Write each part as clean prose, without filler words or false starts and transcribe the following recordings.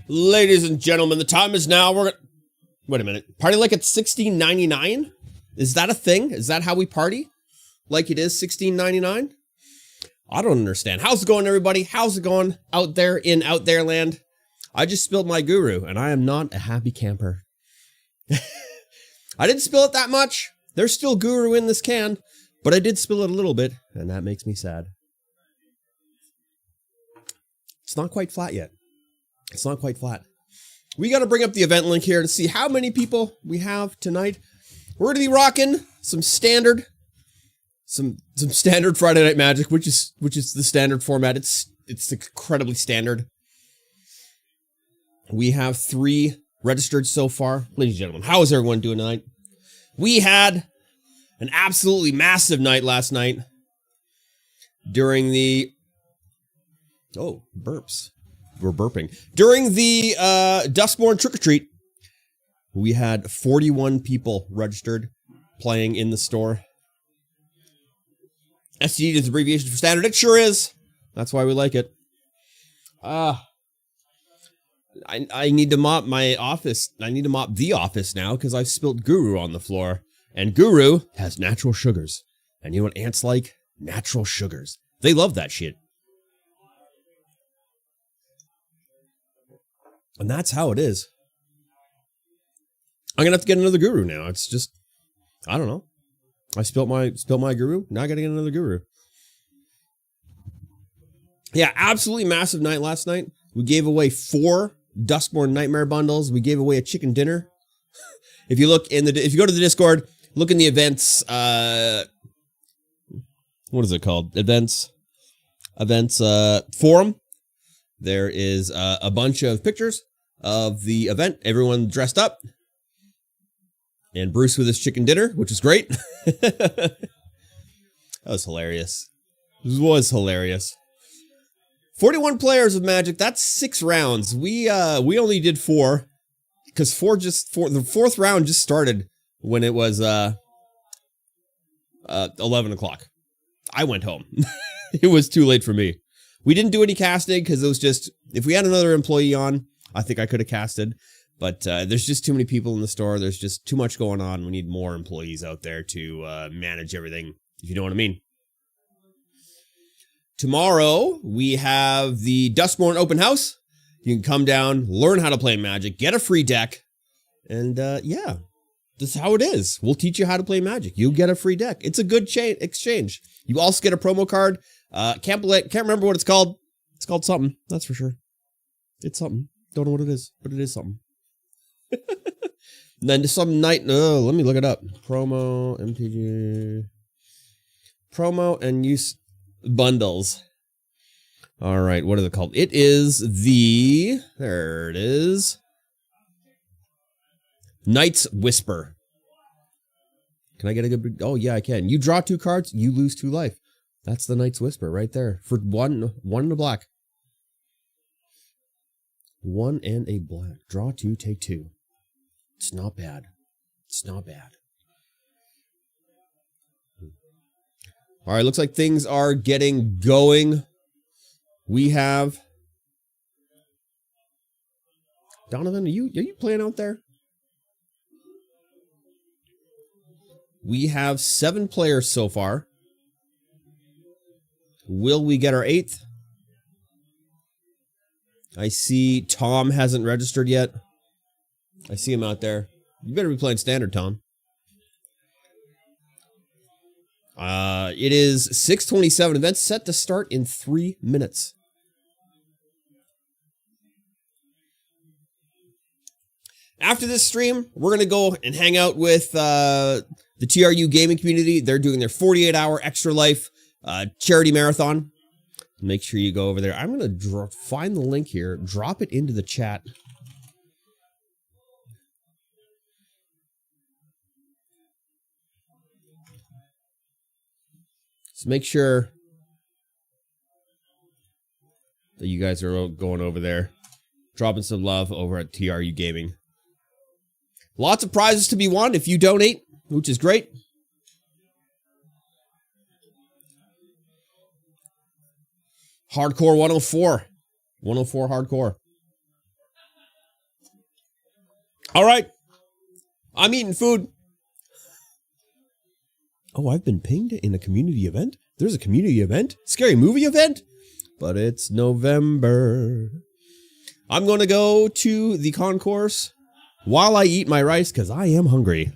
Ladies and gentlemen, the time is now. Wait a minute. Party like it's $16.99? Is that a thing? Is that how we party? Like it is $16.99? I don't understand. How's it going, everybody? How's it going out there in out there land? I just spilled my guru, and I am not a happy camper. I didn't spill it that much. There's still guru in this can, but I did spill it a little bit, and that makes me sad. It's not quite flat yet. It's not quite flat. We got to bring up the event link here to see how many people we have tonight. We're going to be rocking some standard Friday Night Magic, which is the standard format. It's incredibly standard. We have 3 registered so far. Ladies and gentlemen, how is everyone doing tonight? We had an absolutely massive night last night during the... Oh, burps. We're burping. During the Duskmorn Trick-or-Treat, we had 41 people registered playing in the store. STD is abbreviation for standard. It sure is. That's why we like it. I need to mop my office. I need to mop the office now because I've spilled Guru on the floor. And Guru has natural sugars. And you know what ants like? Natural sugars. They love that shit. And that's how it is. I'm gonna have to get another Guru now. It's just, I don't know. I spilt my Guru. Now I gotta get another Guru. Yeah, absolutely massive night last night. We gave away 4 Duskmorn Nightmare bundles. We gave away a chicken dinner. If you go to the Discord, look in the events. What is it called? Events forum. There is a bunch of pictures of the event. Everyone dressed up. And Bruce with his chicken dinner, which is great. That was hilarious. This was hilarious. 41 players of Magic. That's 6 rounds. We only did 4 because the 4th round just started when it was 11 o'clock. I went home. It was too late for me. We didn't do any casting because it was just, if we had another employee on, I think I could have casted. But there's just too many people in the store. There's just too much going on. We need more employees out there to manage everything, if you know what I mean. Tomorrow, we have the Duskmorn Open House. You can come down, learn how to play Magic, get a free deck. And yeah, this is how it is. We'll teach you how to play Magic. You'll get a free deck. It's a good exchange. You also get a promo card. Can't remember what it's called. It's called something, that's for sure. It's something. Don't know what it is, but it is something. Then some night. Let me look it up. Promo MTG. Promo and use bundles. All right, what is it called? It is there it is. Knight's Whisper. Can I get a good? Oh yeah, I can. You draw 2 cards, you lose 2 life. That's the Knight's Whisper right there for one in a black. 1 and a black. Draw 2, take 2. It's not bad. It's not bad. All right, looks like things are getting going. We have Donovan. Are you playing out there? We have 7 players so far. Will we get our 8th? I see Tom hasn't registered yet. I see him out there. You better be playing standard, Tom. It is 6:27. Event set to start in 3 minutes. After this stream, we're going to go and hang out with the TRU gaming community. They're doing their 48-hour Extra Life charity marathon. Make sure you go over there. I'm going to find the link here, drop it into the chat. So make sure that you guys are going over there, dropping some love over at TRU Gaming. Lots of prizes to be won if you donate, which is great. Hardcore 104. 104 hardcore. All right. I'm eating food. Oh, I've been pinged in a community event? There's a community event? Scary movie event? But it's November. I'm going to go to the concourse while I eat my rice because I am hungry.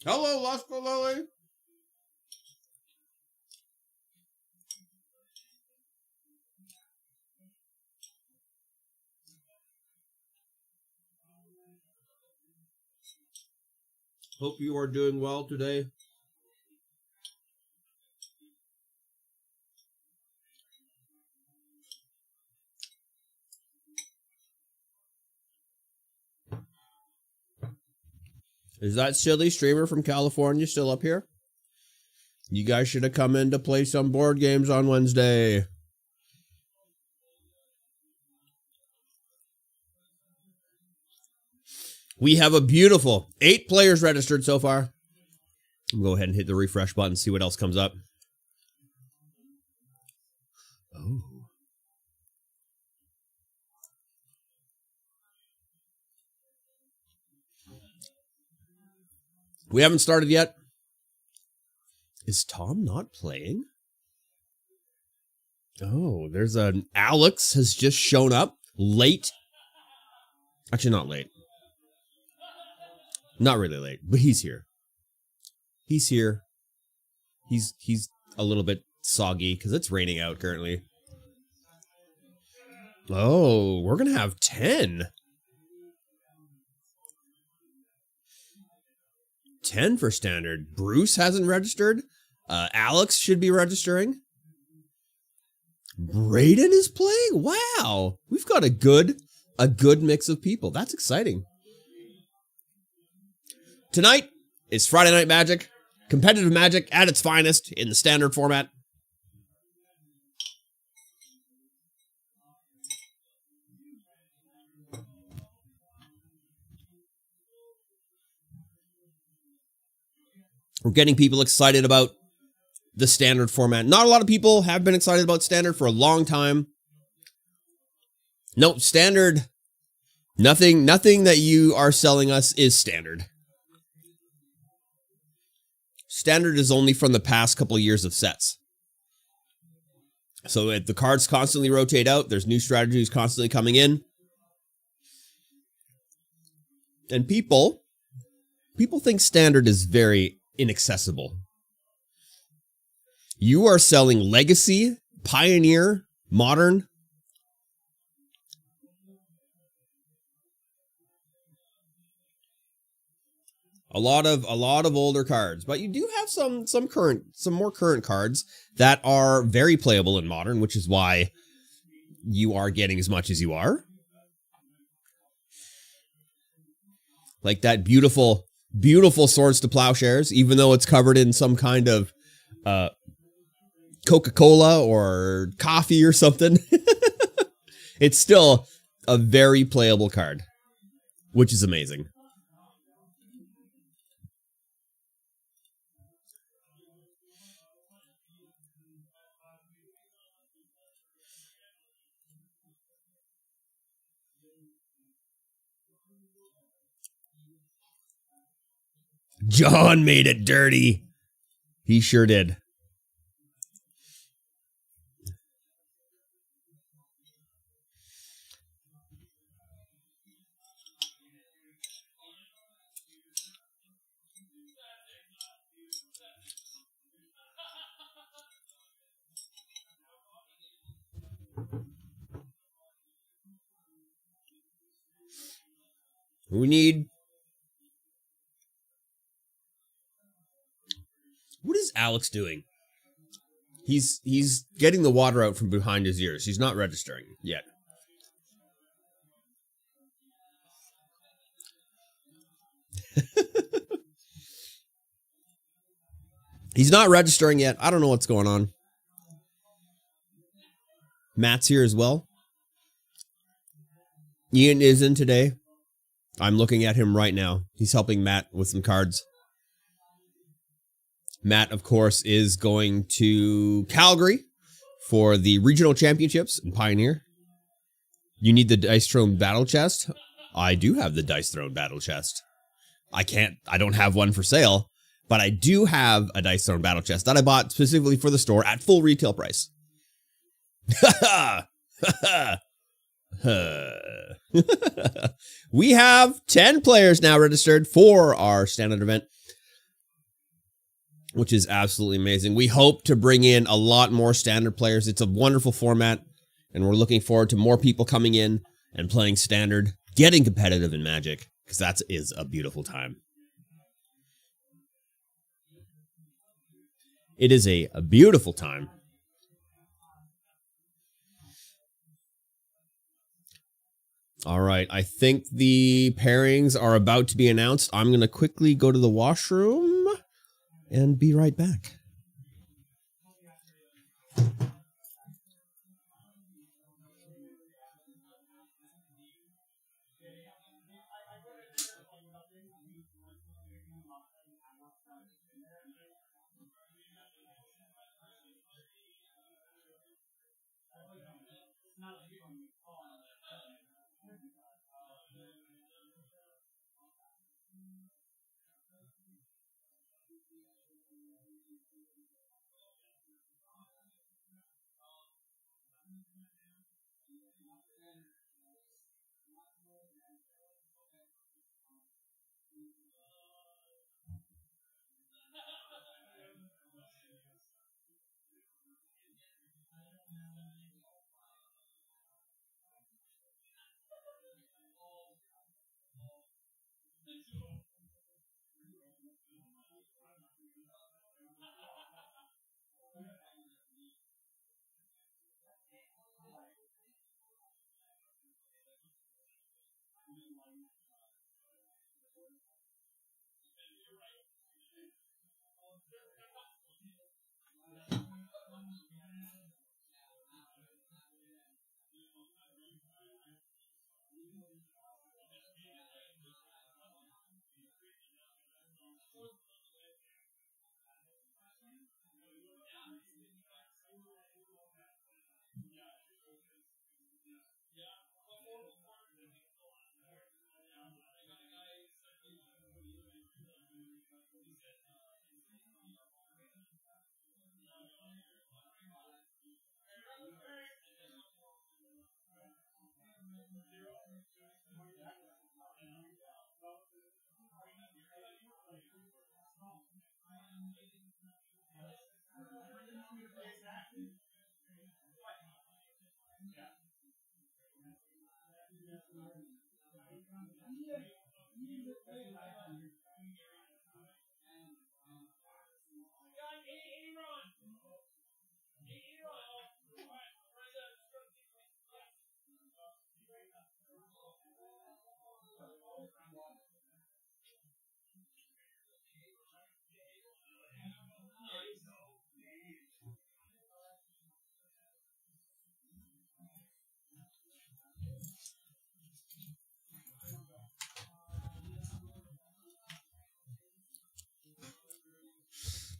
Hello, Lusco Lily. Hope you are doing well today. Is that silly streamer from California still up here? You guys should have come in to play some board games on Wednesday. We have a beautiful 8 players registered so far. I'm going to go ahead and hit the refresh button, see what else comes up. Oh. We haven't started yet. Is Tom not playing? Oh, there's an Alex has just shown up late. Actually, not late. Not really late, but he's here. He's here. He's a little bit soggy because it's raining out currently. Oh, we're going to have 10. 10 for standard. Bruce hasn't registered. Alex should be registering. Brayden is playing? Wow. We've got a good mix of people. That's exciting. Tonight is Friday Night Magic. Competitive Magic at its finest in the standard format. We're getting people excited about the standard format. Not a lot of people have been excited about standard for a long time. No, standard, nothing that you are selling us is standard. Standard is only from the past couple of years of sets. So the cards constantly rotate out. There's new strategies constantly coming in. And people think standard is very inaccessible. You are selling Legacy, Pioneer, Modern. A lot of older cards, but you do have some more current cards that are very playable in Modern, which is why you are getting as much as you are. Like that beautiful Swords to Plowshares, even though it's covered in some kind of Coca-Cola or coffee or something. It's still a very playable card, which is amazing. John made it dirty. He sure did. We need... What is Alex doing? He's getting the water out from behind his ears. He's not registering yet. He's not registering yet. I don't know what's going on. Matt's here as well. Ian is in today. I'm looking at him right now. He's helping Matt with some cards. Matt, of course, is going to Calgary for the regional championships in Pioneer. You need the Dice Throne Battle Chest? I do have the Dice Throne Battle Chest. I don't have one for sale, but I do have a Dice Throne Battle Chest that I bought specifically for the store at full retail price. We have 10 players now registered for our standard event, which is absolutely amazing. We hope to bring in a lot more standard players. It's a wonderful format, and we're looking forward to more people coming in and playing standard, getting competitive in Magic, because that is a beautiful time. It is a beautiful time. All right, I think the pairings are about to be announced. I'm going to quickly go to the washroom and be right back.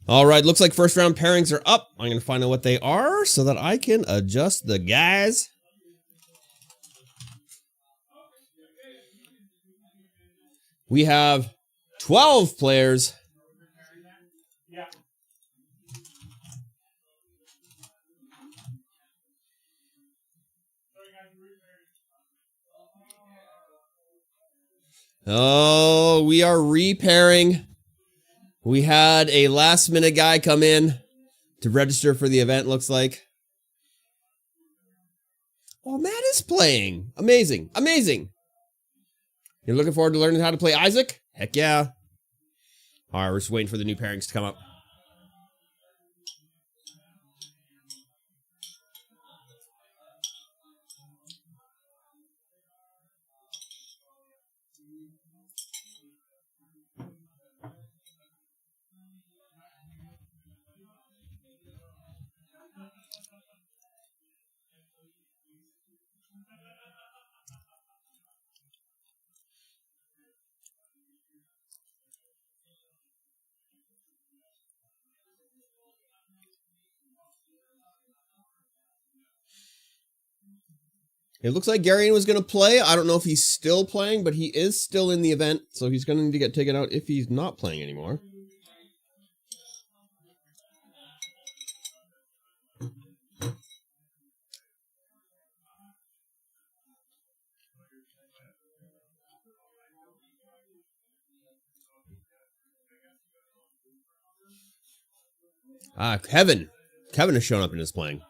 All right, looks like first round pairings are up. I'm going to find out what they are so that I can adjust the guys. We have 12 players. Oh, we are repairing. We had a last minute guy come in to register for the event, looks like. Oh, Matt is playing. Amazing. Amazing. You're looking forward to learning how to play Isaac? Heck yeah. All right, we're just waiting for the new pairings to come up. It looks like Garion was going to play. I don't know if he's still playing, but he is still in the event, so he's going to need to get taken out if he's not playing anymore. Kevin. Kevin has shown up and is playing.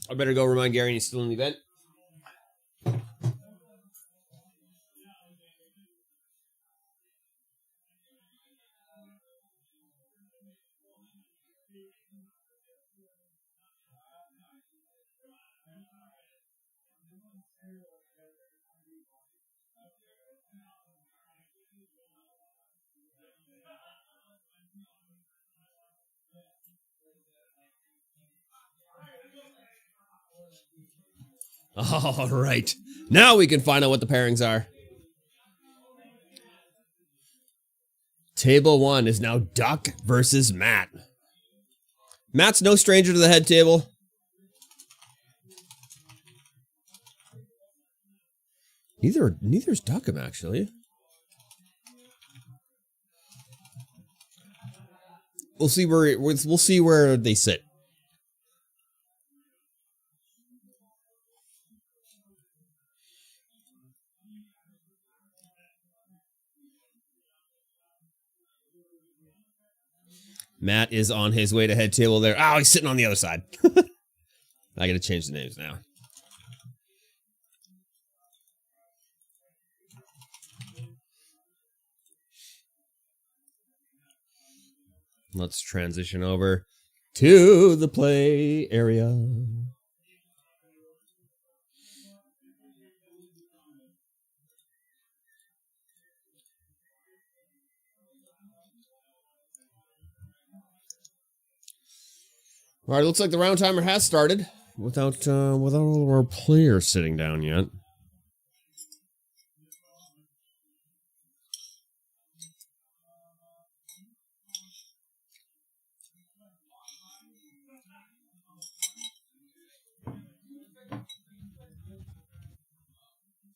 I better go remind Gary he's still in the event. All right. Now we can find out what the pairings are. Table 1 is now Duck versus Matt. Matt's no stranger to the head table. Neither's Duckham, actually. We'll see where they sit. Matt is on his way to head table there. Oh, he's sitting on the other side. I gotta change the names now. Let's transition over to the play area. All right, looks like the round timer has started without all of our players sitting down yet.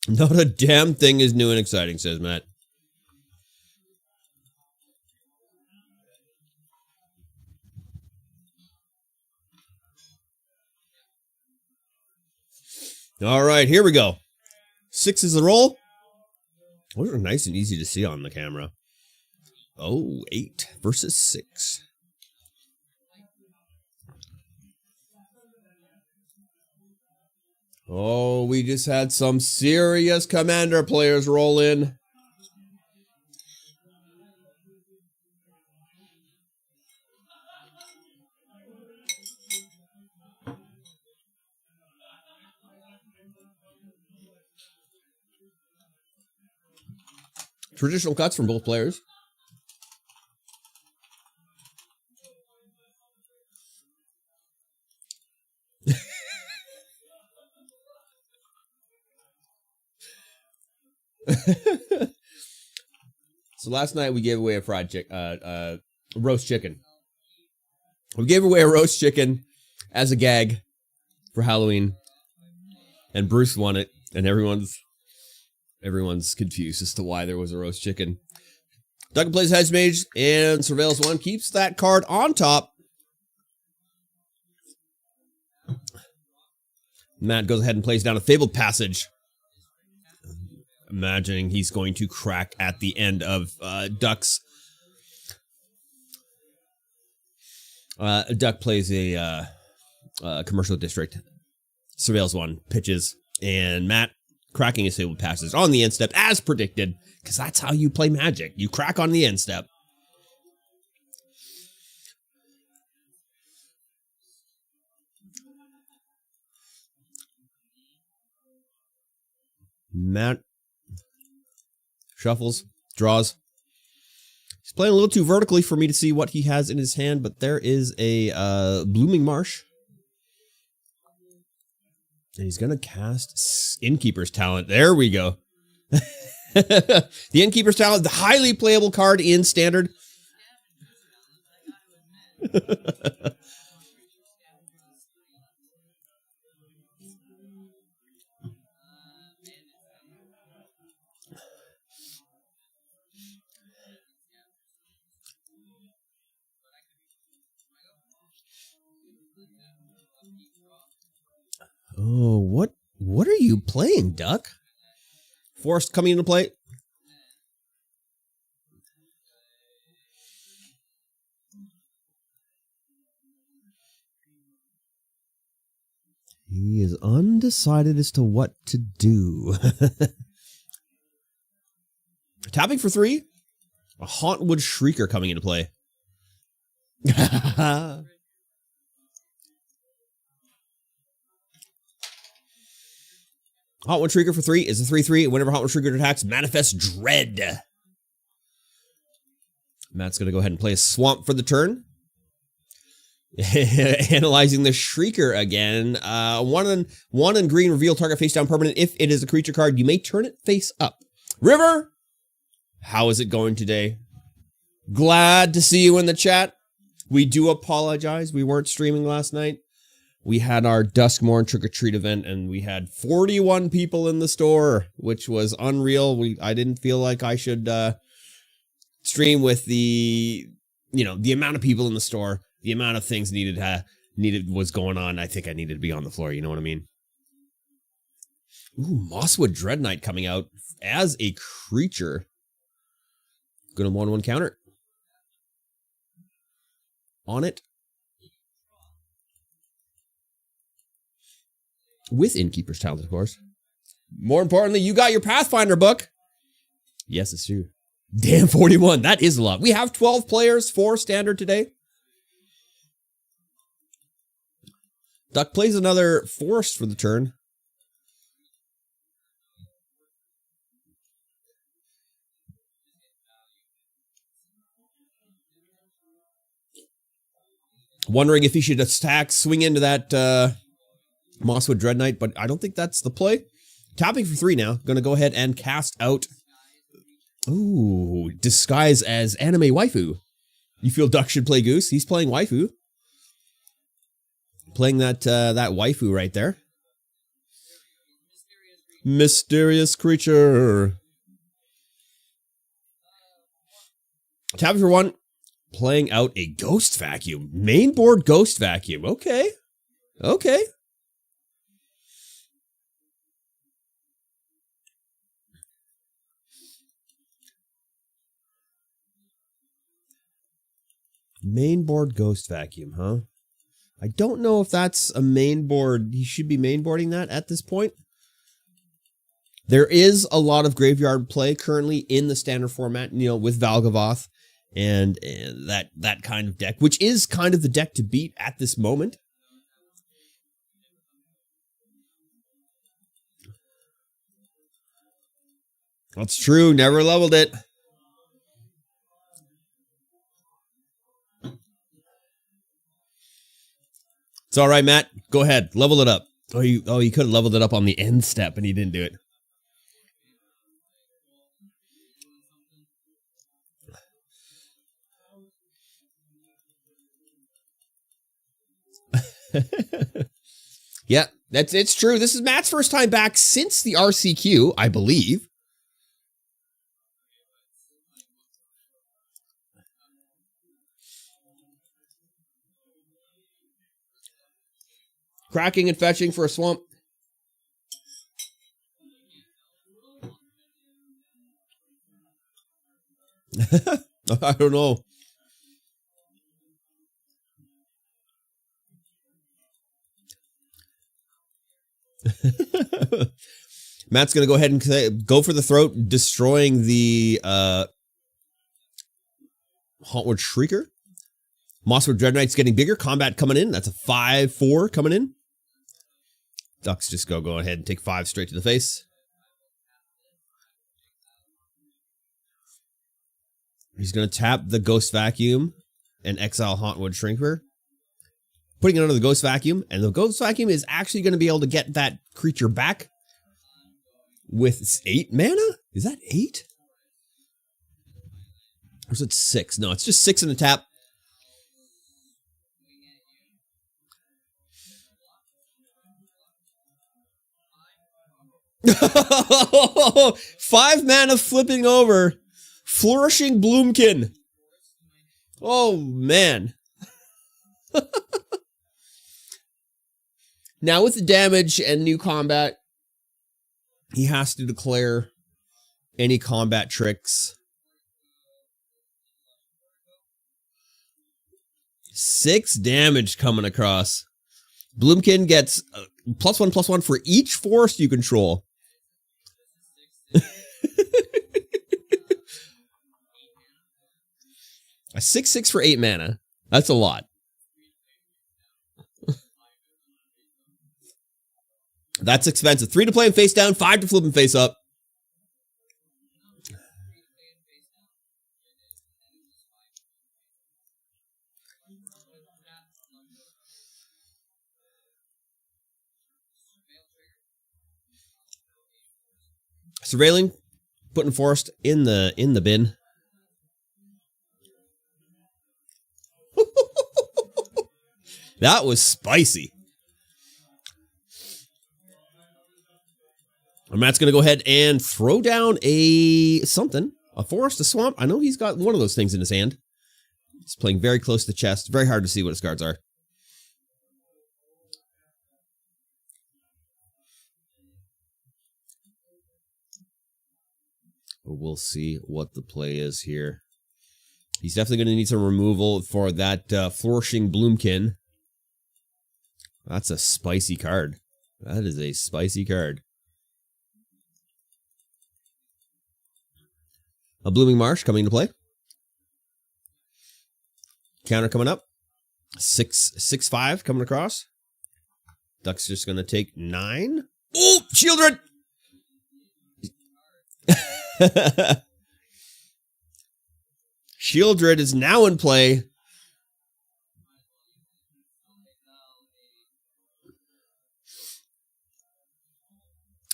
Not a damn thing is new and exciting, says Matt. All right, here we go. 6 is the roll. Those are nice and easy to see on the camera. Oh, 8 versus 6. Oh, we just had some serious Commander players roll in. Traditional cuts from both players. So last night we gave away a roast chicken. We gave away a roast chicken as a gag for Halloween, and Bruce won it, and everyone's confused as to why there was a roast chicken. Duncan plays Hedge Mage, and Surveillance 1 keeps that card on top. Matt goes ahead and plays down a Fabled Passage, imagining he's going to crack at the end of Duck's. Duck plays a Commercial District. Surveillance 1 pitches, and Matt cracking his Fabled Passage on the end step as predicted, because that's how you play Magic. You crack on the end step. Matt shuffles, draws. He's playing a little too vertically for me to see what he has in his hand, but there is a Blooming Marsh. And he's going to cast Innkeeper's Talent. There we go. The Innkeeper's Talent, the highly playable card in Standard. Oh, what are you playing, Duck? Forest coming into play. He is undecided as to what to do. Tapping for 3. A Hauntwood Shrieker coming into play. Hauntwood Shrieker for 3 is a 3/3. Whenever Hauntwood Shrieker attacks, manifest dread. Matt's going to go ahead and play a Swamp for the turn. Analyzing the Shrieker again. One in green, reveal target face down permanent. If it is a creature card, you may turn it face up. River, how is it going today? Glad to see you in the chat. We do apologize. We weren't streaming last night. We had our Duskmorn trick-or-treat event, and we had 41 people in the store, which was unreal. I didn't feel like I should stream with the amount of people in the store, the amount of things needed was going on. I think I needed to be on the floor. You know what I mean? Ooh, Mosswood Dread Knight coming out as a creature. Gonna 1/1 counter on it. With Innkeeper's Talent, of course. More importantly, you got your Pathfinder book. Yes, it's true. Damn, 41. That is a lot. We have 12 players for Standard today. Duck plays another Forest for the turn. Wondering if he should attack, swing into that Mosswood Dread Knight, but I don't think that's the play. Tapping for 3 now. Going to go ahead and cast out. Ooh, disguise as anime waifu. You feel Duck should play Goose? He's playing waifu. Playing that waifu right there. Mysterious creature. Tapping for 1. Playing out a Ghost Vacuum. Main board Ghost Vacuum. Okay. Okay. Main board Ghost Vacuum, huh? I don't know if that's a main board. He should be mainboarding that at this point. There is a lot of graveyard play currently in the Standard format, with Valgavoth and that kind of deck, which is kind of the deck to beat at this moment. That's true. Never leveled it. It's all right, Matt. Go ahead. Level it up. Oh, you could have leveled it up on the end step, and he didn't do it. Yeah, it's true. This is Matt's first time back since the RCQ, I believe. Cracking and fetching for a Swamp. I don't know. Matt's going to go ahead and go for the throat, destroying the Hauntwood Shrieker. Mosswood Dread Knight's getting bigger. Combat coming in. That's a 5/4 coming in. Ducks just go ahead and take 5 straight to the face. He's going to tap the Ghost Vacuum and exile Hauntwood Shrinker. Putting it under the Ghost Vacuum. And the Ghost Vacuum is actually going to be able to get that creature back with 8 mana? Is that 8? Or is it 6? No, it's just 6 in the tap. Five mana flipping over. Flourishing Bloomkin. Oh, man. Now with the damage and new combat, he has to declare any combat tricks. 6 damage coming across. Bloomkin gets +1/+1 for each forest you control. A 6/6 for 8 mana. That's a lot. That's expensive. 3 to play and face down, 5 to flip and face up. Surveilling, putting forest in the bin. That was spicy. And Matt's going to go ahead and throw down a forest, a swamp. I know he's got one of those things in his hand. He's playing very close to the chest. Very hard to see what his cards are. But we'll see what the play is here. He's definitely going to need some removal for that Flourishing Bloomkin. That's a spicy card. That is a spicy card. A Blooming Marsh coming into play. Counter coming up. 6/5 coming across. Duck's just going to take 9. Oh, Shieldred! Shieldred is now in play.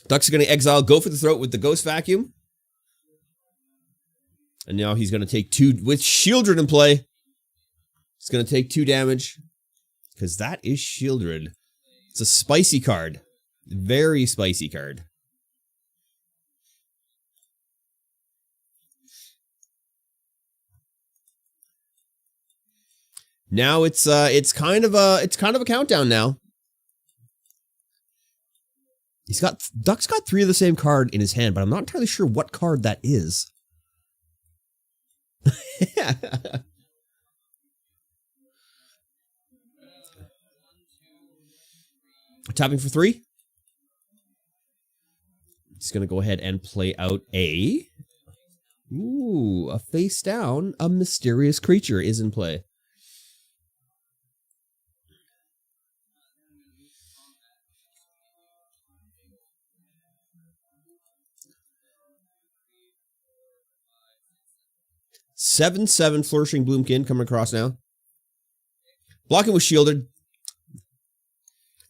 Duck's going to exile, go for the throat with the Ghost Vacuum. And now he's going to take 2 with Shieldred in play. It's going to take 2 damage. Because that is Shieldred. It's a spicy card. Very spicy card. Now it's kind of a countdown now. Duck's got 3 of the same card in his hand, but I'm not entirely sure what card that is. Tapping for 3. He's gonna go ahead and play out a face down. A mysterious creature is in play. Seven Flourishing Bloomkin coming across now. Blocking with Shielded,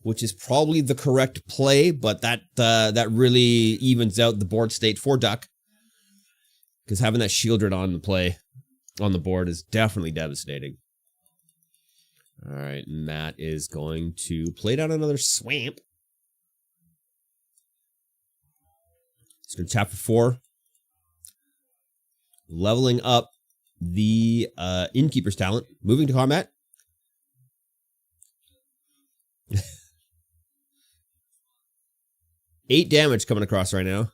which is probably the correct play, but that really evens out the board state for Duck. Because having that Shielded on the board is definitely devastating. All right, Matt is going to play down another Swamp. He's going to tap for 4. Leveling up the Innkeeper's Talent. Moving to combat. Eight damage coming across right now.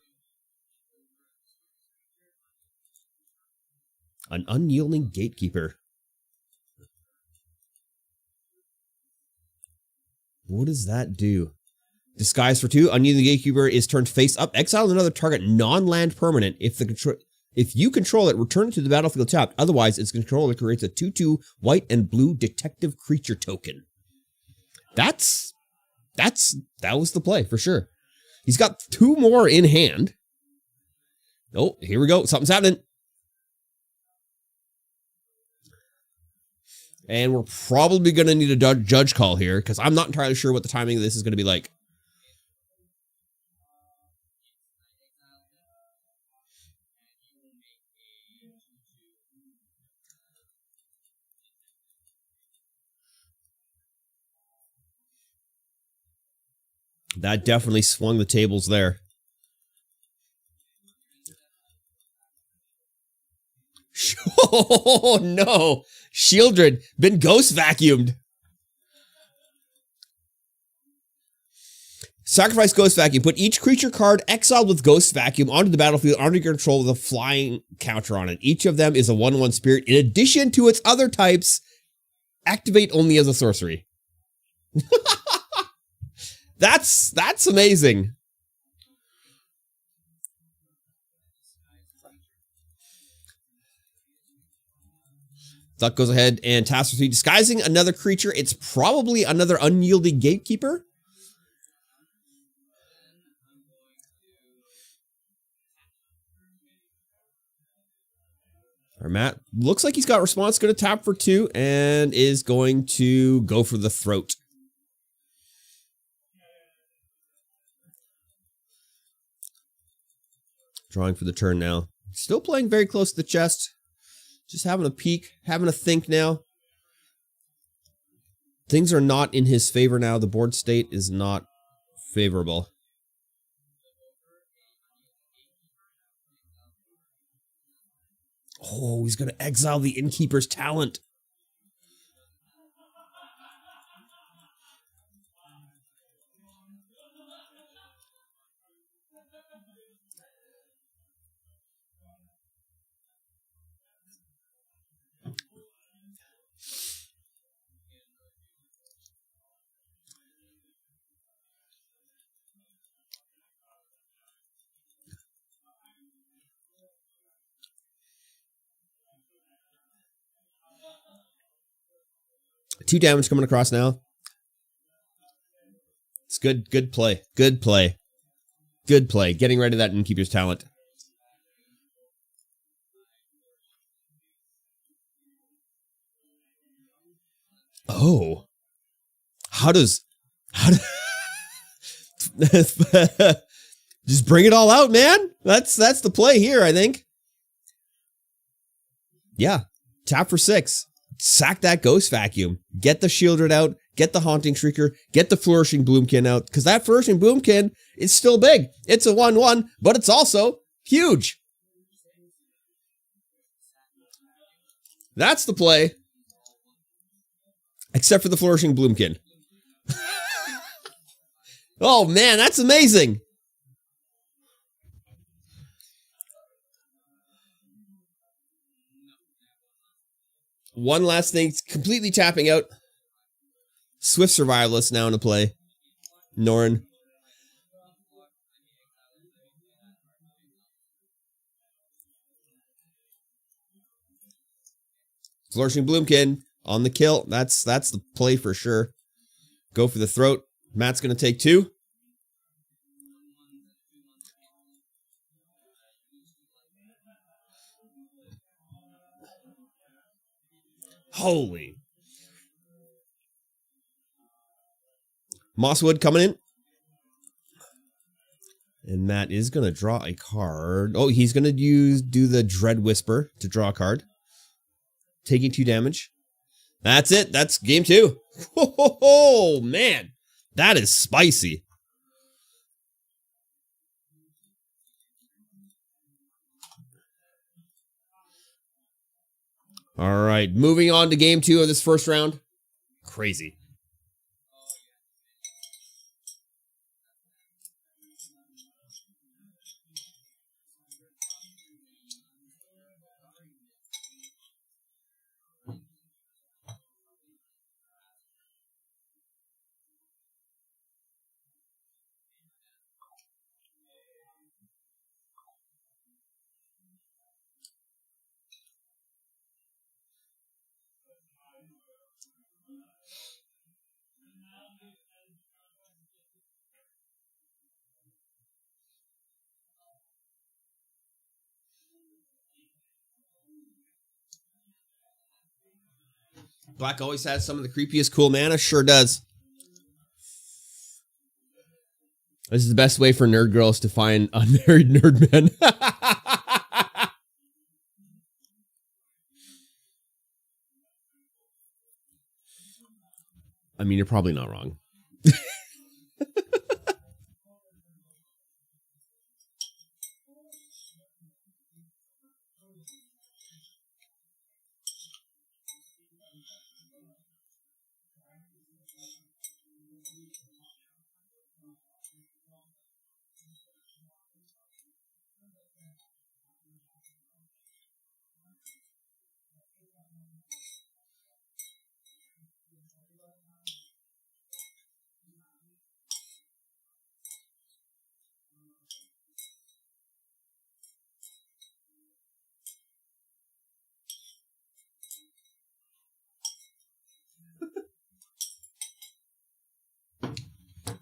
An Unyielding Gatekeeper. What does that do? Disguise for 2. Unyielding Gatekeeper is turned face up. Exile another target non-land permanent. If you control it, return it to the battlefield tapped. Otherwise, its controller creates a 2/2 white and blue detective creature token. That was the play for sure. He's got 2 more in hand. Oh, here we go. Something's happening. And we're probably going to need a judge call here because I'm not entirely sure what the timing of this is going to be like. That definitely swung the tables there. Oh, no. Shieldred, been ghost vacuumed. Sacrifice Ghost Vacuum. Put each creature card exiled with Ghost Vacuum onto the battlefield under your control with a flying counter on it. Each of them is a 1/1 spirit. In addition to its other types, activate only as a sorcery. That's amazing. Duck goes ahead and tasks with me disguising another creature. It's probably another unyielding gatekeeper. Our Matt looks like he's got response. Going to tap for 2 and is going to go for the throat. Drawing for the turn now. Still playing very close to the chest. Just having a peek, having a think now. Things are not in his favor now. The board state is not favorable. Oh, he's going to exile the Innkeeper's talent. Two damage coming across now. It's good. Good play. Good play. Good play. Getting rid of that Innkeeper's talent. Oh. How does just bring it all out, man? That's the play here, I think. Yeah. Tap for 6. Sack that Ghost Vacuum. Get the Shieldred out. Get the Haunting Shrieker. Get the Flourishing Bloomkin out. Because that Flourishing Bloomkin is still big. It's a 1/1, but it's also huge. That's the play. Except for the Flourishing Bloomkin. Oh, man, that's amazing. One last thing, completely tapping out. Swift Survivalist now in play. Norn. Flourishing Bloomkin on the kill. That's the play for sure. Go for the throat. Matt's going to take 2. Holy. Mosswood coming in. And Matt is going to draw a card. Oh, he's going to do the Dread Whisper to draw a card. Taking 2 damage. That's it. That's game 2. Oh, man. That is spicy. All right. Moving on to game 2 of this first round. Crazy. Black always has some of the creepiest cool mana. Sure does. This is the best way for nerd girls to find unmarried nerd men. I mean, you're probably not wrong.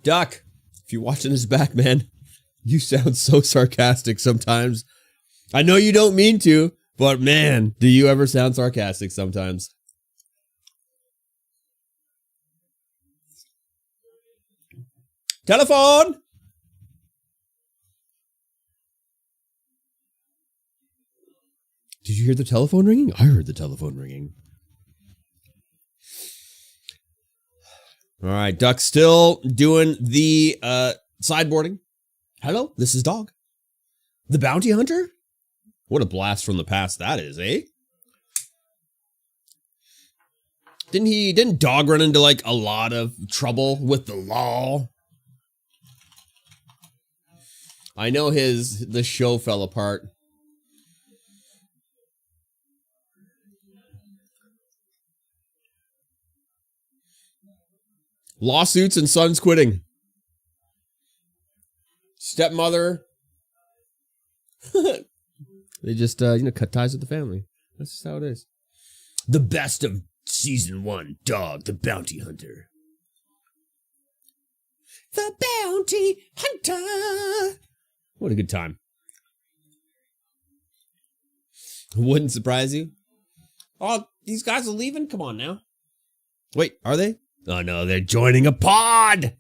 Duck, if you're watching this back, man, you sound so sarcastic sometimes. I know you don't mean to, but man, do you ever sound sarcastic sometimes. Telephone! Did you hear the telephone ringing? I heard the telephone ringing. All right, Duck's still doing the sideboarding. Hello, this is Dog. The bounty hunter? What a blast from the past that is, eh? Didn't Dog run into like a lot of trouble with the law? I know the show fell apart. Lawsuits and sons quitting. Stepmother. They just, cut ties with the family. That's just how it is. The best of season 1, Dog, the bounty hunter. The bounty hunter. What a good time. Wouldn't surprise you. Oh, these guys are leaving? Come on now. Wait, are they? Oh no, they're joining a pod!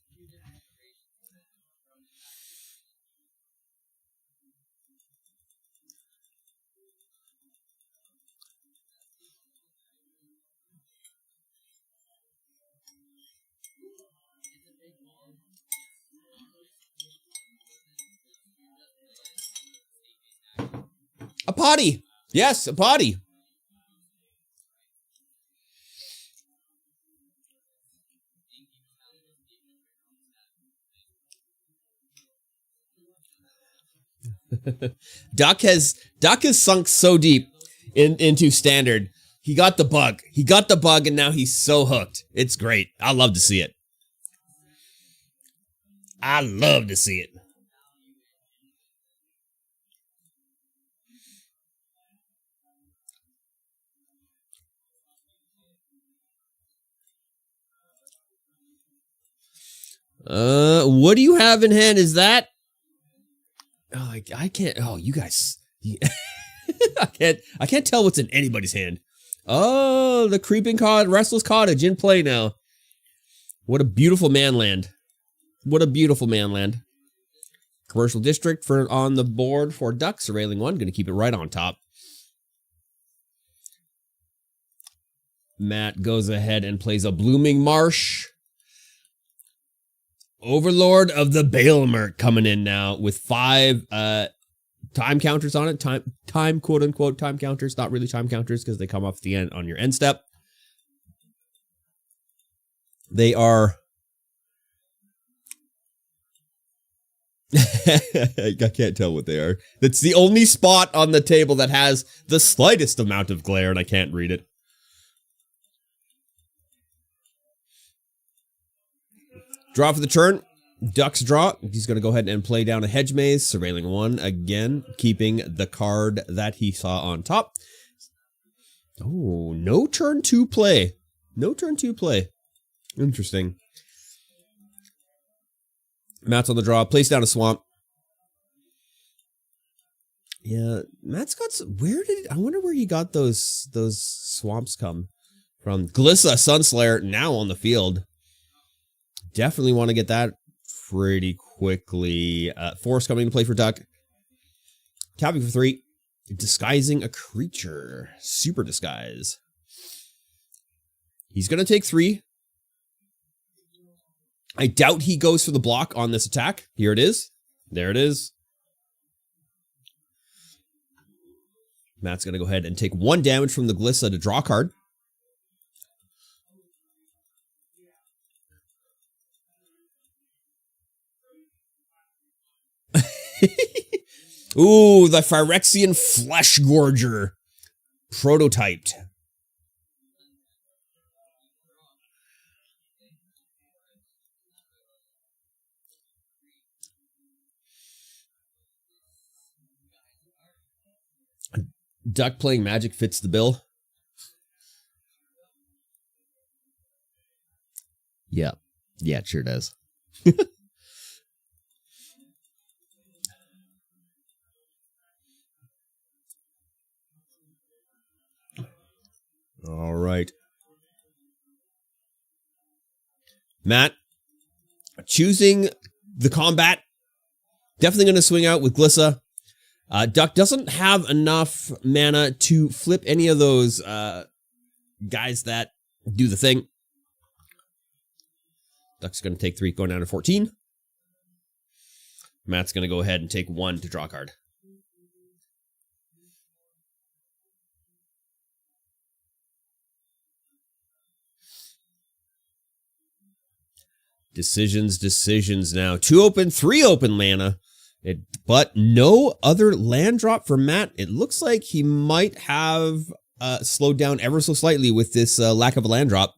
A potty! Yes, a potty! Duck has sunk so deep into standard. He got the bug. He got the bug, and now he's so hooked. It's great. I love to see it. I love to see it. What do you have in hand? Is that? Oh, I can't. Oh, you guys. I can't tell what's in anybody's hand. Oh, the creeping restless cottage in play now. What a beautiful manland. What a beautiful manland. Commercial district on the board for Duck. Surveilling 1. Going to keep it right on top. Matt goes ahead and plays a Blooming Marsh. Overlord of the Bailmert coming in now with 5 time counters on it. Time quote unquote time counters. Not really time counters because they come off the end on your end step. They are. I can't tell what they are. That's the only spot on the table that has the slightest amount of glare, and I can't read it. Draw for the turn. Duck's draw. He's going to go ahead and play down a Hedge Maze. Surveilling 1 again, keeping the card that he saw on top. Oh, no turn 2 play. No turn 2 play. Interesting. Matt's on the draw. Place down a Swamp. Yeah, Matt's got some. I wonder where he got those swamps come from Glissa Sunslayer now on the field. Definitely want to get that pretty quickly. Force coming into play for Duck. Tapping for 3. Disguising a creature. Super Disguise. He's going to take 3. I doubt he goes for the block on this attack. Here it is. There it is. Matt's going to go ahead and take 1 damage from the Glissa to draw a card. Ooh, the Phyrexian Flesh Gorger. Prototyped. Duck playing Magic fits the bill. Yeah. Yeah, it sure does. All right. Matt, choosing the combat. Definitely going to swing out with Glissa. Duck doesn't have enough mana to flip any of those guys that do the thing. Duck's going to take 3, going down to 14. Matt's going to go ahead and take 1 to draw a card. Decisions now. 2 open, 3 open mana. But no other land drop for Matt. It looks like he might have slowed down ever so slightly with this lack of a land drop.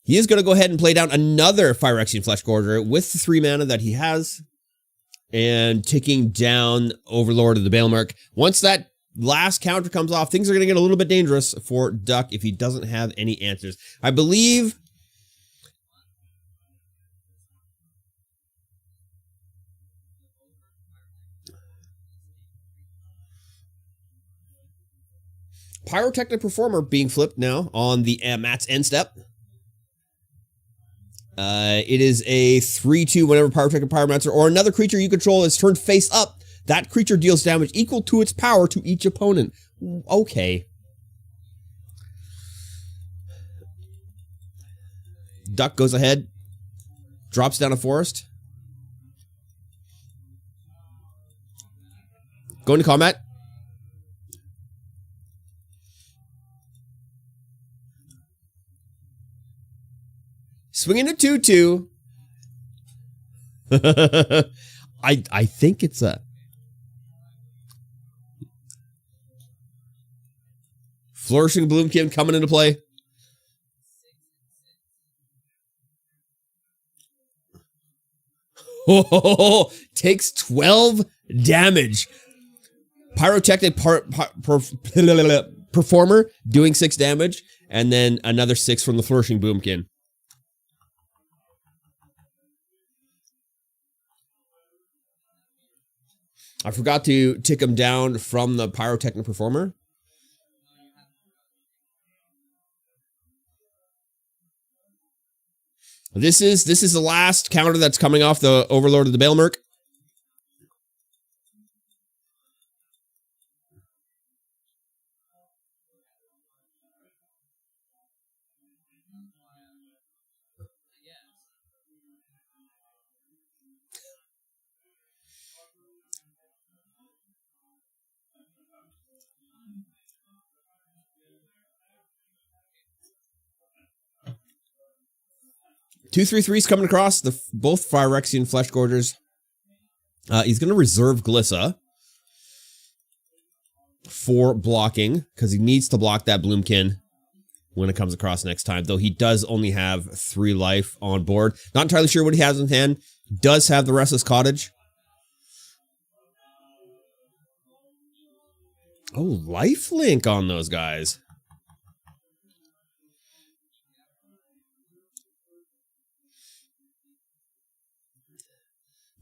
He is going to go ahead and play down another Phyrexian Flesh Gorger with the 3 mana that he has. And taking down Overlord of the Balemark. Once that last counter comes off, things are going to get a little bit dangerous for Duck if he doesn't have any answers. I believe... Pyrotechnic Performer being flipped now on the Matt's end step. It is a 3/2 whenever Pyrotechnic Pyromancer or another creature you control is turned face up. That creature deals damage equal to its power to each opponent. Okay. Duck goes ahead, drops down a forest. Going to combat. Swinging a 2/2. I think it's a Flourishing Bloomkin coming into play. Oh, takes 12 damage. Pyrotechnic Performer doing 6 damage, and then another 6 from the Flourishing Boomkin. I forgot to tick him down from the Pyrotechnic Performer. This is the last counter that's coming off the Overlord of the Balemark. Two 3/3s coming across, both Phyrexian Flesh Gorgers. He's going to reserve Glissa for blocking, because he needs to block that Bloomkin when it comes across next time, though he does only have 3 life on board. Not entirely sure what he has in hand. Does have the Restless Cottage. Oh, lifelink on those guys.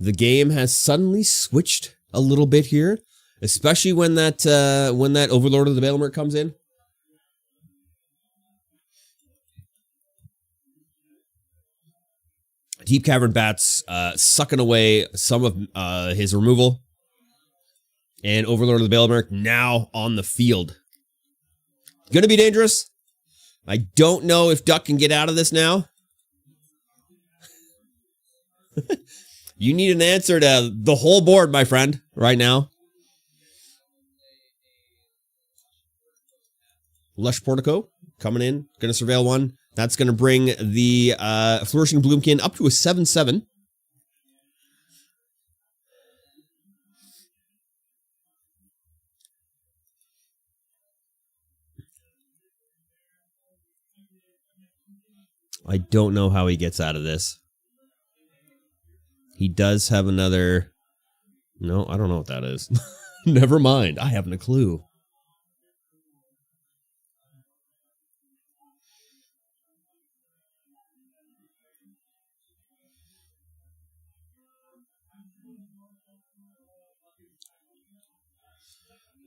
The game has suddenly switched a little bit here, especially when that Overlord of the Balemark comes in. Deep Cavern Bats sucking away some of his removal. And Overlord of the Balemerc now on the field. Gonna be dangerous. I don't know if Duck can get out of this now. You need an answer to the whole board, my friend, right now. Lush Portico coming in. Going to surveil one. That's going to bring the Flourishing Bloomkin up to a 7/7. I don't know how he gets out of this. He does have another... No, I don't know what that is. Never mind. I haven't a clue.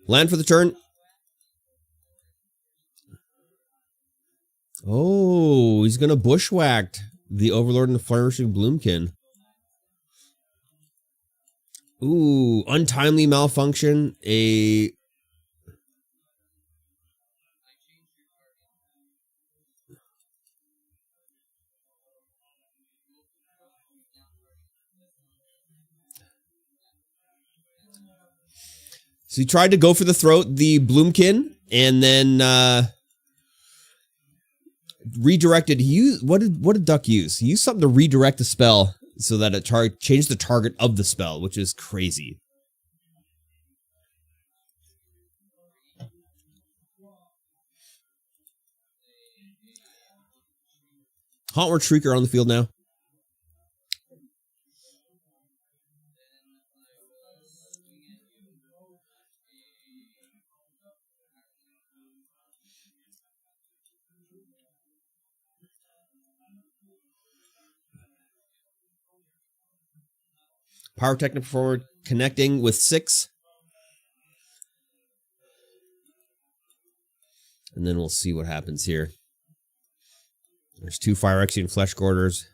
Land for the turn. Oh, he's going to bushwhack the Overlord and the Flourishing Bloomkin. Ooh, untimely malfunction. So he tried to go for the throat, the Bloomkin, and then redirected. He used, what did Duck use? He used something to redirect the spell so that it changed the target of the spell, which is crazy. Hauntward Shrieker on the field now. Pyrotechnic Performer connecting with 6. And then we'll see what happens here. There's 2 Phyrexian Flesh Gorders.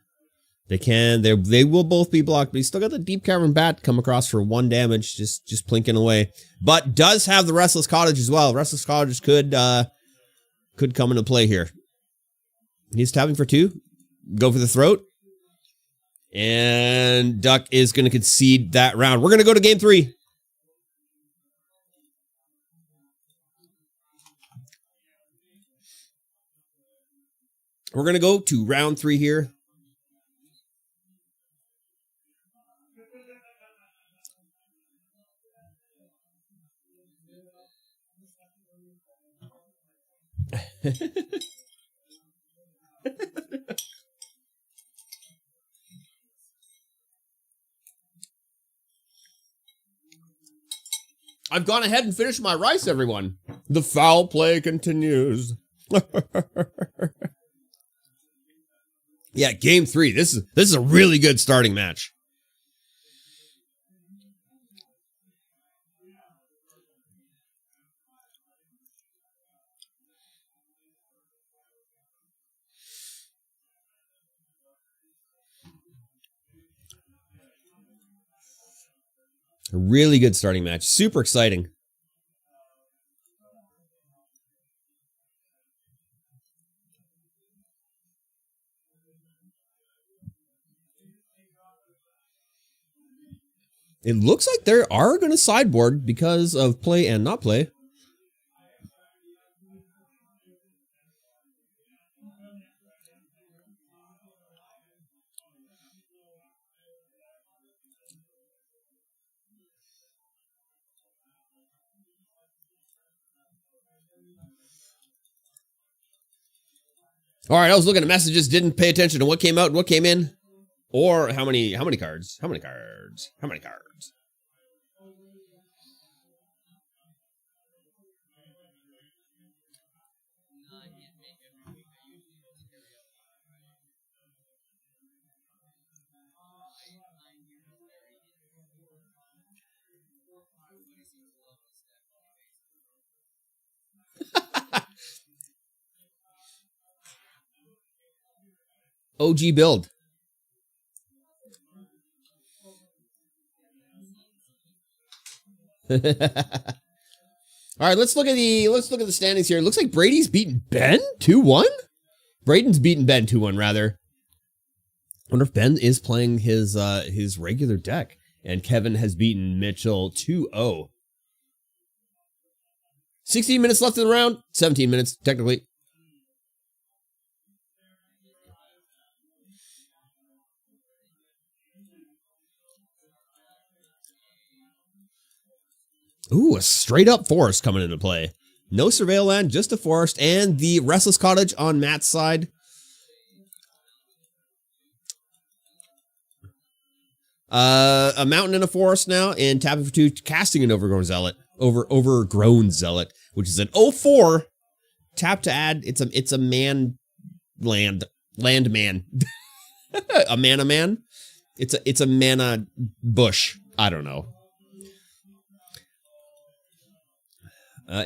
They will both be blocked, but he's still got the Deep Cavern Bat come across for 1 damage, just plinking away. But does have the Restless Cottage as well. Restless Cottage could come into play here. He's tapping for 2. Go for the throat. And Duck is going to concede that round. We're going to go to game 3. We're going to go to round 3 here. I've gone ahead and finished my rice, everyone. The foul play continues. Yeah, game 3. This is a really good starting match. A really good starting match. Super exciting. It looks like they are going to sideboard because of play and not play. All right, I was looking at messages, didn't pay attention to what came out and what came in, or how many cards. OG build. All right, let's look at the standings here. It looks like Brady's beaten Ben 2-1. Braden's beaten Ben 2-1 rather. I wonder if Ben is playing his regular deck, and Kevin has beaten Mitchell 2-0. 16 minutes left in the round. 17 minutes technically. Ooh, a straight up forest coming into play. No surveil land, just a forest, and the Restless Cottage on Matt's side. A mountain and a forest now, and tapping for 2, casting an overgrown zealot, which is an 0-4. Tap to add. It's a man land man. a man. It's a mana bush. I don't know.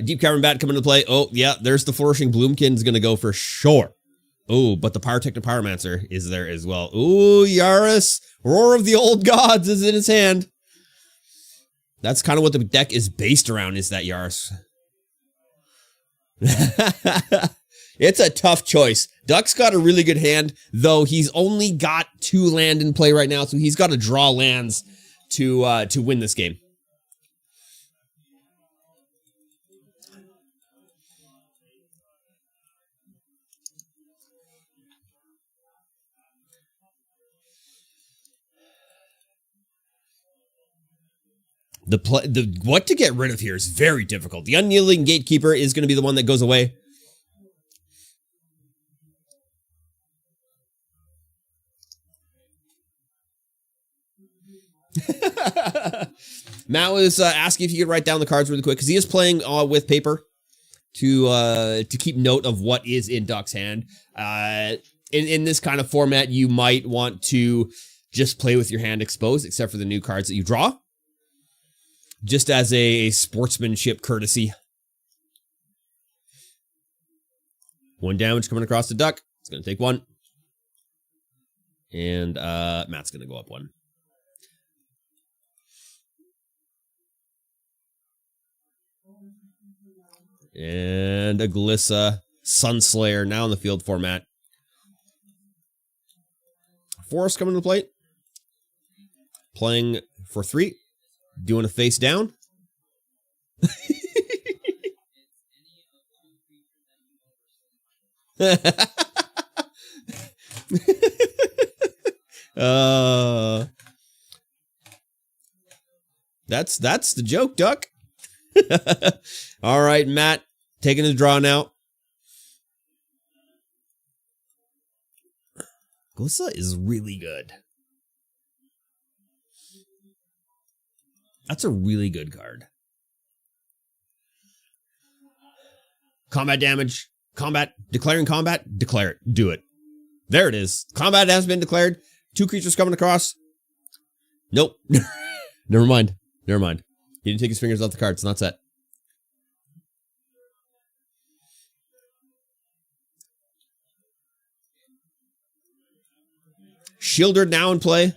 Deep Cavern Bat coming into play. Oh, yeah, there's the Flourishing Bloomkin's going to go for sure. Oh, but the Pyrotechnic Pyromancer is there as well. Ooh, Yaris, Roar of the Old Gods is in his hand. That's kind of what the deck is based around, is that Yaris. It's a tough choice. Duck's got a really good hand, though he's only got 2 land in play right now, so he's got to draw lands to win this game. The what to get rid of here is very difficult. The Unyielding Gatekeeper is going to be the one that goes away. Matt was asking if you could write down the cards really quick, because he is playing with paper to keep note of what is in Duck's hand. In this kind of format, you might want to just play with your hand exposed, except for the new cards that you draw. Just as a sportsmanship courtesy. 1 damage coming across the Duck. It's going to take 1. And Matt's going to go up 1. And a Glissa Sunslayer now in the field format. Forest coming to the plate. Playing for 3. Doing a face down. That's the joke, Duck. All right, Matt, taking his draw now. Glissa is really good. That's a really good card. Combat damage. Combat. Declaring combat. Declare it. Do it. There it is. Combat has been declared. 2 creatures coming across. Nope. Never mind. Never mind. He didn't take his fingers off the card. It's not set. Shielder now in play.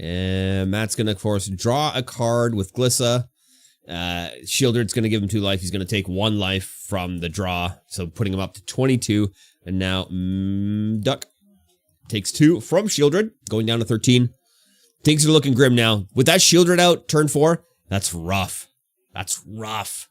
And Matt's going to, of course, draw a card with Glissa. Shieldred's going to give him 2 life. He's going to take 1 life from the draw, so putting him up to 22. And now Duck takes 2 from Shieldred, going down to 13. Things are looking grim now. With that Shieldred out, turn 4, that's rough. That's rough.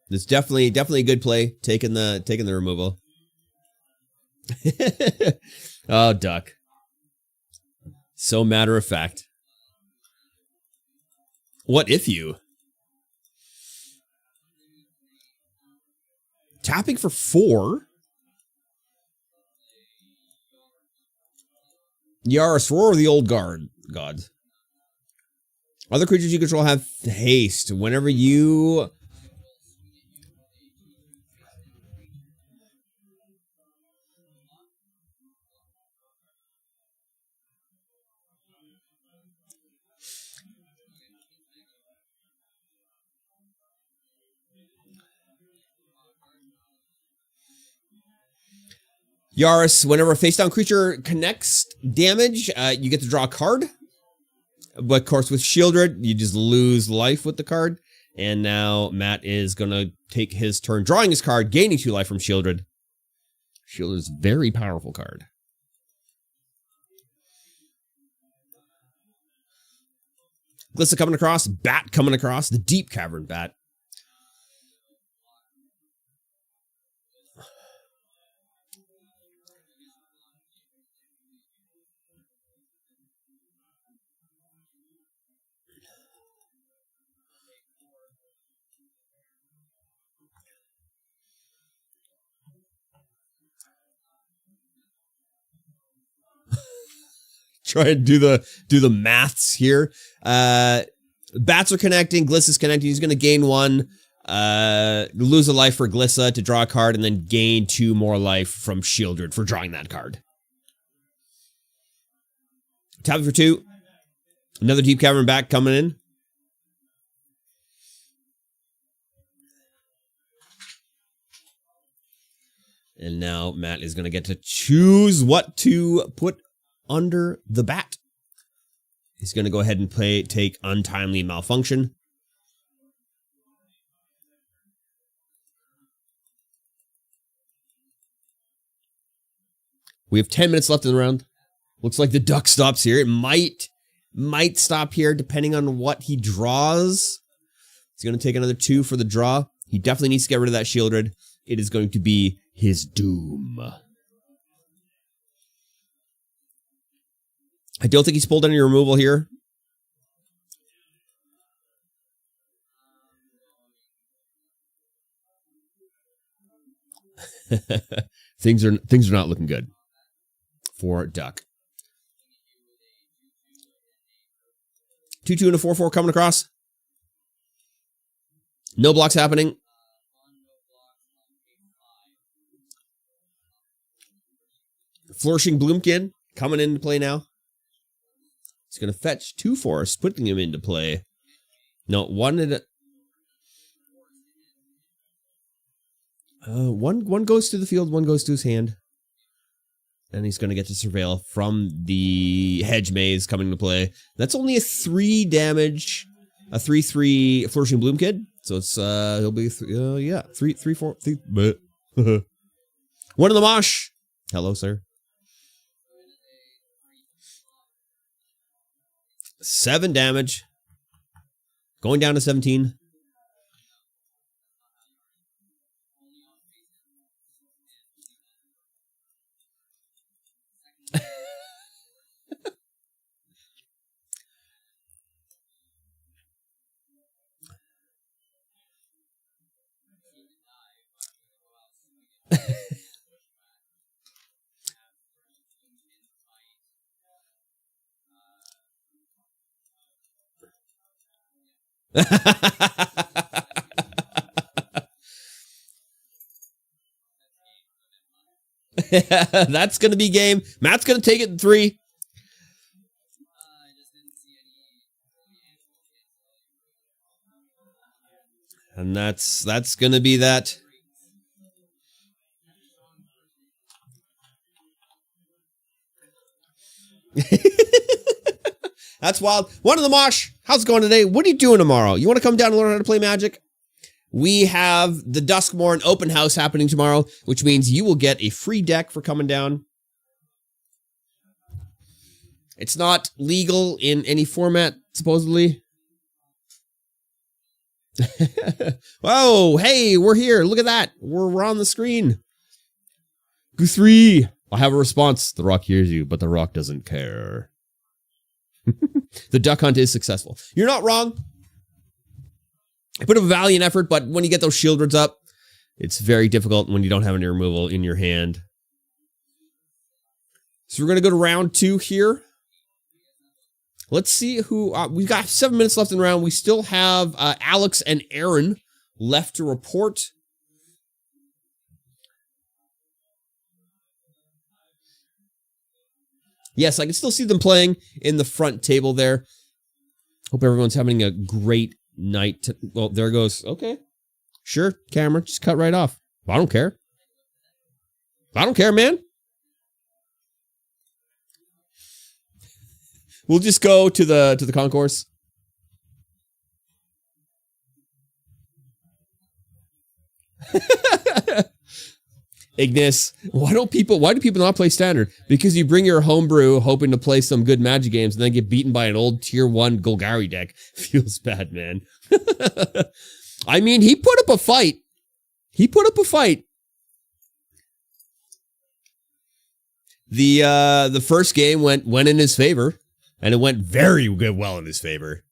It's definitely a good play, taking the removal. Oh, Duck. So matter of fact. What if you? Tapping for 4. Yaris, roar the old gods. Other creatures you control have haste. Whenever you... Yaris, whenever a face-down creature connects damage, you get to draw a card. But of course, with Shieldred, you just lose life with the card. And now Matt is going to take his turn drawing his card, gaining 2 life from Shieldred. Shieldred's a very powerful card. Glissa coming across, Bat coming across, the Deep Cavern Bat. Try and do the maths here. Bats are connecting. Glissa's connecting. He's going to gain 1, lose a life for Glissa to draw a card, and then gain 2 more life from Shieldred for drawing that card. Tap it for 2. Another Deep Cavern Bat coming in. And now Matt is going to get to choose what to put under the bat. He's going to go ahead and take Untimely Malfunction. We have 10 minutes left in the round. Looks like the duck stops here. It might stop here depending on what he draws. He's going to take another 2 for the draw. He definitely needs to get rid of that Shieldred. It is going to be his doom. I don't think he's pulled any removal here. Things are not looking good for Duck. 2/2 and a 4/4 coming across. No blocks happening. Flourishing Bloomkin coming into play now. He's going to fetch 2 forests, putting him into play. No, one goes to the field, 1 goes to his hand. And he's going to get to Surveil from the Hedge Maze coming into play. That's only a 3 damage, a 3/3 Flourishing Bloomkin. So it's, he'll be, 3, 4, 3. 1 in the mosh. Hello, sir. 7 damage. Going down to 17. That's going to be game. Matt's going to take it in 3. And that's going to be that. That's wild. 1 in the mosh. How's it going today? What are you doing tomorrow? You want to come down and learn how to play Magic? We have the Duskmorn open house happening tomorrow, which means you will get a free deck for coming down. It's not legal in any format, supposedly. Whoa, hey, we're here. Look at that. We're on the screen. Go3. I have a response. The rock hears you, but the rock doesn't care. The duck hunt is successful. You're not wrong. I put up a valiant effort, but when you get those Shieldreds up, it's very difficult when you don't have any removal in your hand. So we're going to go to round 2 here. Let's see who... we've got 7 minutes left in the round. We still have Alex and Aaron left to report. Yes, I can still see them playing in the front table there. Hope everyone's having a great night. Well, there goes. Okay. Sure, camera. Just cut right off. I don't care. I don't care, man. We'll just go to the concourse. Ignis, why do people not play standard? Because you bring your homebrew hoping to play some good Magic games and then get beaten by an old tier 1 Golgari deck. Feels bad, man. I mean, he put up a fight. The first game went in his favor, and it went very well in his favor.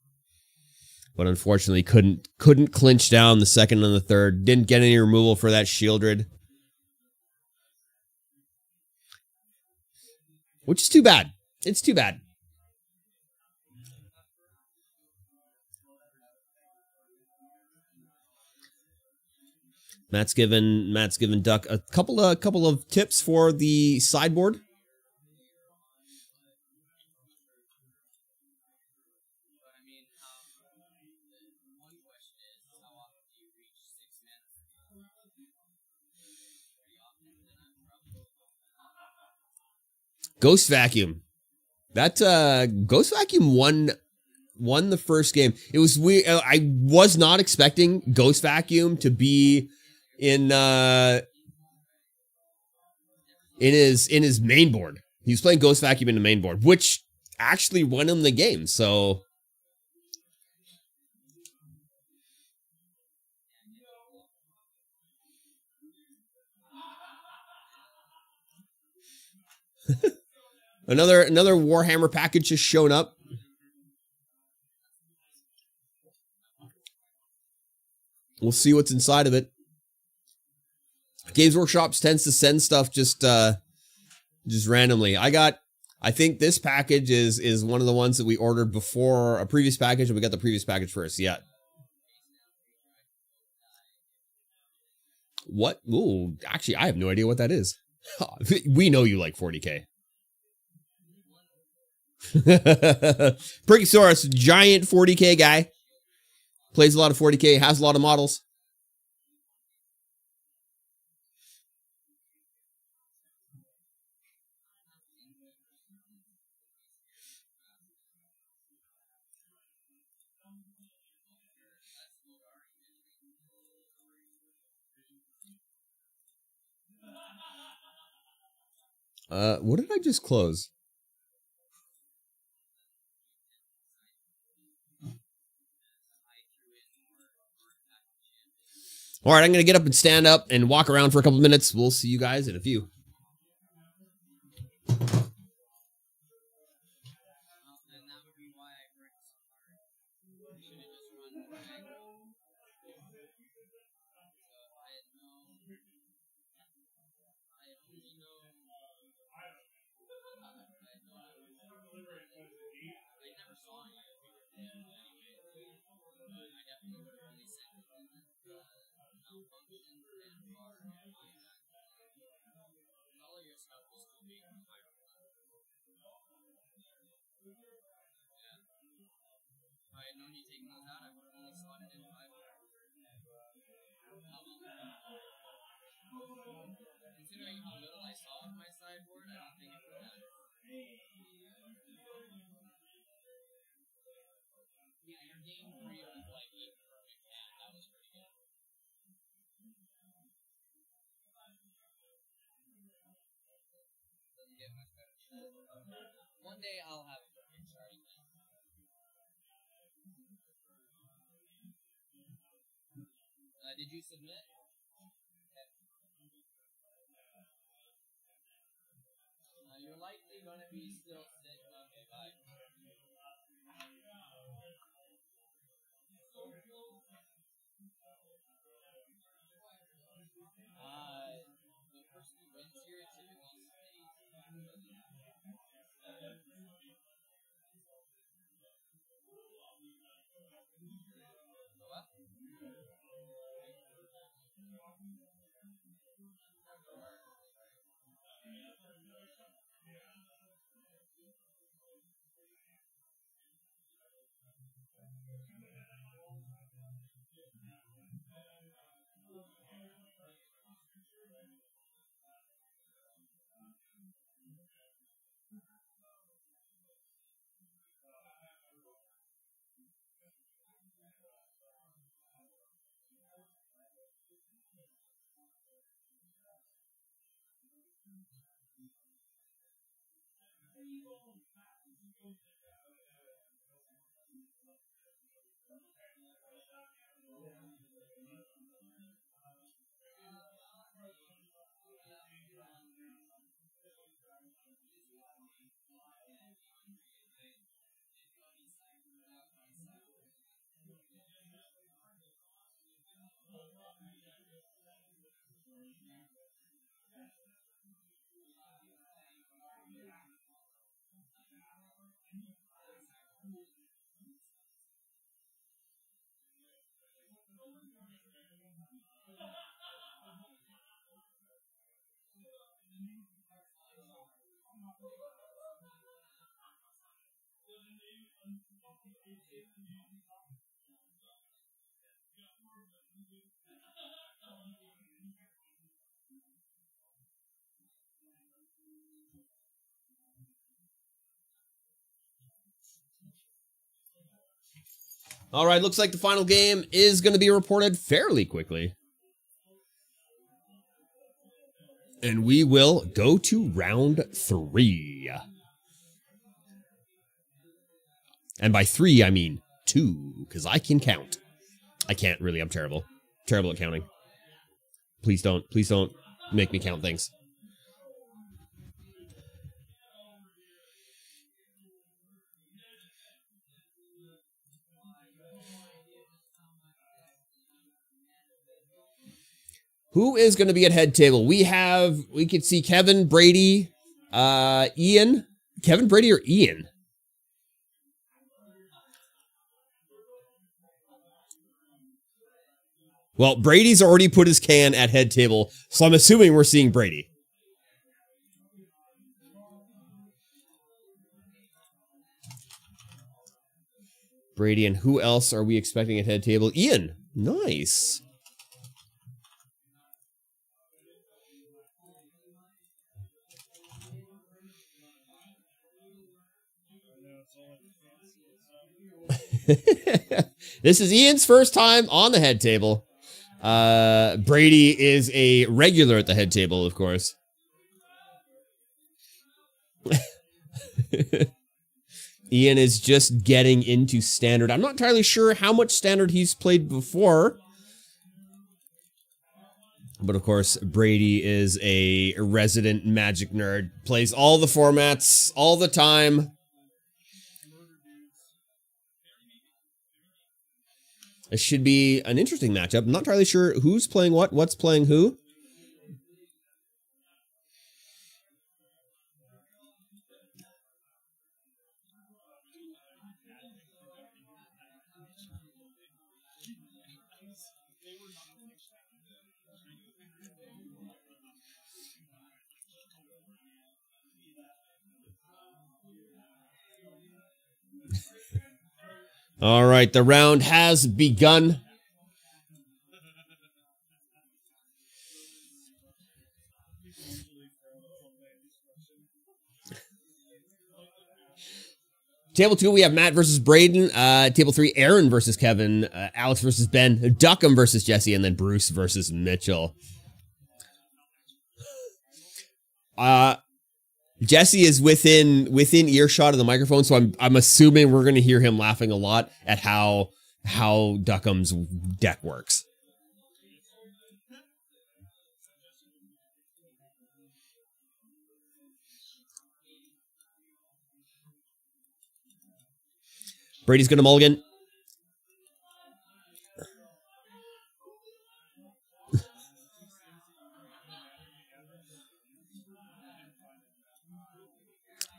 But unfortunately couldn't clinch down the second and the third. Didn't get any removal for that Shieldred. Which is too bad. It's too bad. Matt's given Duck a couple of tips for the sideboard. Ghost Vacuum. That Ghost Vacuum won the first game. It was weird. I was not expecting Ghost Vacuum to be in his main board. He was playing Ghost Vacuum in the main board, which actually won him the game. So another Warhammer package just shown up. We'll see what's inside of it. Games Workshop tends to send stuff just randomly. I think this package is one of the ones that we ordered before a previous package, and we got the previous package first. Yeah. What? Ooh, actually, I have no idea what that is. We know you like 40K. Brachiosaurus, giant 40K guy. Plays a lot of 40K, has a lot of models. What did I just close? All right, I'm going to get up and stand up and walk around for a couple of minutes. We'll see you guys in a few. One day I'll have it. Did you submit? You're likely going to be still sitting on the vibe. The person who wins here typically stays. All right, looks like the final game is going to be reported fairly quickly. And we will go to round 3. And by 3, I mean 2, because I can count. I can't really, I'm terrible. Terrible at counting. Please don't make me count things. Who is going to be at head table? We could see Kevin, Brady, Ian. Kevin, Brady, or Ian? Well, Brady's already put his can at head table, so I'm assuming we're seeing Brady. Brady, and who else are we expecting at head table? Ian. Nice. This is Ian's first time on the head table. Brady is a regular at the head table, of course. Ian is just getting into standard. I'm not entirely sure how much standard he's played before. But of course, Brady is a resident Magic nerd. Plays all the formats, all the time. It should be an interesting matchup. I'm not entirely sure who's playing what's playing who. All right, the round has begun. Table 2, we have Matt versus Braden. Table 3, Aaron versus Kevin. Alex versus Ben. Duckham versus Jesse. And then Bruce versus Mitchell. Jesse is within earshot of the microphone, so I'm assuming we're going to hear him laughing a lot at how Duckham's deck works. Brady's going to mulligan.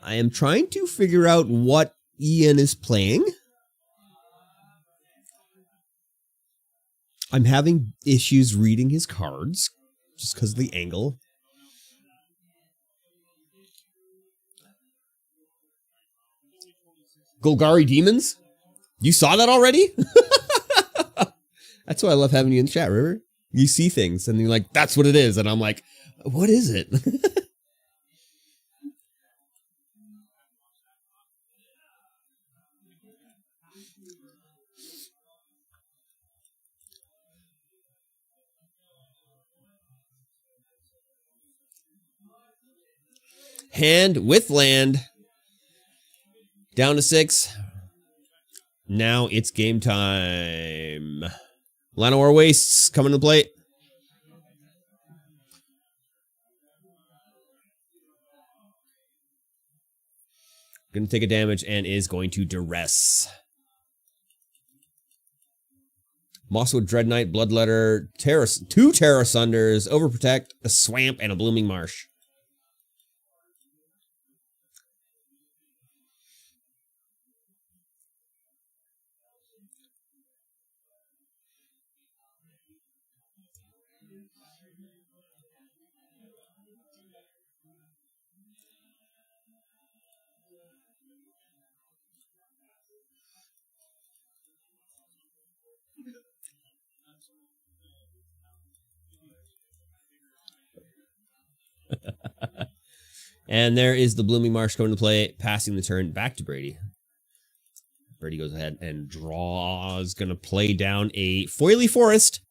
I am trying to figure out what Ian is playing. I'm having issues reading his cards just because of the angle. Golgari Demons? You saw that already? That's why I love having you in the chat, River. You see things and you're like, that's what it is. And I'm like, what is it? hand with land. Down to 6. Now it's game time. Llanowar Wastes coming to play. Going to take a damage and is going to duress. Mosswood Dread Knight, Bloodletter, two Terra Sunders, Overprotect, a Swamp, and a Blooming Marsh. And there is the Blooming Marsh coming to play, passing the turn back to Brady. Brady goes ahead and draws, going to play down a Foily Forest.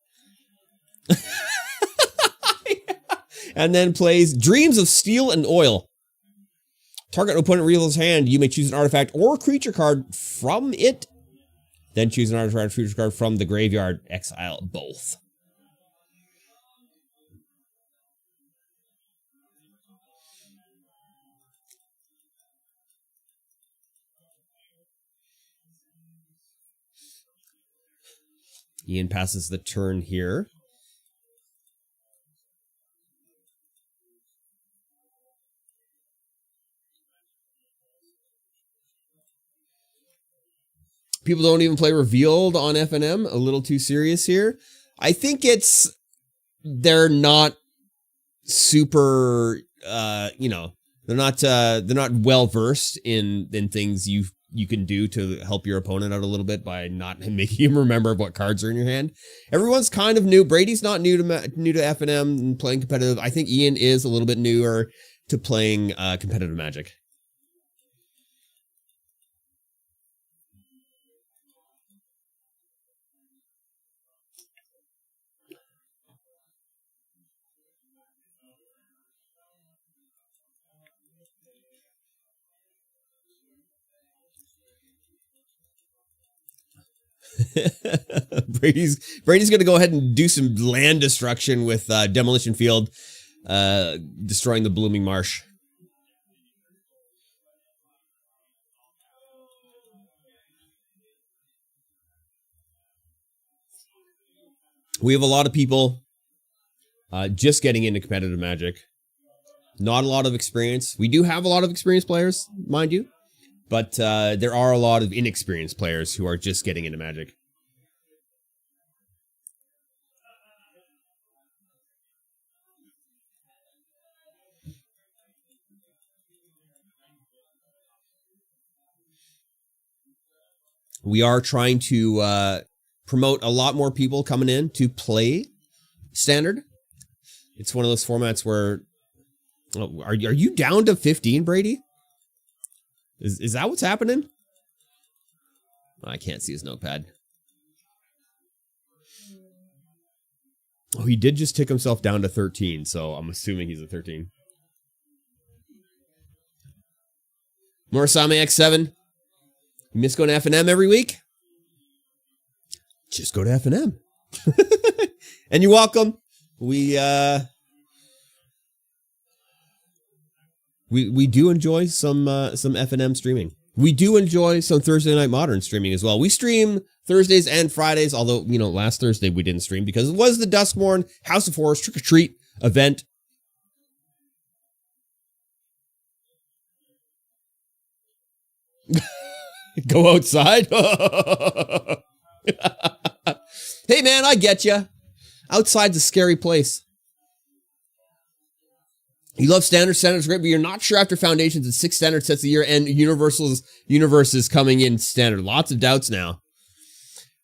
And then plays Dreams of Steel and Oil. Target opponent reveals his hand. You may choose an artifact or creature card from it. Then choose an artifact or creature card from the graveyard. Exile both. Ian passes the turn here. People don't even play Revealed on FNM. A little too serious here. I think they're not super, they're not well versed in things you can do to help your opponent out a little bit by not making him remember what cards are in your hand. Everyone's kind of new. Brady's not new to FNM and playing competitive. I think Ian is a little bit newer to playing competitive Magic. Brady's going to go ahead and do some land destruction with Demolition Field, destroying the Blooming Marsh. We have a lot of people just getting into competitive Magic. Not a lot of experience. We do have a lot of experienced players, mind you. But there are a lot of inexperienced players who are just getting into Magic. We are trying to promote a lot more people coming in to play Standard. It's one of those formats where... Oh, are you down to 15, Brady? Is that what's happening? I can't see his notepad. Oh, he did just tick himself down to 13, so I'm assuming he's at 13. Morasame X7. You miss going to FNM every week? Just go to FNM. And you're welcome. We do enjoy some FNM streaming. We do enjoy some Thursday Night Modern streaming as well. We stream Thursdays and Fridays, although, last Thursday we didn't stream because it was the Duskmorn House of Horrors Trick or Treat event. Go outside? Hey man, I get you. Outside's a scary place. You love Standard's great, but you're not sure after Foundations and 6 Standard sets a year and Universes coming in Standard. Lots of doubts now.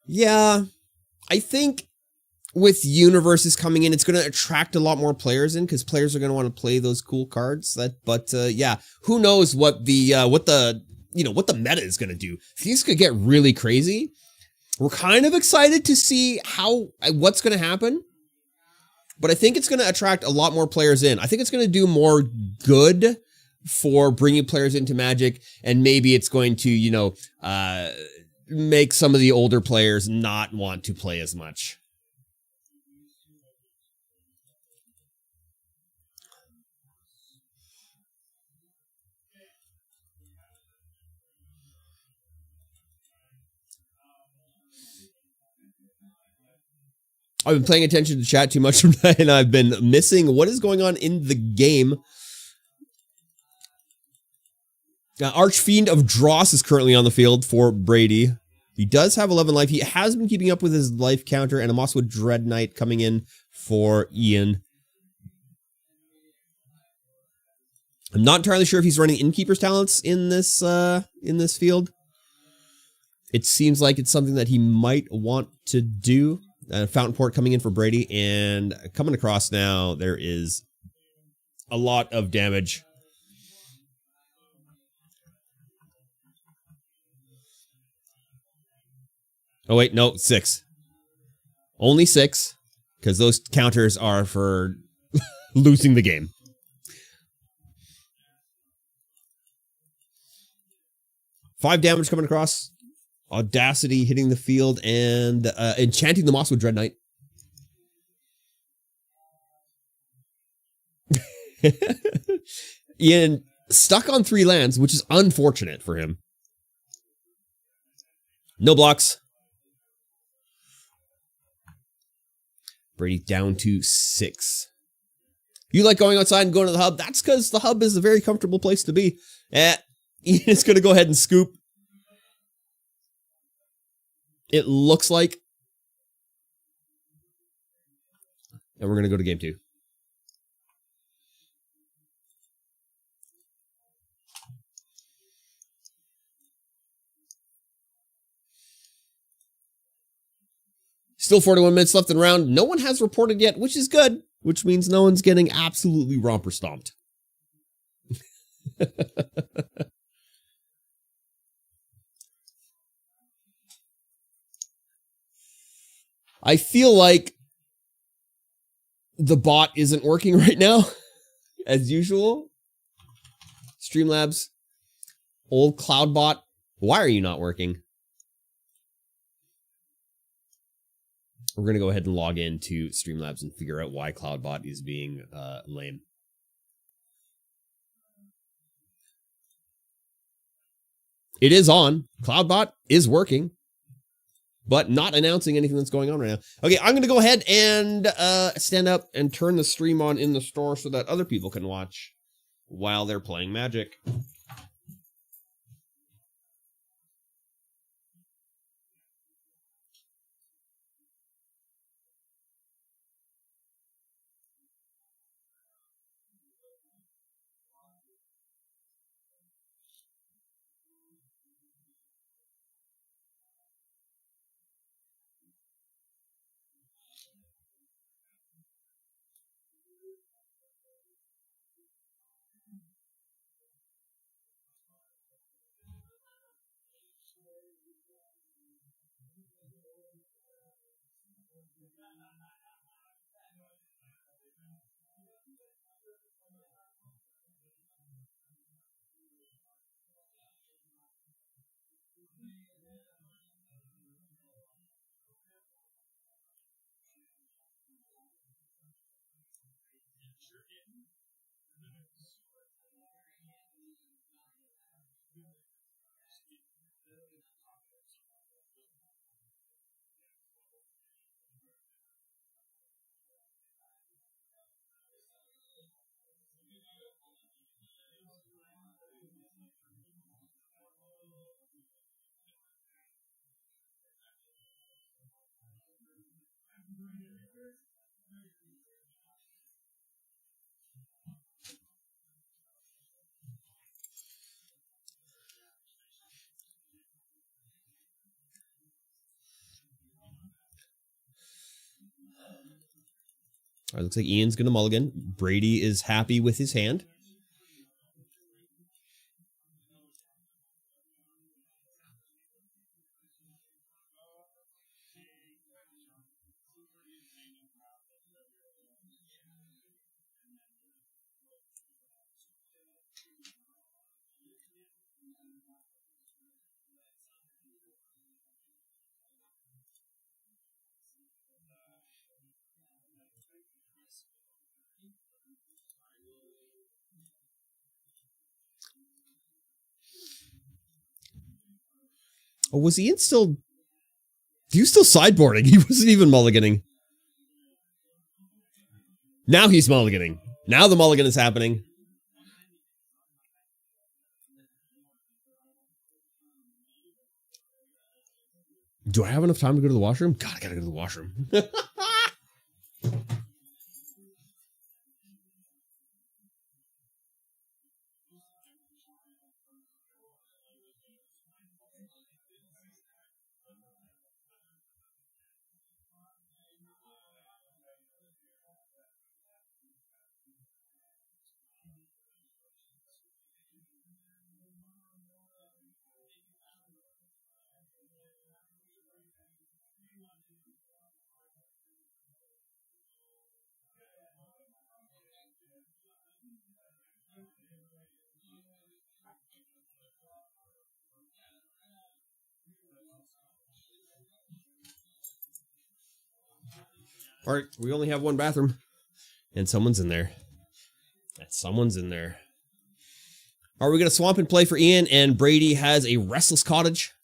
Yeah, I think with Universes coming in, it's going to attract a lot more players in because players are going to want to play those cool cards. Yeah, who knows what the meta is going to do. Things could get really crazy. We're kind of excited to see what's going to happen. But I think it's going to attract a lot more players in. I think it's going to do more good for bringing players into Magic, and maybe it's going to, you know, make some of the older players not want to play as much. I've been paying attention to chat too much tonight, and I've been missing what is going on in the game. Archfiend of Dross is currently on the field for Brady. He does have 11 life. He has been keeping up with his life counter, and a Mosswood Dread Knight coming in for Ian. I'm not entirely sure if he's running Innkeeper's talents in this field. It seems like it's something that he might want to do. Fountain Port coming in for Brady, and coming across now, there is a lot of damage. Oh wait, no, 6. Only 6, because those counters are for losing the game. Five damage coming across. Audacity hitting the field and enchanting the Mosswood Dread Knight. Ian stuck on 3 lands, which is unfortunate for him. No blocks. Brady down to 6. You like going outside and going to the hub? That's because the hub is a very comfortable place to be. Ian is going to go ahead and scoop. It looks like. And we're going to go to game 2. Still 41 minutes left in the round. No one has reported yet, which is good, which means no one's getting absolutely romper stomped. I feel like the bot isn't working right now, as usual. Streamlabs, old cloud bot, why are you not working? We're going to go ahead and log into Streamlabs and figure out why Cloudbot is being lame. It is on. Cloudbot is working, but not announcing anything that's going on right now. Okay, I'm going to go ahead and stand up and turn the stream on in the store so that other people can watch while they're playing Magic. All right, looks like Ian's going to mulligan. Brady is happy with his hand. Oh, was Ian still... He was still sideboarding. He wasn't even mulliganing. Now he's mulliganing. Now the mulligan is happening. Do I have enough time to go to the washroom? God, I gotta go to the washroom. All right, we only have one bathroom. And someone's in there. Someone's in there. Are we going to swamp and play for Ian? And Brady has a Restless Cottage.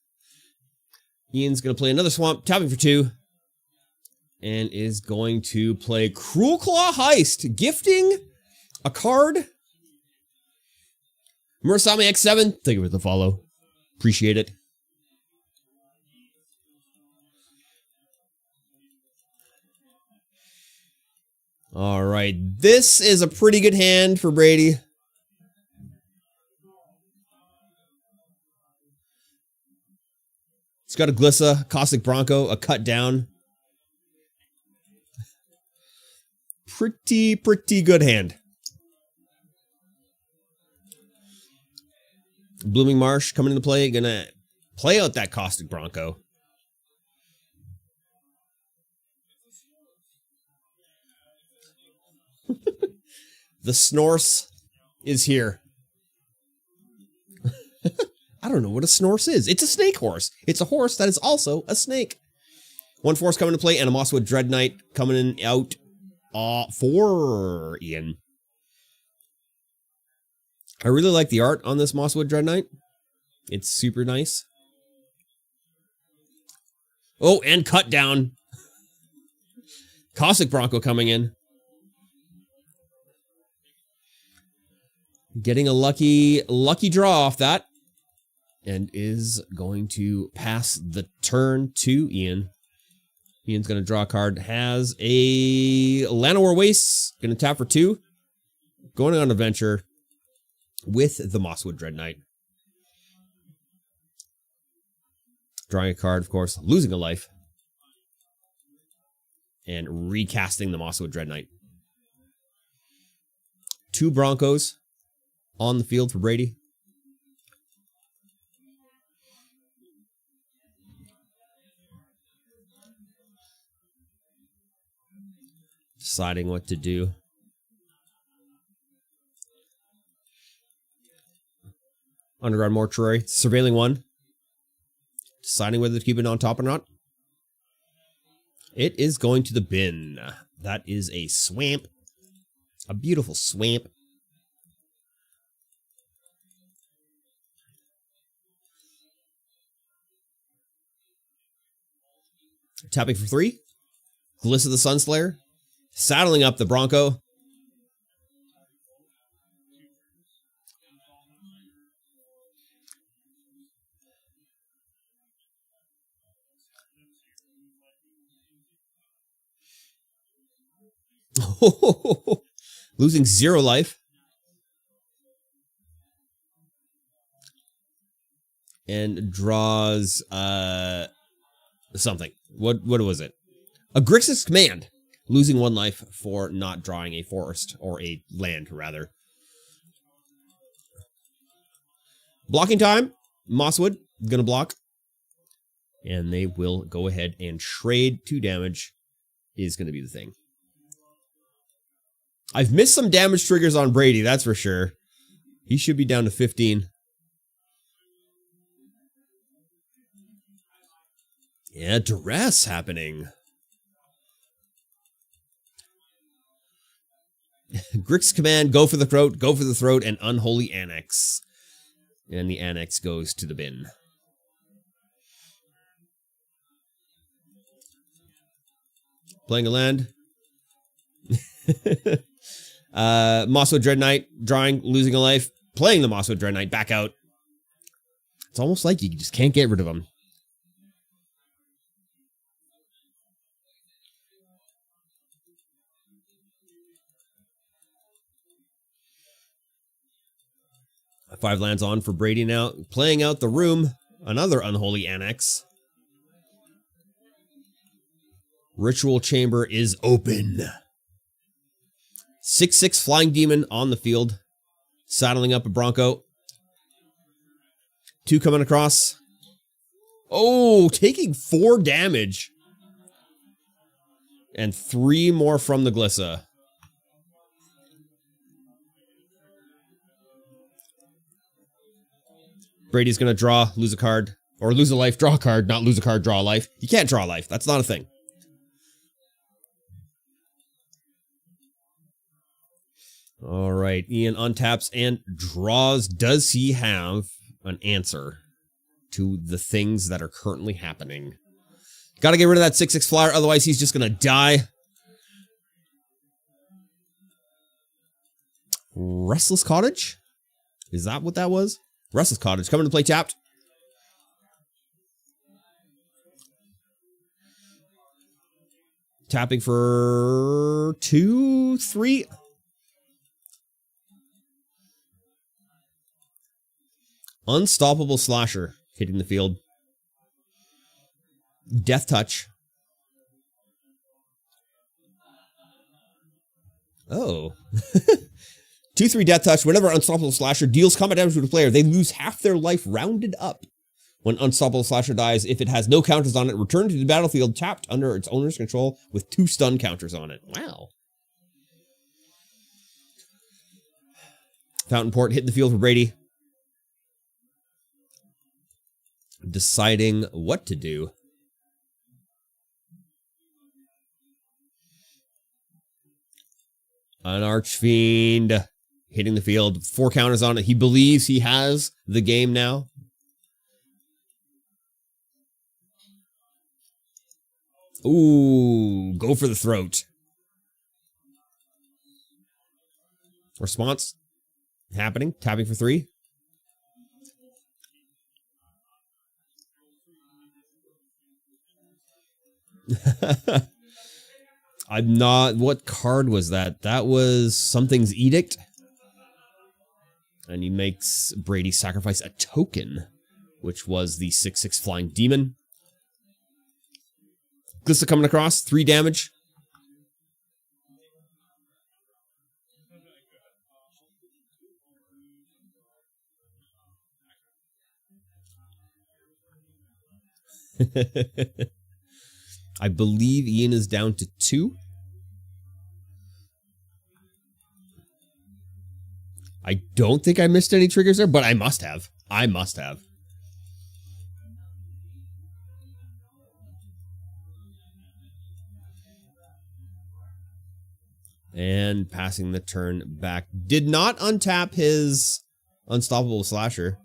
Ian's going to play another swamp, tapping for 2. And is going to play Cruel Claw Heist, gifting a card. Murasami X7, thank you for the follow. Appreciate it. All right, this is a pretty good hand for Brady. It's got a Glissa, Caustic Bronco, a cut down. Pretty good hand. Blooming Marsh coming into play, gonna play out that Caustic Bronco. The Snorse is here. I don't know what a Snorse is. It's a snake horse. It's a horse that is also a snake. 1 force coming to play, and a Mosswood Dread Knight coming out for Ian. I really like the art on this Mosswood Dread Knight. It's super nice. Oh, and cut down. Caustic Bronco coming in. Getting a lucky draw off that. And is going to pass the turn to Ian. Ian's going to draw a card. Has a Llanowar Waste. Going to tap for 2. Going on an adventure with the Mosswood Dread Knight. Drawing a card, of course. Losing a life. And recasting the Mosswood Dread Knight. 2 Broncos on the field for Brady. Deciding what to do. Underground Mortuary. Surveilling 1. Deciding whether to keep it on top or not. It is going to the bin. That is a swamp. A beautiful swamp. Tapping for 3. Glissa the Sunslayer. Saddling up the Bronco. Losing 0 life. And draws something. What was it? A Grixis Command. Losing 1 life for not drawing a forest, or a land, rather. Blocking time. Mosswood, gonna block. And they will go ahead and trade 2 damage, is gonna be the thing. I've missed some damage triggers on Brady, that's for sure. He should be down to 15. Yeah, duress happening. Grix Command, go for the throat, and Unholy Annex. And the Annex goes to the bin. Playing a land. Mosswood Dread Knight, drawing, losing a life. Playing the Mosswood Dread Knight, back out. It's almost like you just can't get rid of him. Five lands on for Brady now. Playing out the room. Another Unholy Annex. Ritual Chamber is open. 6/6 Flying Demon on the field. Saddling up a Bronco. 2 coming across. Oh, taking 4 damage. And 3 more from the Glissa. Brady's going to draw, lose a card. Or lose a life, draw a card, not lose a card, draw a life. You can't draw a life. That's not a thing. All right, Ian untaps and draws. Does he have an answer to the things that are currently happening? Got to get rid of that 6/6 flyer, otherwise he's just going to die. Restless Cottage? Is that what that was? Restless Cottage coming to play tapped. Tapping for 2, 3. Unstoppable Slasher hitting the field. Death Touch. Oh. 2/3 Death Touch. Whenever Unstoppable Slasher deals combat damage to a player, they lose half their life rounded up. When Unstoppable Slasher dies, if it has no counters on it, return to the battlefield tapped under its owner's control with 2 stun counters on it. Wow. Fountain Port hitting the field for Brady. Deciding what to do. An Archfiend hitting the field. 4 counters on it. He believes he has the game now. Ooh, go for the throat. Response happening. Tapping for 3. I'm not. What card was that? That was something's edict. And he makes Brady sacrifice a token, which was the 6/6 Flying Demon. Glissa coming across, 3 damage. I believe Ian is down to 2. I don't think I missed any triggers there, but I must have. I must have. And passing the turn back. Did not untap his Unstoppable Slasher.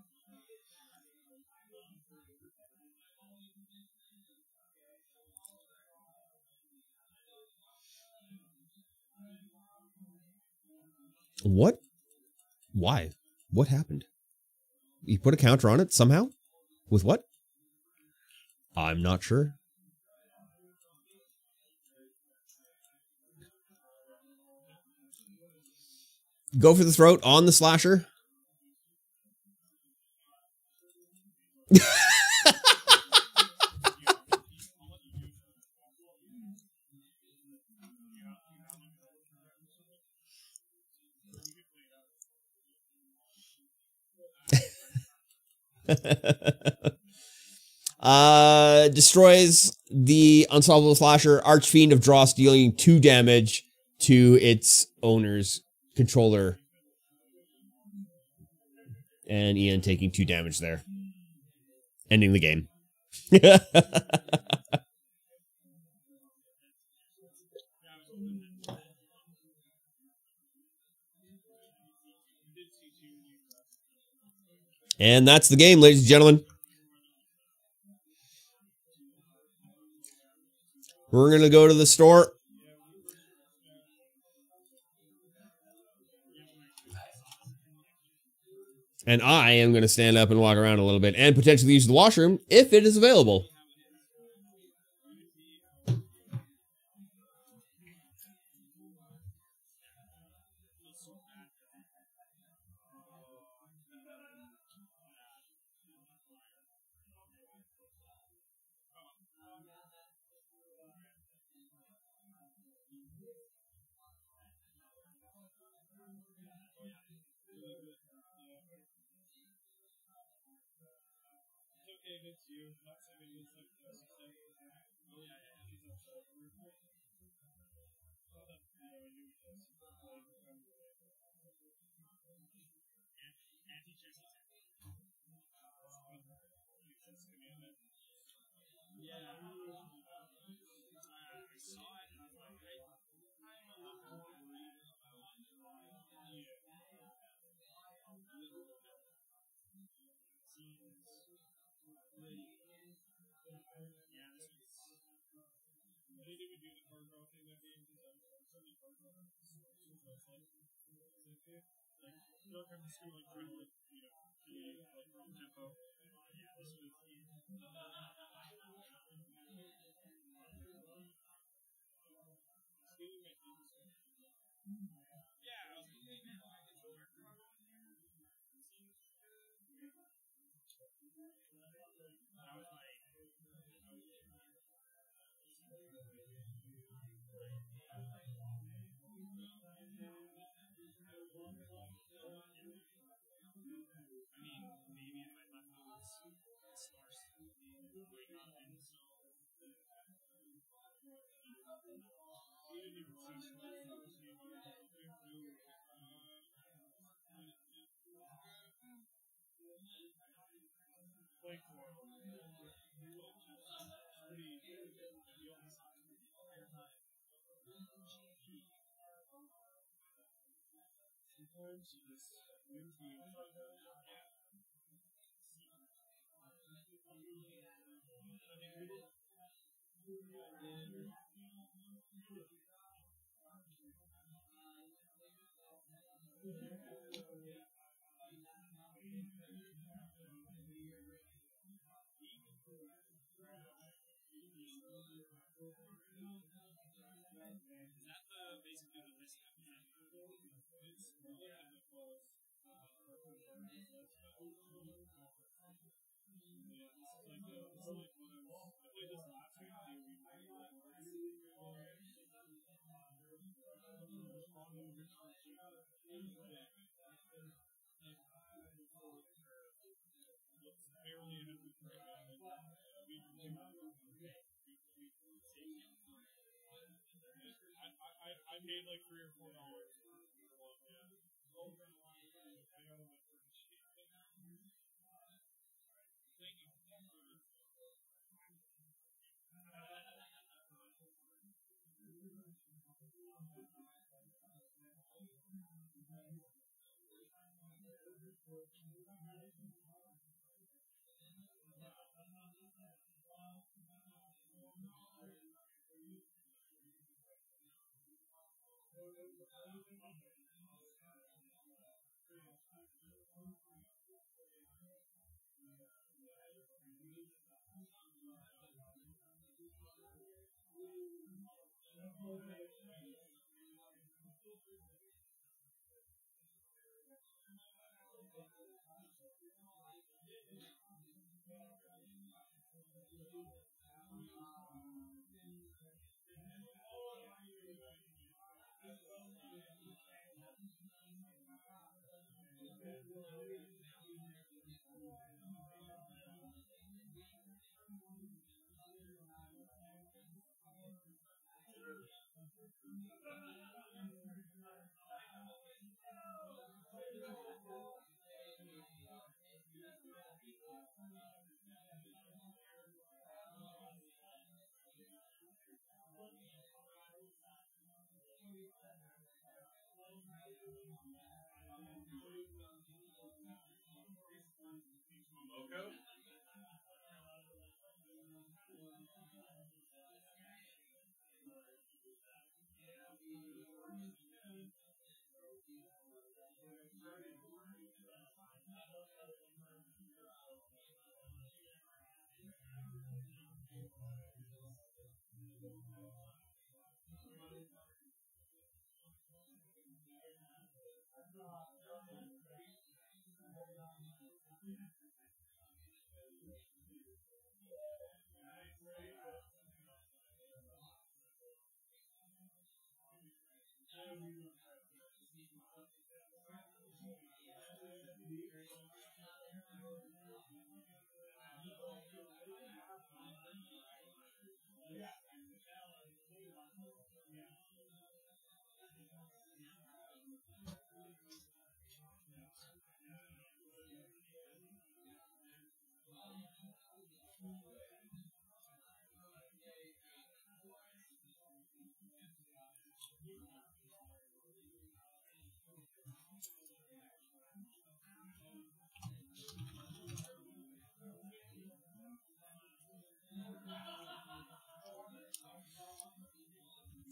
What? Why? What happened? He put a counter on it somehow? With what? I'm not sure. Go for the throat on the Slasher. Destroys the Unstoppable Slasher. Archfiend of Dross dealing 2 damage to its owner's controller. And Ian taking 2 damage there. Ending the game. And that's the game, ladies and gentlemen. We're going to go to the store. And I am going to stand up and walk around a little bit and potentially use the washroom if it is available.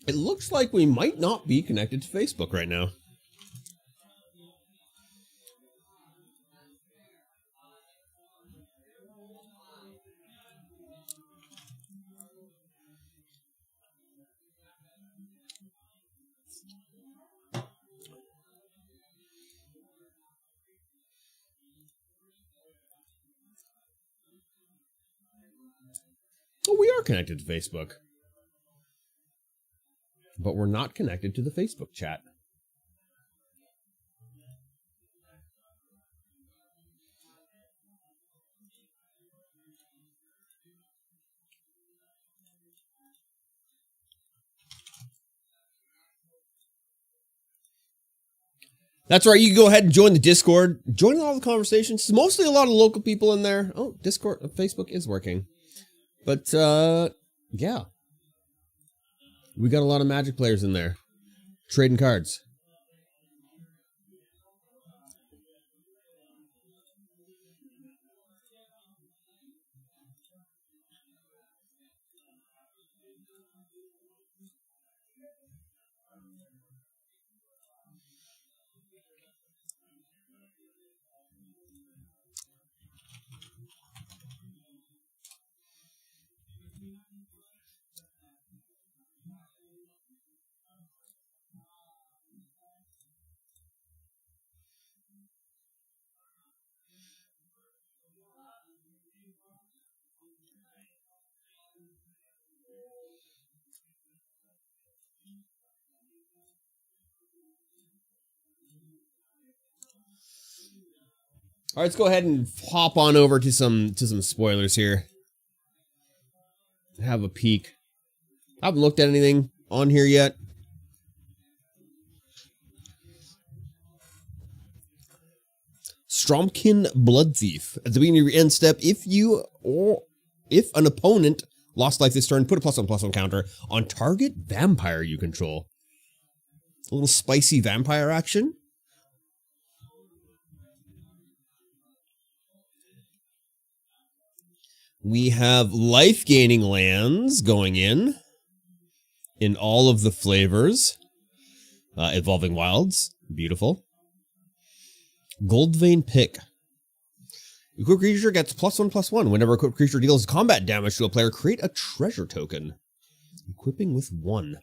It looks like we might not be connected to Facebook right now. Oh, we are connected to Facebook. But we're not connected to the Facebook chat. That's right. You can go ahead and join the Discord. Join all the conversations. It's mostly a lot of local people in there. Oh, Discord, Facebook is working. But, yeah. We got a lot of Magic players in there. Trading cards. All right, let's go ahead and hop on over to some spoilers here. Have a peek. I haven't looked at anything on here yet. Stromkin Blood Thief. At the beginning of your end step, if an opponent lost life this turn, put a +1/+1 counter on target vampire you control. A little spicy vampire action. We have life-gaining lands going in all of the flavors. Evolving Wilds, beautiful. Goldvein Pick. Equipped creature gets +1/+1. Whenever equipped creature deals combat damage to a player, create a treasure token. Equipping with 1.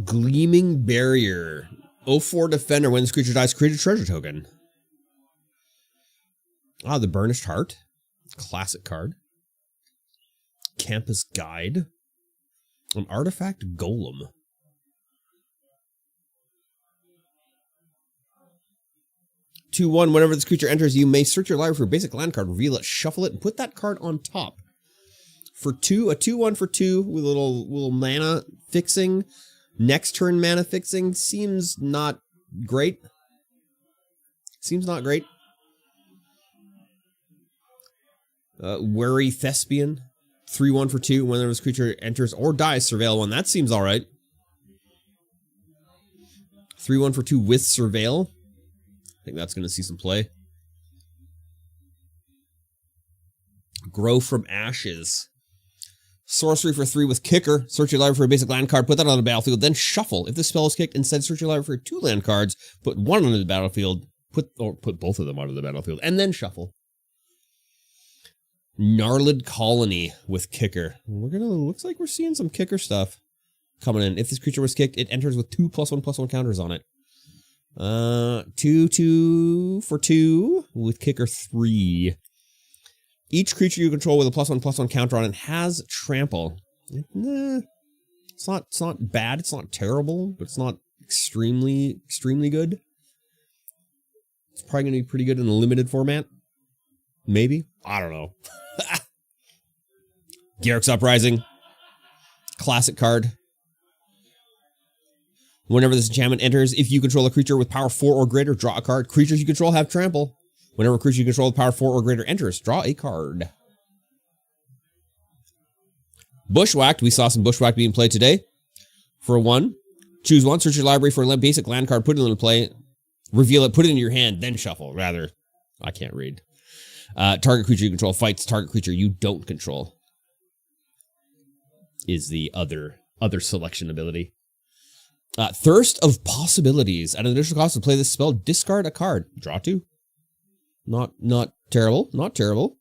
Gleaming Barrier. 0/4 defender. When this creature dies, create a treasure token. Ah, the Burnished Heart. Classic card. Campus Guide. An Artifact Golem. Two, 1, whenever this creature enters, you may search your library for a basic land card, reveal it, shuffle it, and put that card on top. For 2, a 2/1 for 2 with a little mana fixing. Next turn mana fixing seems not great. Seems not great. Wary Thespian. 3/1 for 2. Whenever this creature enters or dies, surveil 1. That seems alright. 3/1 for 2 with surveil. I think that's going to see some play. Grow from Ashes. Sorcery for 3 with Kicker. Search your library for a basic land card, put that on the battlefield, then shuffle. If the spell is kicked, instead search your library for 2 land cards, put one onto the battlefield, put both of them onto the battlefield, and then shuffle. Gnarled Colony with Kicker. Looks like we're seeing some Kicker stuff coming in. If this creature was kicked, it enters with 2+1/+1 counters on it. 2/2 for 2 with Kicker 3. Each creature you control with a +1/+1 counter on it has trample. It's not bad. It's not terrible, but it's not extremely good. It's probably going to be pretty good in the limited format. Maybe. I don't know. Garrick's Uprising. Classic card. Whenever this enchantment enters, if you control a creature with power 4 or greater, draw a card. Creatures you control have trample. Whenever a creature you control with power 4 or greater enters, draw a card. Bushwhacked. We saw some Bushwhack being played today. For 1, choose 1, search your library for a basic land card, put it into play, reveal it, put it into your hand, then shuffle. Rather, I can't read. Target creature you control fights target creature you don't control. Is the other selection ability. Thirst of Possibilities. At an additional cost to play this spell, discard a card. Draw 2. Not terrible. Not terrible.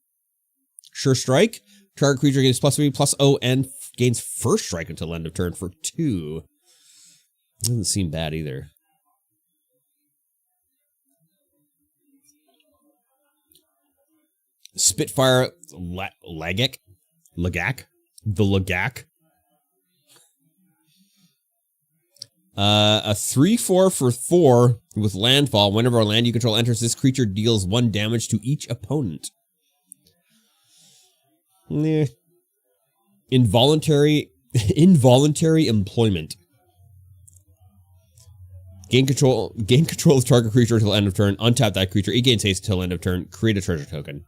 Sure Strike. Target creature gains +3/+0 and gains first strike until end of turn for 2. Doesn't seem bad either. Spitfire Lagak. The Lagak. A 3/4 for 4 with landfall. Whenever a land you control enters, this creature deals 1 damage to each opponent. Involuntary Employment. Gain control of target creature until end of turn. Untap that creature. It gains haste until end of turn. Create a treasure token.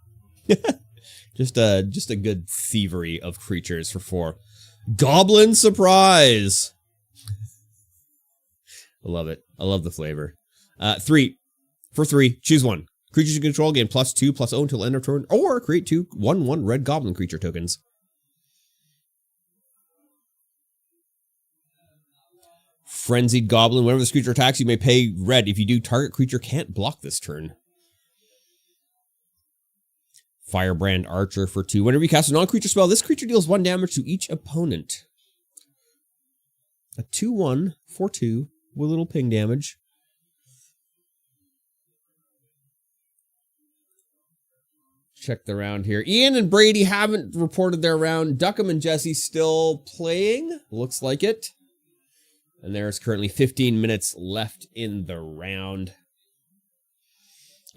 just a good thievery of creatures for 4. Goblin Surprise. I love it. I love the flavor. 3 for 3. Choose 1. Creatures you control gain +2/+0 until end of turn, or create 2 1/1 red goblin creature tokens. Frenzied Goblin. Whenever this creature attacks, you may pay red. If you do, target creature can't block this turn. Firebrand Archer for 2. Whenever you cast a non-creature spell, this creature deals 1 damage to each opponent. A 2/1 for 2 with a little ping damage. Check the round here. Ian and Brady haven't reported their round. Duckham and Jesse still playing. Looks like it. And there's currently 15 minutes left in the round.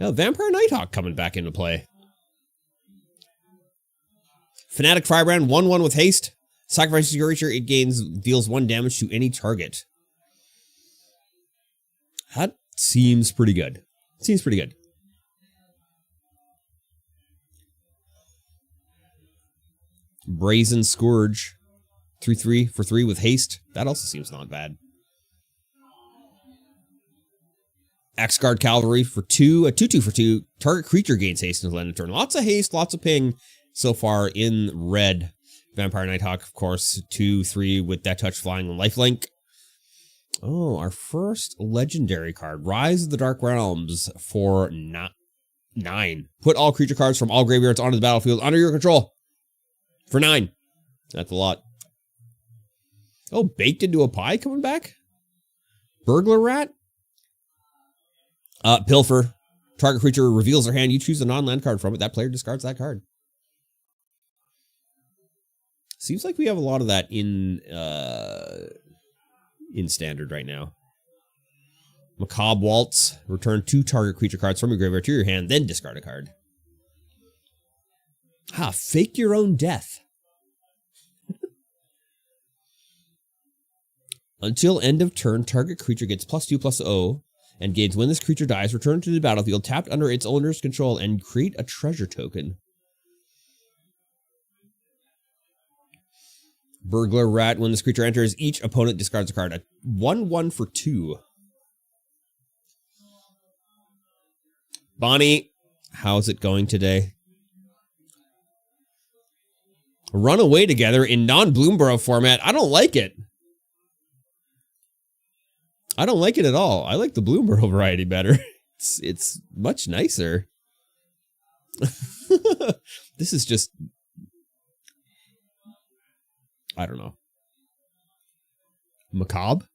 Now, Vampire Nighthawk coming back into play. Fanatic Firebrand, 1/1 with haste. Sacrifices your creature, it deals 1 damage to any target. That seems pretty good. Seems pretty good. Brazen Scourge. 3/3 for 3 with haste. That also seems not bad. Axguard Cavalry for 2. A 2/2 for 2. Target creature gains haste until end of turn. Lots of haste, lots of ping so far in red. Vampire Nighthawk, of course. 2/3 with that touch flying and lifelink. Oh, our first legendary card. Rise of the Dark Realms for 9. Put all creature cards from all graveyards onto the battlefield under your control. For 9. That's a lot. Oh, Baked into a Pie coming back? Burglar Rat? Pilfer. Target creature reveals their hand. You choose a non-land card from it. That player discards that card. Seems like we have a lot of that in standard right now. Macabre Waltz. Return 2 target creature cards from your graveyard to your hand, then discard a card. Fake your own death. Until end of turn, target creature gets +2/+0 and gains when this creature dies, return to the battlefield tapped under its owner's control and create a treasure token. Burglar Rat. When this creature enters, each opponent discards a card. A 1/1 for 2. Bonnie, how's it going today? Run away together in non-Bloomborough format. I don't like it. I don't like it at all. I like the Bloomborough variety better. It's much nicer. This is just... I don't know. Macabre?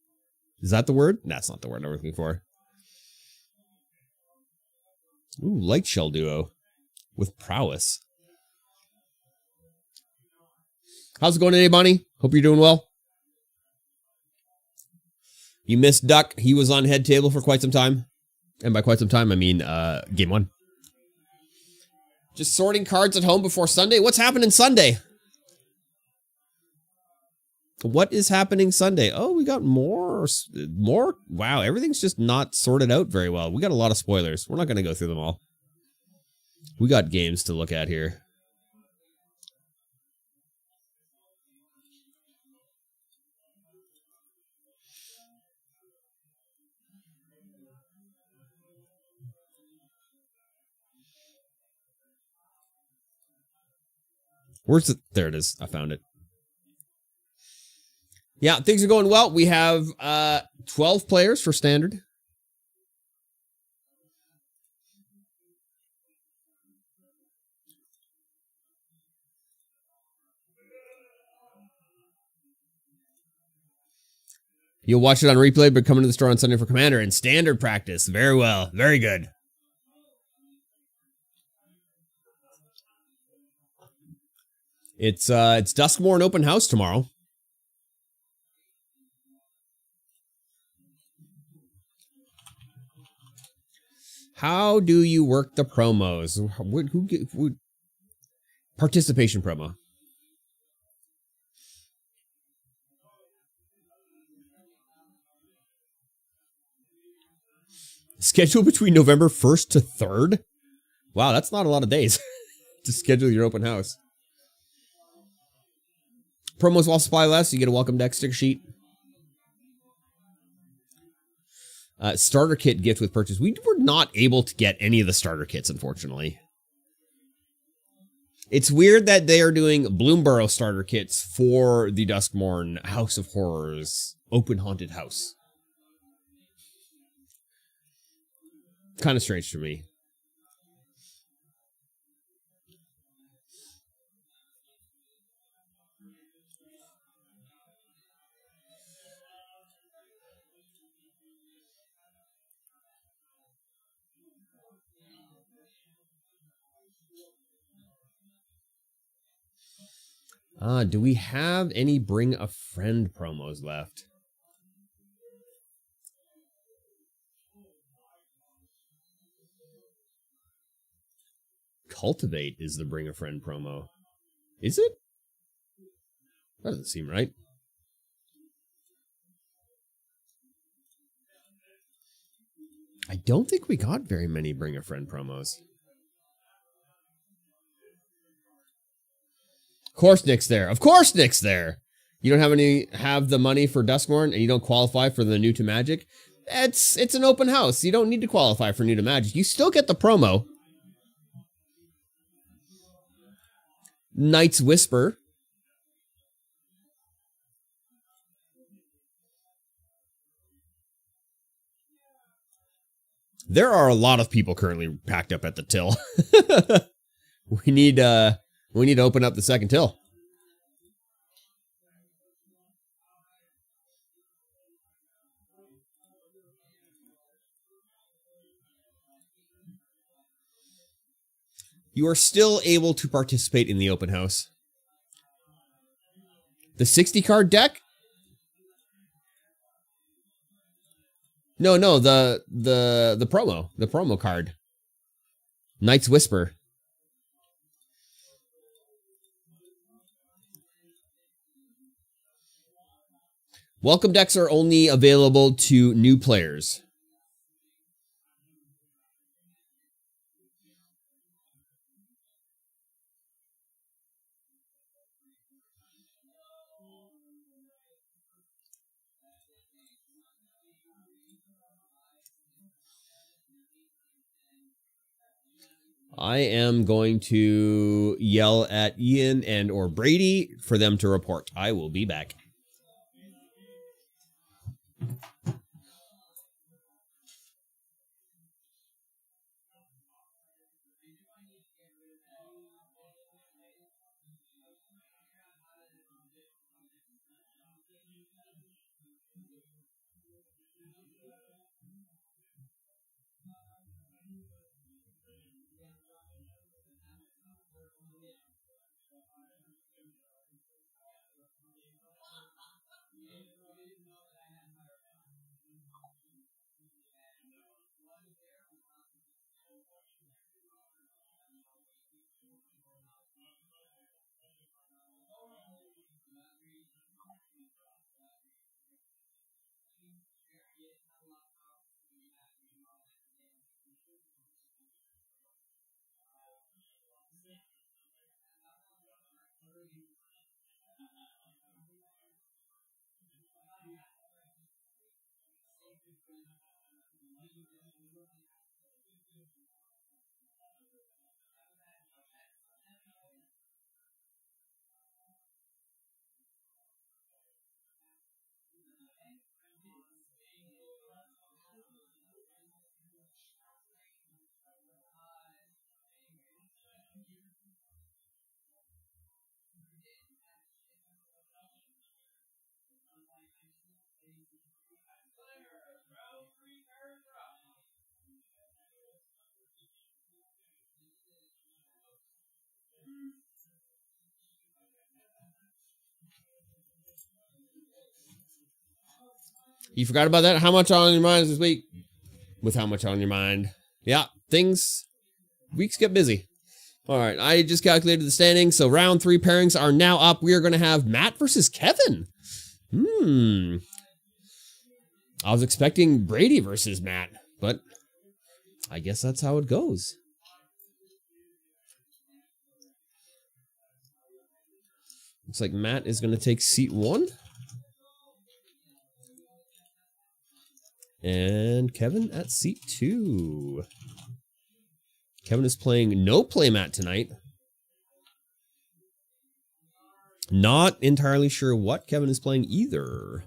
Is that the word? That's not the word I'm looking for. Ooh, light shell duo with prowess. How's it going today, Bonnie? Hope you're doing well. You missed Duck. He was on head table for quite some time. And by quite some time, I mean game 1. Just sorting cards at home before Sunday. What's happening Sunday? What is happening Sunday? Oh, we got more. Wow, everything's just not sorted out very well. We got a lot of spoilers. We're not going to go through them all. We got games to look at here. Where's it? There it is. I found it. Yeah, things are going well. We have 12 players for standard. You'll watch it on replay, but coming to the store on Sunday for Commander and standard practice. Very well. Very good. It's Duskmore and open house tomorrow. How do you work the promos? Who participation promo? Schedule between November 1st to 3rd? Wow, that's not a lot of days to schedule your open house. Promos while supply lasts. You get a welcome deck sticker sheet. Starter kit gift with purchase. We were not able to get any of the starter kits, unfortunately. It's weird that they are doing Bloomborough starter kits for the Duskmorn House of Horrors open haunted house. Kind of strange to me. Do we have any Bring a Friend promos left? Cultivate is the Bring a Friend promo. Is it? That doesn't seem right. I don't think we got very many Bring a Friend promos. Of course Nick's there. Of course Nick's there. You don't have the money for Duskmorn and you don't qualify for the New to Magic. It's an open house. You don't need to qualify for New to Magic. You still get the promo. Knight's Whisper. There are a lot of people currently packed up at the till. We need to open up the second till. You are still able to participate in the open house. The 60 card deck? No, the promo card. Knight's Whisper. Welcome decks are only available to new players. I am going to yell at Ian and or Brady for them to report. I will be back. You forgot about that? How much on your mind this week? With how much on your mind? Yeah, weeks get busy. All right, I just calculated the standings. So round 3 pairings are now up. We are going to have Matt versus Kevin. I was expecting Brady versus Matt, but I guess that's how it goes. Looks like Matt is going to take seat 1. And Kevin at seat 2. Kevin is playing no playmat tonight. Not entirely sure what Kevin is playing either.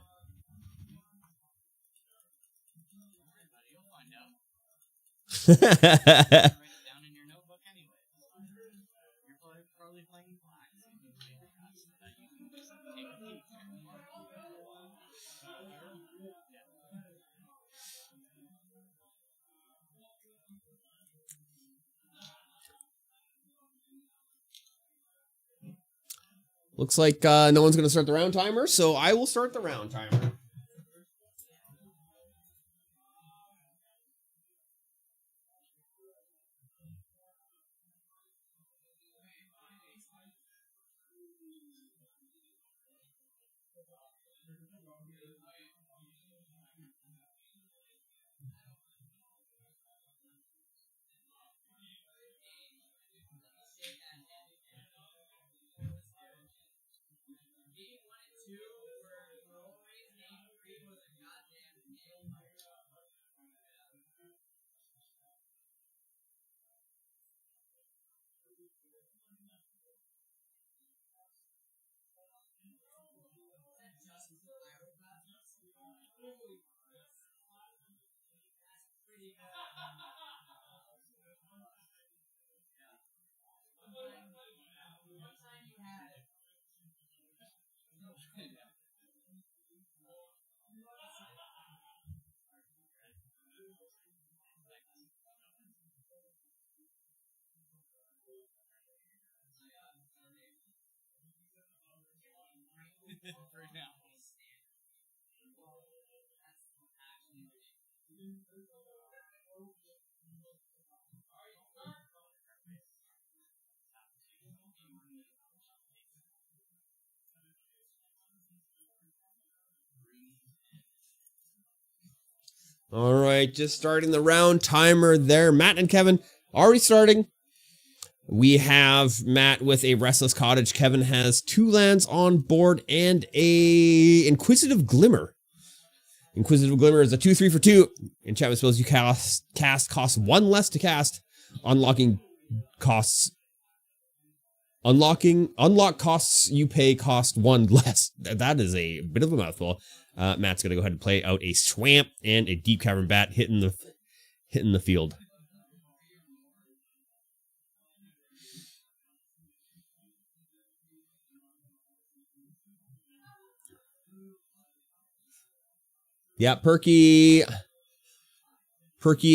Looks like no one's going to start the round timer, so I will start the round timer. All right, just starting the round timer there. Matt and Kevin already starting. We have Matt with a Restless Cottage. Kevin has 2 lands on board and a Inquisitive Glimmer. Inquisitive Glimmer is a 2/3 for 2. Enchantment spells you cast cost 1 less to cast, unlocking costs unlock costs you pay cost 1 less. That is a bit of a mouthful. Matt's gonna go ahead and play out a swamp and a deep cavern bat hitting the field. Yeah, Perky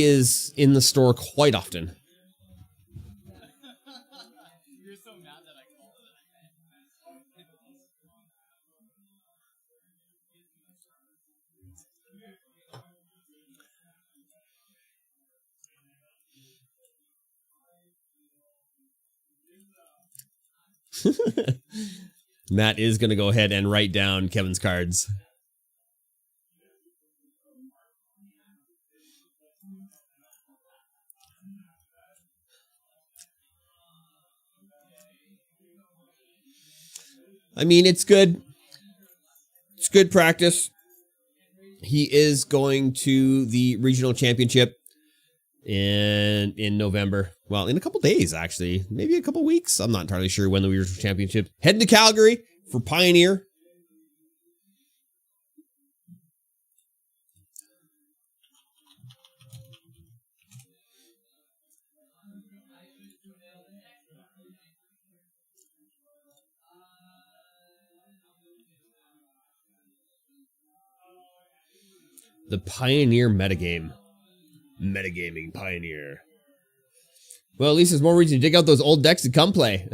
is in the store quite often. You're so mad that I called it. Matt is going to go ahead and write down Kevin's cards. I mean, it's good. It's good practice. He is going to the regional championship in November. Well, in a couple days, actually. Maybe a couple weeks. I'm not entirely sure when the regional championship. Heading to Calgary for Pioneer. The Pioneer metagame. Metagaming Pioneer. Well, at least there's more reason to dig out those old decks and come play.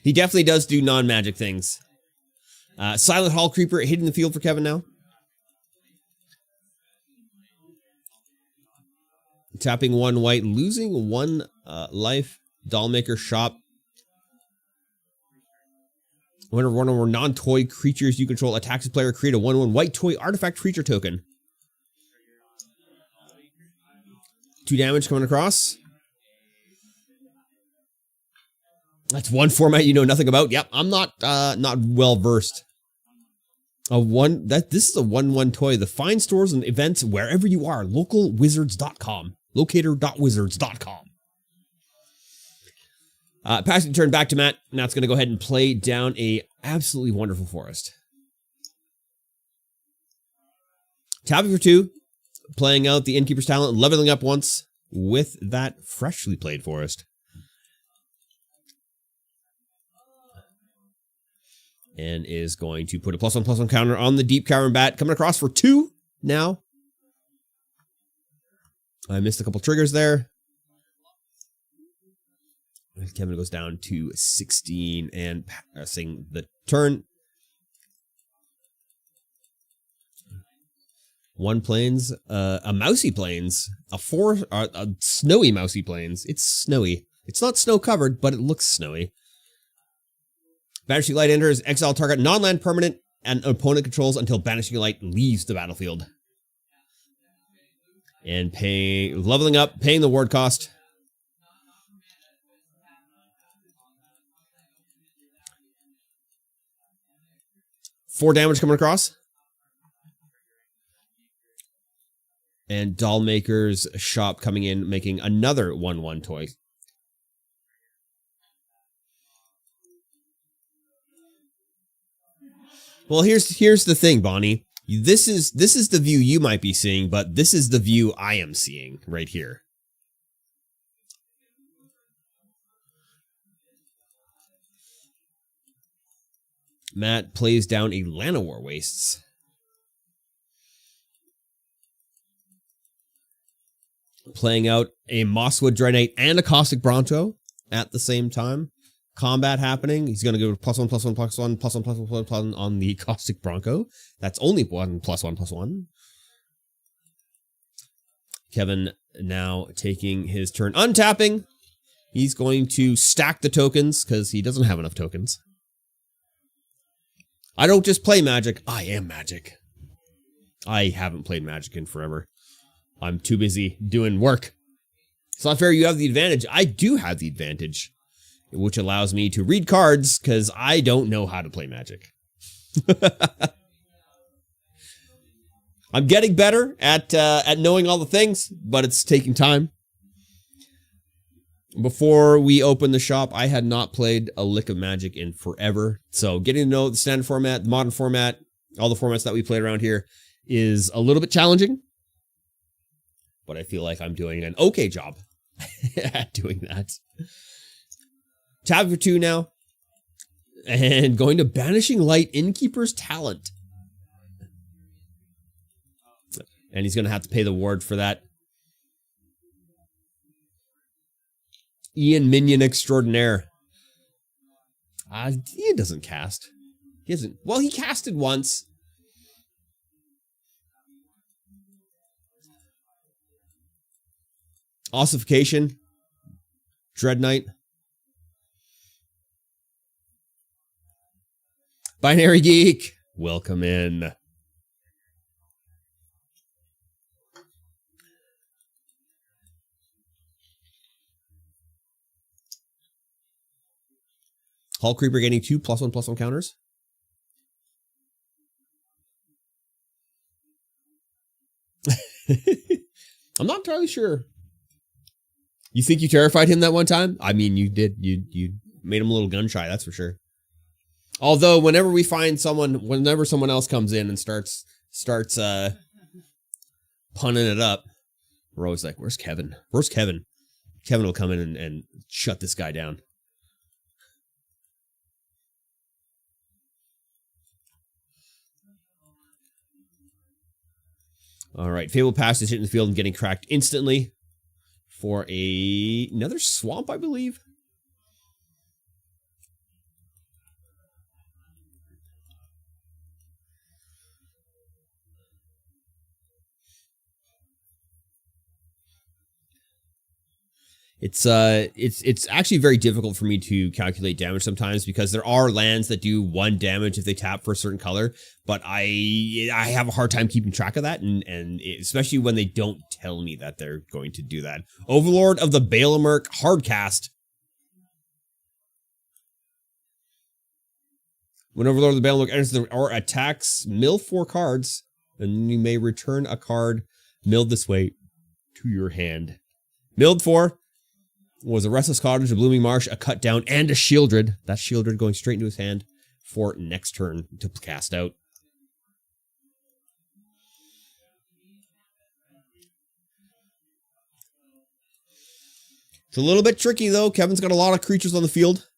He definitely does do non-magic things. Silent Hall Creeper hitting the field for Kevin now. Tapping 1 white, losing 1 life. Dollmaker Shop. Whenever one or more non-toy creatures you control attacks a player, create a 1/1 white toy artifact creature token. 2 damage coming across. That's one format you know nothing about. Yep, I'm not well versed. This is a 1/1 toy. The find stores and events wherever you are. Localwizards.com. Locator.wizards.com. Passing the turn back to Matt. Matt's going to go ahead and play down a absolutely wonderful forest. Tapping for 2. Playing out the Innkeeper's Talent. Leveling up once with that freshly played forest. And is going to put a +1/+1 counter on the Deep Cavern Bat. Coming across for 2 now. I missed a couple triggers there. Kevin goes down to 16 and passing the turn. 1 plains, a mousy plains, a snowy mousy plains. It's snowy. It's not snow covered, but it looks snowy. Banishing Light enters, exile target non-land permanent and opponent controls until Banishing Light leaves the battlefield. And leveling up, paying the ward cost. Four damage coming across. And Dollmaker's Shop coming in, making another 1/1 toy. Well, here's the thing, Bonnie. This is the view you might be seeing, but this is the view I am seeing right here. Matt plays down a Llanowar Wastes. Playing out a Mosswood Dry Knight and a Caustic Bronto at the same time. Combat happening. He's going to go +1/+1/+1/+1/+1 on the Caustic Bronco. That's only 1/+1/+1. Kevin now taking his turn, untapping. He's going to stack the tokens because he doesn't have enough tokens. I don't just play Magic, I am Magic. I haven't played Magic in forever. I'm too busy doing work. It's not fair you have the advantage. I do have the advantage, which allows me to read cards because I don't know how to play Magic. I'm getting better at knowing all the things, but it's taking time. Before we opened the shop, I had not played a lick of Magic in forever. So getting to know the standard format, the modern format, all the formats that we played around here is a little bit challenging. But I feel like I'm doing an okay job at doing that. Tab for 2 now. And going to Banishing Light, Innkeeper's Talent. And he's going to have to pay the ward for that. Ian Minion Extraordinaire. He doesn't cast. He hasn't. Well, he casted once. Ossification. Dread Knight. Binary Geek. Welcome in. Hull Creeper getting 2 +1/+1 counters. I'm not entirely sure. You think you terrified him that one time? I mean, you did. You made him a little gun shy, that's for sure. Although, whenever someone else comes in and starts punning it up, we're always like, "Where's Kevin? Where's Kevin?" Kevin will come in and shut this guy down. All right, Fable Pass is hitting the field and getting cracked instantly for another swamp, I believe. It's actually very difficult for me to calculate damage sometimes because there are lands that do 1 damage if they tap for a certain color, but I have a hard time keeping track of that, and especially when they don't tell me that they're going to do that. Overlord of the Balamerk Hardcast. When Overlord of the Balamerk enters or attacks, mill 4 cards, and you may return a card milled this way to your hand. Milled 4. Was a Restless Cottage, a Blooming Marsh, a Cut Down, and a Shieldred. That Shieldred going straight into his hand for next turn to cast out. It's a little bit tricky, though. Kevin's got a lot of creatures on the field.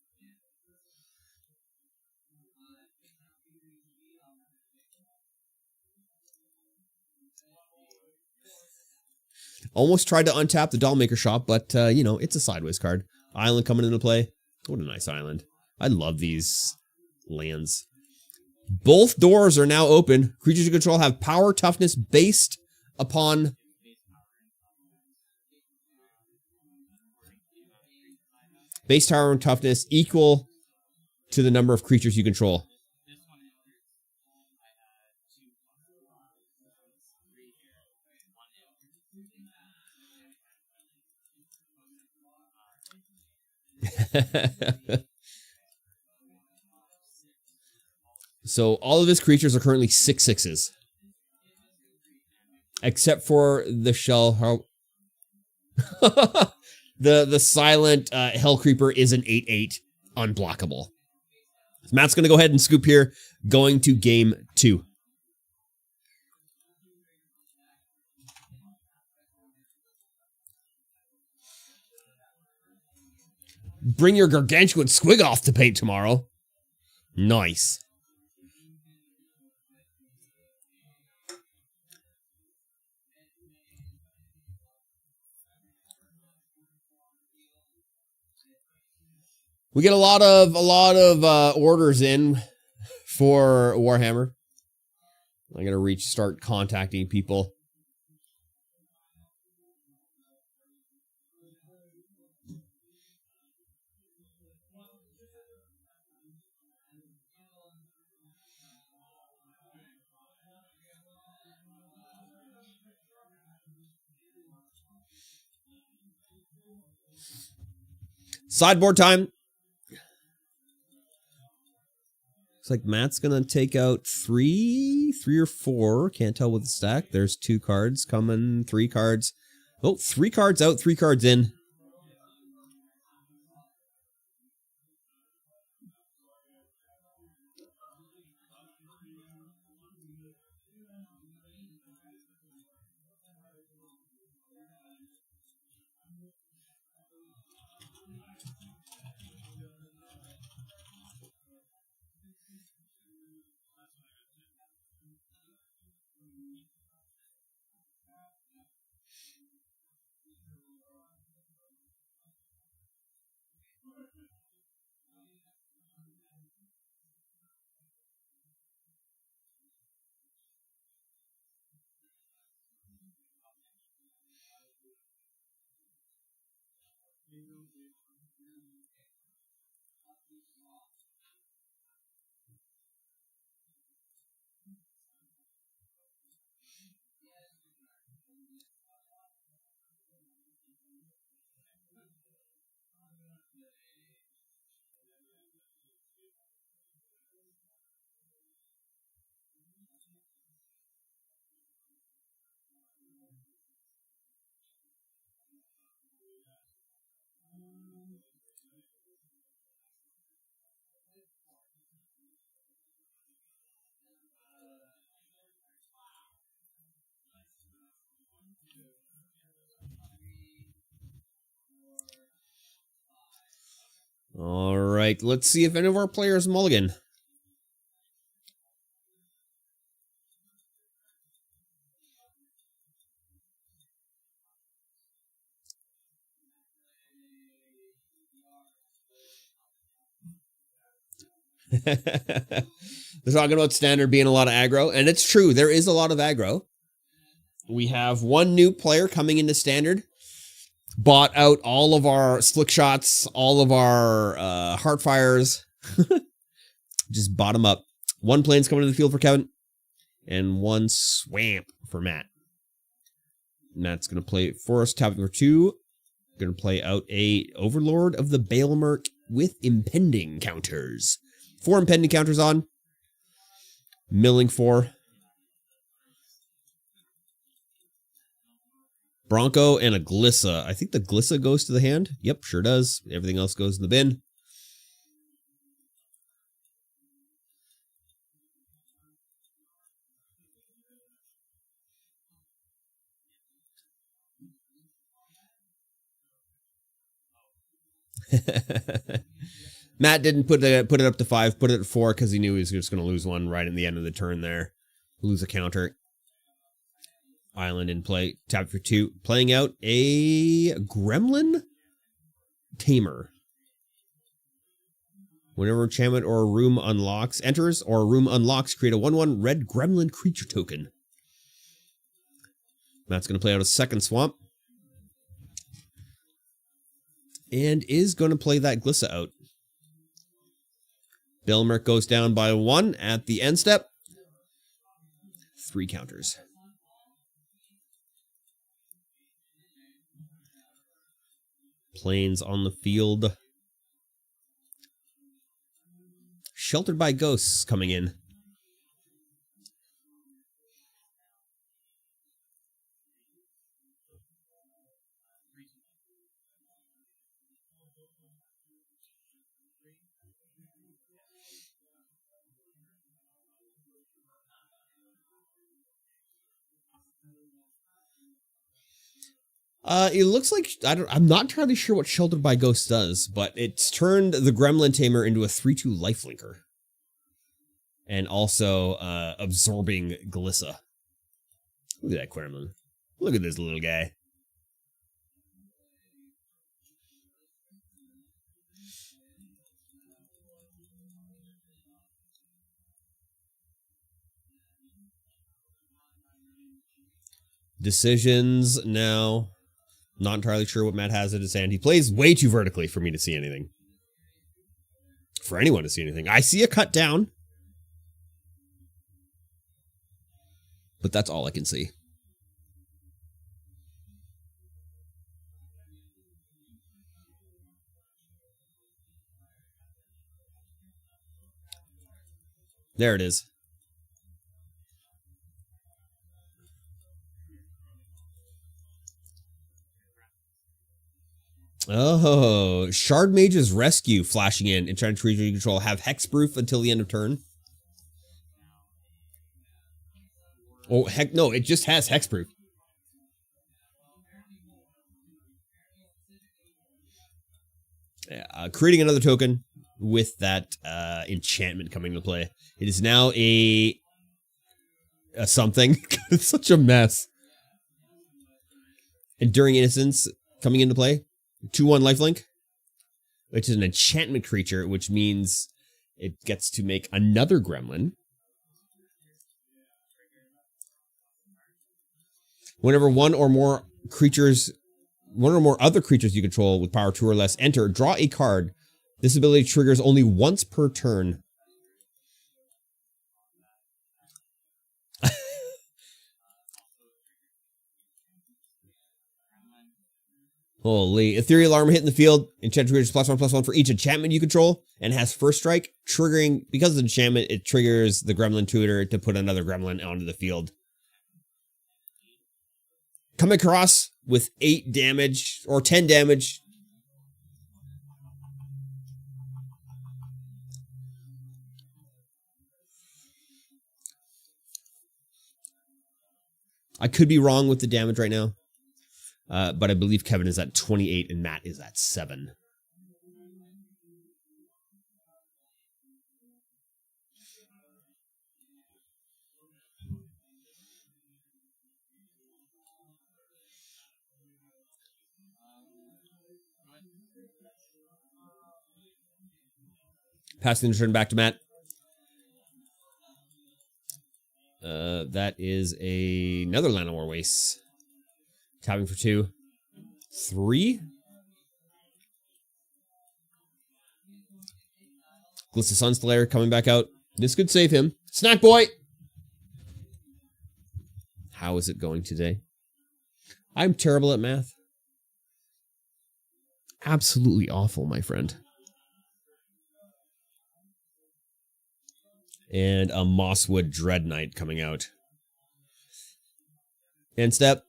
Almost tried to untap the Dollmaker Shop, but, you know, it's a sideways card. Island coming into play. What a nice island. I love these lands. Both doors are now open. Creatures you control have power toughness based upon... Base power and toughness equal to the number of creatures you control. So all of his creatures are currently 6/6s. Except for the shell. the silent Hell Creeper is an 8/8 unblockable. So Matt's gonna go ahead and scoop here, going to game 2. Bring your gargantuan squig off to paint tomorrow. Nice. We get a lot of orders in for Warhammer. I'm gonna start contacting people. Sideboard time. Looks like Matt's gonna take out three or 4. Can't tell with the stack. There's 2 cards coming, 3 cards. Oh, 3 cards out, 3 cards in. All right, let's see if any of our players mulligan. They're talking about standard being a lot of aggro, and it's true. There is a lot of aggro. We have one new player coming into standard. Bought out all of our slick shots, all of our heartfires. Just bought them up. One plane's coming to the field for Kevin, and one swamp for Matt. Matt's going to play Forest Tap for 2. Going to play out a Overlord of the Balemerk with impending counters. 4 impending counters on. Milling 4. Bronco and a Glissa. I think the Glissa goes to the hand. Yep, sure does. Everything else goes in the bin. Matt didn't put it up to 5, put it at 4 because he knew he was just going to lose one right in the end of the turn there. Lose a counter. Island in play. Tap for 2. Playing out a Gremlin Tamer. Whenever enchantment or a room enters or a room unlocks, create a 1/1 red Gremlin creature token. Matt's going to play out a second swamp. And is going to play that Glissa out. Balemerk goes down by 1 at the end step. 3 counters. Planes on the field. Sheltered by Ghosts coming in. It looks like, I'm not entirely sure what Sheltered by Ghosts does, but it's turned the Gremlin Tamer into a 3/2 lifelinker. And also, absorbing Glissa. Look at that Gremlin. Look at this little guy. Decisions now. Not entirely sure what Matt has in his hand. He plays way too vertically for me to see anything. For anyone to see anything. I see a cut down. But that's all I can see. There it is. Oh, Shard Mage's Rescue flashing in and trying to treat control. Have hexproof until the end of turn. Oh, heck no, it just has hexproof. creating another token with that enchantment coming into play. It is now a something. It's such a mess. Enduring Innocence coming into play. 2/1 lifelink, which is an enchantment creature, which means it gets to make another gremlin. Whenever one or more other creatures you control with power 2 or less enter, draw a card. This ability triggers only once per turn. Holy. Ethereal Armor hitting the field. Enchanted creatures +1/+1 for each enchantment you control and has first strike. Triggering, because of the enchantment, it triggers the Gremlin tutor to put another gremlin onto the field. Come across with 8 damage or 10 damage. I could be wrong with the damage right now. But I believe Kevin is at 28 and Matt is at 7. Passing the turn back to Matt. That is another Llanowar Waste. Tapping for 2. 3. Glissa Sunslayer coming back out. This could save him. Snack boy! How is it going today? I'm terrible at math. Absolutely awful, my friend. And a Mosswood Dread Knight coming out. End step.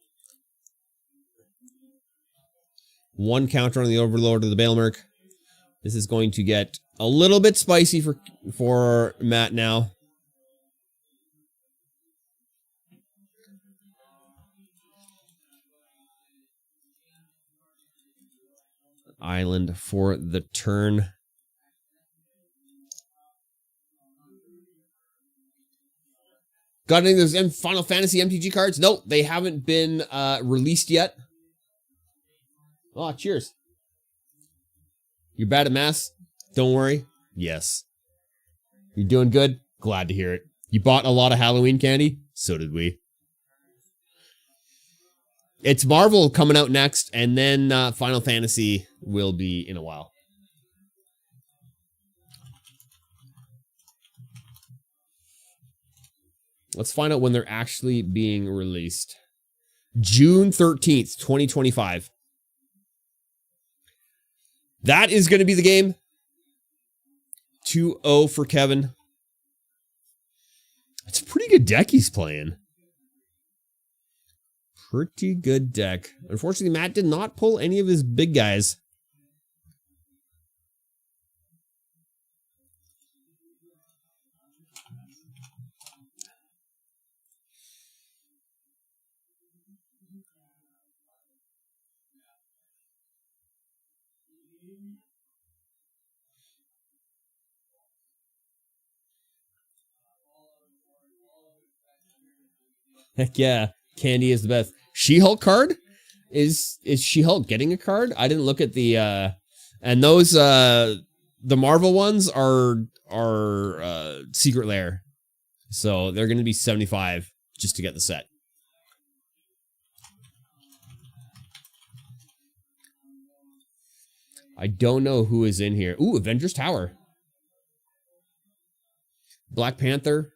1 counter on the Overlord of the Baelmerk. This is going to get a little bit spicy for Matt now. Island for the turn. Got any of those Final Fantasy MTG cards? Nope, they haven't been released yet. Oh, cheers. You're bad at math? Don't worry. Yes. You're doing good? Glad to hear it. You bought a lot of Halloween candy? So did we. It's Marvel coming out next, and then Final Fantasy will be in a while. Let's find out when they're actually being released. June 13th, 2025. That is going to be the game. 2-0 for Kevin. It's a pretty good deck he's playing. Pretty good deck. Unfortunately, Matt did not pull any of his big guys. Heck yeah, candy is the best. She-Hulk card? Is She-Hulk getting a card? I didn't look at the and those the Marvel ones are Secret Lair. So they're going to be 75 just to get the set. I don't know who is in here. Ooh, Avengers Tower. Black Panther.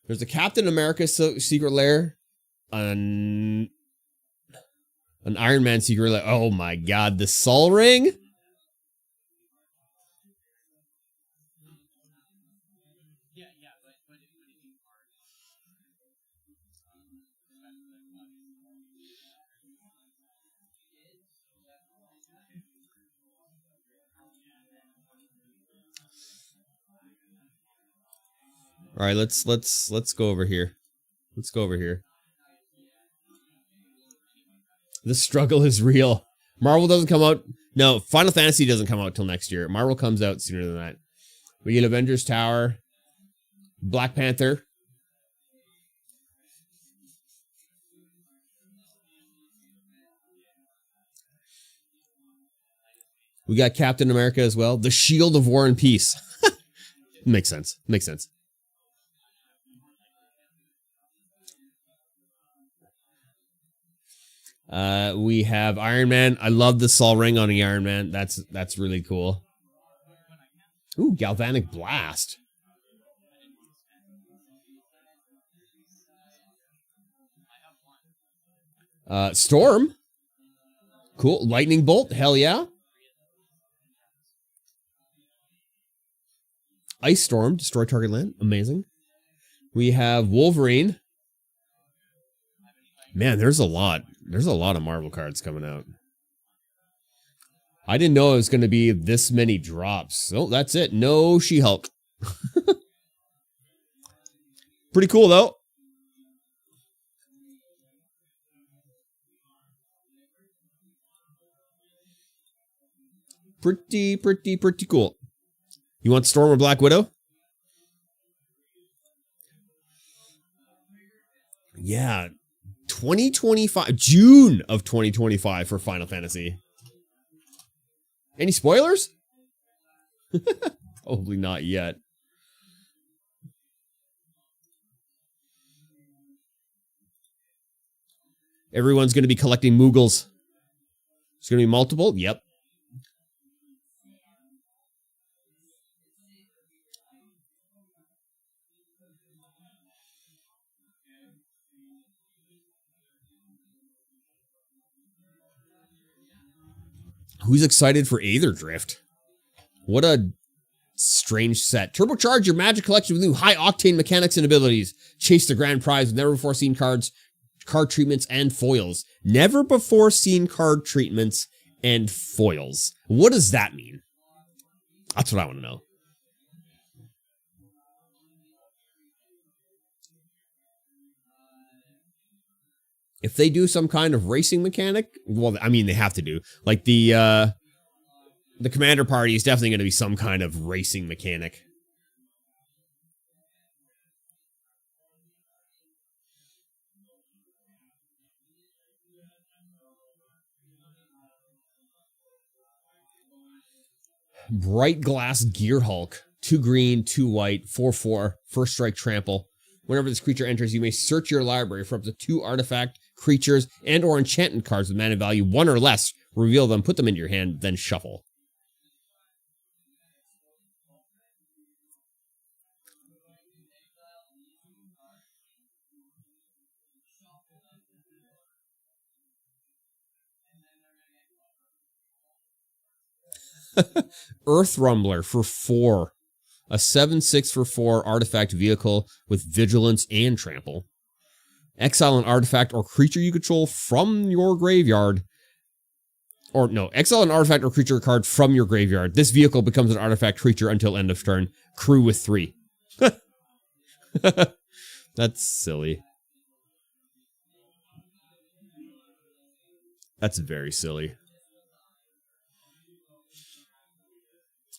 There's a Captain America Secret Lair, an Iron Man Secret Lair. Oh my God, the Sol Ring. All right, let's go over here. Let's go over here. The struggle is real. Marvel doesn't come out. No, Final Fantasy doesn't come out till next year. Marvel comes out sooner than that. We get Avengers Tower, Black Panther. We got Captain America as well. The Shield of War and Peace. Makes sense. Makes sense. We have Iron Man. I love the Sol ring on the Iron Man. That's really cool. Ooh, Galvanic Blast. Storm. Cool. Lightning Bolt. Hell yeah. Ice Storm. Destroy target land. Amazing. We have Wolverine. Man, there's a lot. There's a lot of Marvel cards coming out. I didn't know it was going to be this many drops. Oh, that's it. No She-Hulk. Pretty cool, though. Pretty cool. You want Storm or Black Widow? Yeah. 2025. June of 2025 for Final Fantasy. Any spoilers? Probably not yet. Everyone's going to be collecting Moogles. It's going to be multiple? Yep. Who's excited for Aether Drift? What a strange set. Turbocharge your Magic collection with new high-octane mechanics and abilities. Chase the grand prize with never-before-seen cards, card treatments, and foils. Never-before-seen card treatments and foils. What does that mean? That's what I want to know. If they do some kind of racing mechanic, well, I mean, they have to do. Like the Commander Party is definitely going to be some kind of racing mechanic. Bright Glass Gear Hulk. 2 green, 2 white, 4/4, first strike trample. Whenever this creature enters, you may search your library for up to 2 artifact, creatures, and or enchantment cards with mana value 1 or less. Reveal them, put them into your hand, then shuffle. Earth Rumbler for 4. A 7/6 for 4 artifact vehicle with vigilance and trample. Exile an artifact or creature you control from your graveyard. Or no, exile an artifact or creature card from your graveyard. This vehicle becomes an artifact creature until end of turn. Crew with 3. That's silly. That's very silly.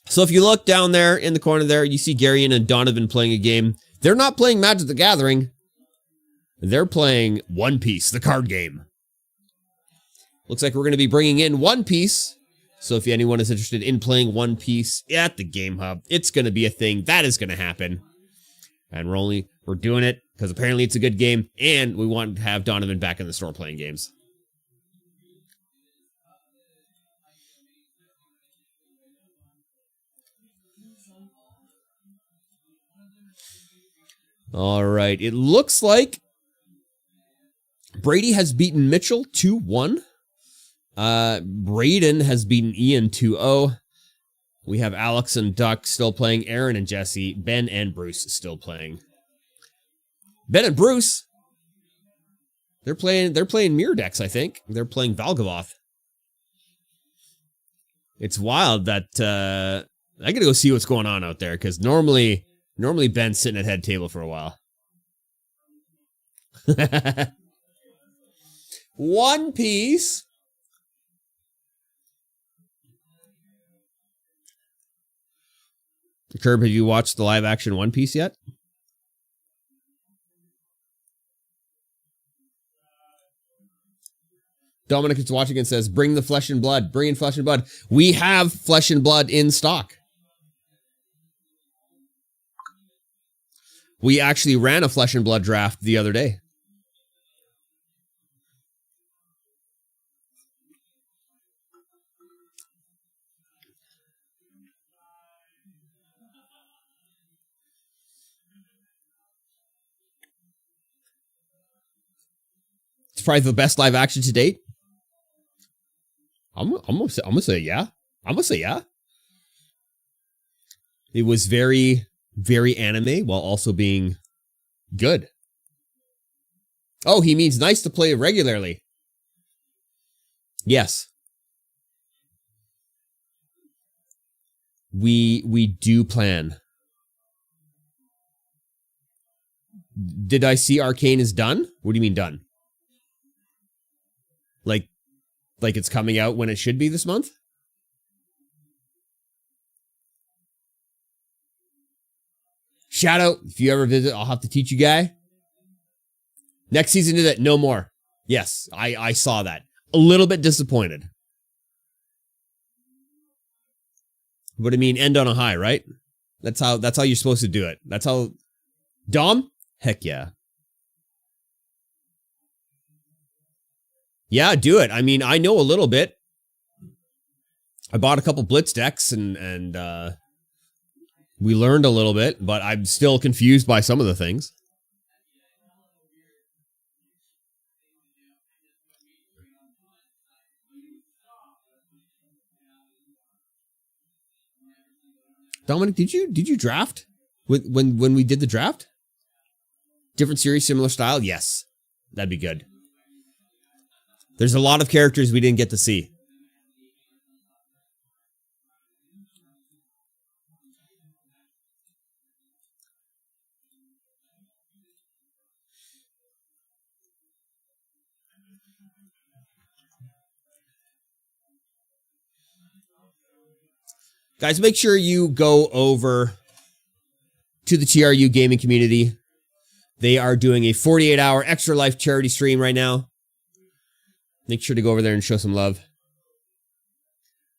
So if you look down there in the corner there, you see Garion and Donovan playing a game. They're not playing Magic the Gathering. They're playing One Piece, the card game. Looks like we're going to be bringing in One Piece. So if anyone is interested in playing One Piece at the Game Hub, it's going to be a thing. That is going to happen. And we're doing it because apparently it's a good game. And we want to have Donovan back in the store playing games. All right. It looks like Brady has beaten Mitchell 2-1. Braden has beaten Ian 2-0. We have Alex and Duck still playing. Aaron and Jesse. Ben and Bruce still playing. Ben and Bruce. They're playing mirror decks, I think. They're playing Valgavoth. It's wild that I gotta go see what's going on out there, because normally Normally Ben's sitting at head table for a while. One Piece. Curb, have you watched the live action One Piece yet? Dominic is watching and says, bring the flesh and blood. Bring in flesh and blood. We have flesh and blood in stock. We actually ran a flesh and blood draft the other day. It's probably the best live action to date. I'm gonna say yeah. I'm gonna say yeah. It was very, very anime while also being good. Oh, he means nice to play regularly. Yes. We do plan. Did I see Arcane is done? What do you mean done? Like it's coming out when it should be this month? Shout out, if you ever visit, I'll have to teach you guy. Next season did it, no more. Yes, I saw that. A little bit disappointed. But I mean, end on a high, right? That's how you're supposed to do it. That's how. Dom? Heck yeah. Yeah, do it. I mean, I know a little bit. I bought a couple Blitz decks and we learned a little bit, but I'm still confused by some of the things. Dominic, did you draft when we did the draft? Different series, similar style? Yes. That'd be good. There's a lot of characters we didn't get to see. Guys, make sure you go over to the TRU gaming community. They are doing a 48-hour Extra Life charity stream right now. Make sure to go over there and show some love.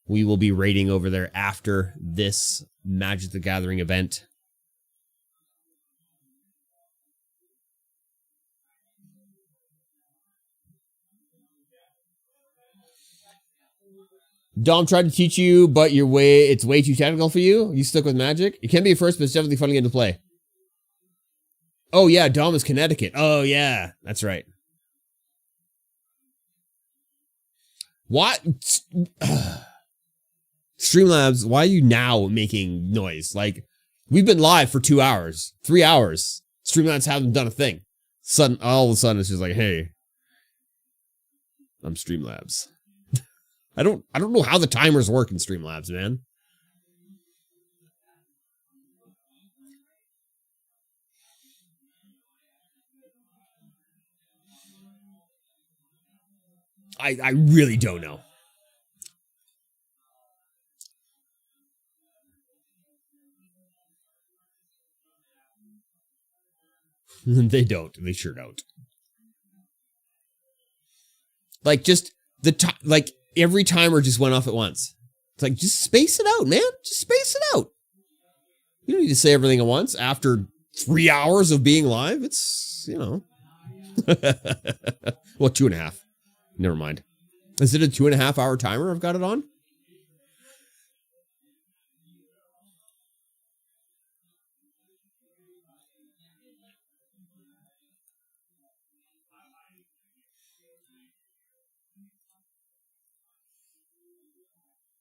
We will be raiding over there after this Magic the Gathering event. Dom tried to teach you, but it's way too technical for you. You stuck with Magic. It can be at first, but it's definitely fun to get to play. Oh yeah, Dom is Connecticut. Oh yeah, that's right. What? Streamlabs, why are you now making noise? Like, we've been live for 2 hours, 3 hours. Streamlabs haven't done a thing. All of a sudden, it's just like, hey, I'm Streamlabs. I don't know how the timers work in Streamlabs, man. I really don't know. They don't. They sure don't. Like, just like every timer just went off at once. It's like, just space it out, man. Just space it out. You don't need to say everything at once after 3 hours of being live. It's, you know. Well, 2.5. Never mind. Is it a 2.5 hour timer I've got it on?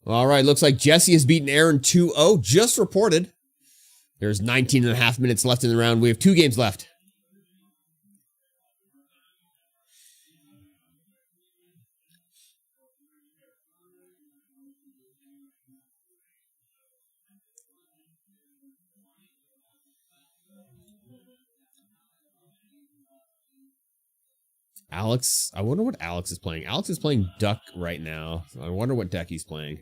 All right, looks like Jesse has beaten Aaron 2-0, just reported. There's 19.5 minutes left in the round. We have 2 games left. Alex, I wonder what Alex is playing. Alex is playing Duck right now. So I wonder what deck he's playing.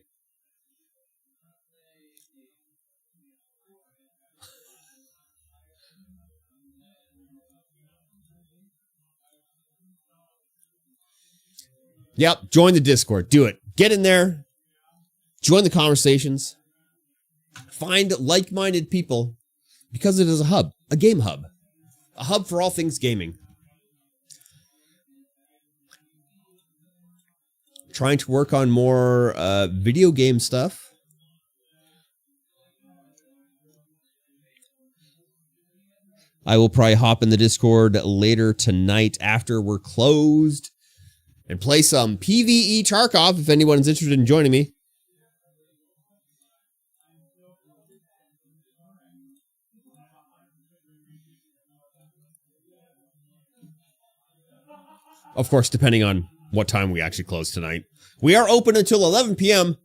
Yep, join the Discord. Do it. Get in there. Join the conversations. Find like-minded people because it is a hub, a game hub, a hub for all things gaming. Trying to work on more video game stuff. I will probably hop in the Discord later tonight after we're closed and play some PvE Tarkov if anyone's interested in joining me. Of course, depending on what time we actually close tonight. We are open until 11 p.m.,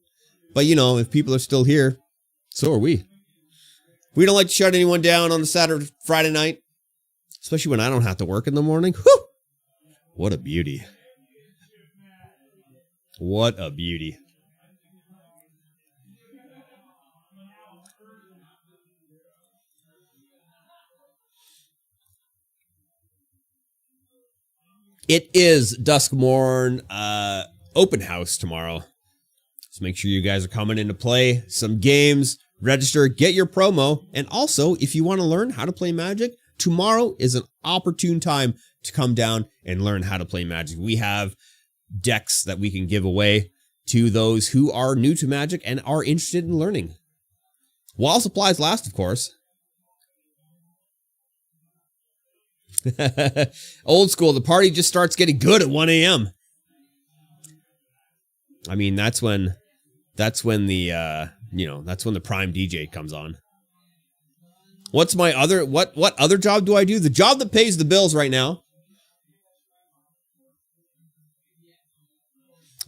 but you know, if people are still here, so are we. We don't like to shut anyone down on a Saturday, Friday night, especially when I don't have to work in the morning. Whew! What a beauty. What a beauty. It is Duskmorn open house tomorrow. So make sure you guys are coming in to play some games, register, get your promo. And also, if you want to learn how to play Magic, tomorrow is an opportune time to come down and learn how to play Magic. We have decks that we can give away to those who are new to Magic and are interested in learning. While supplies last, of course. Old school, the party just starts getting good at 1 a.m. I mean, that's when the that's when the prime DJ comes on. What's my other what other job do I do? The job that pays the bills right now.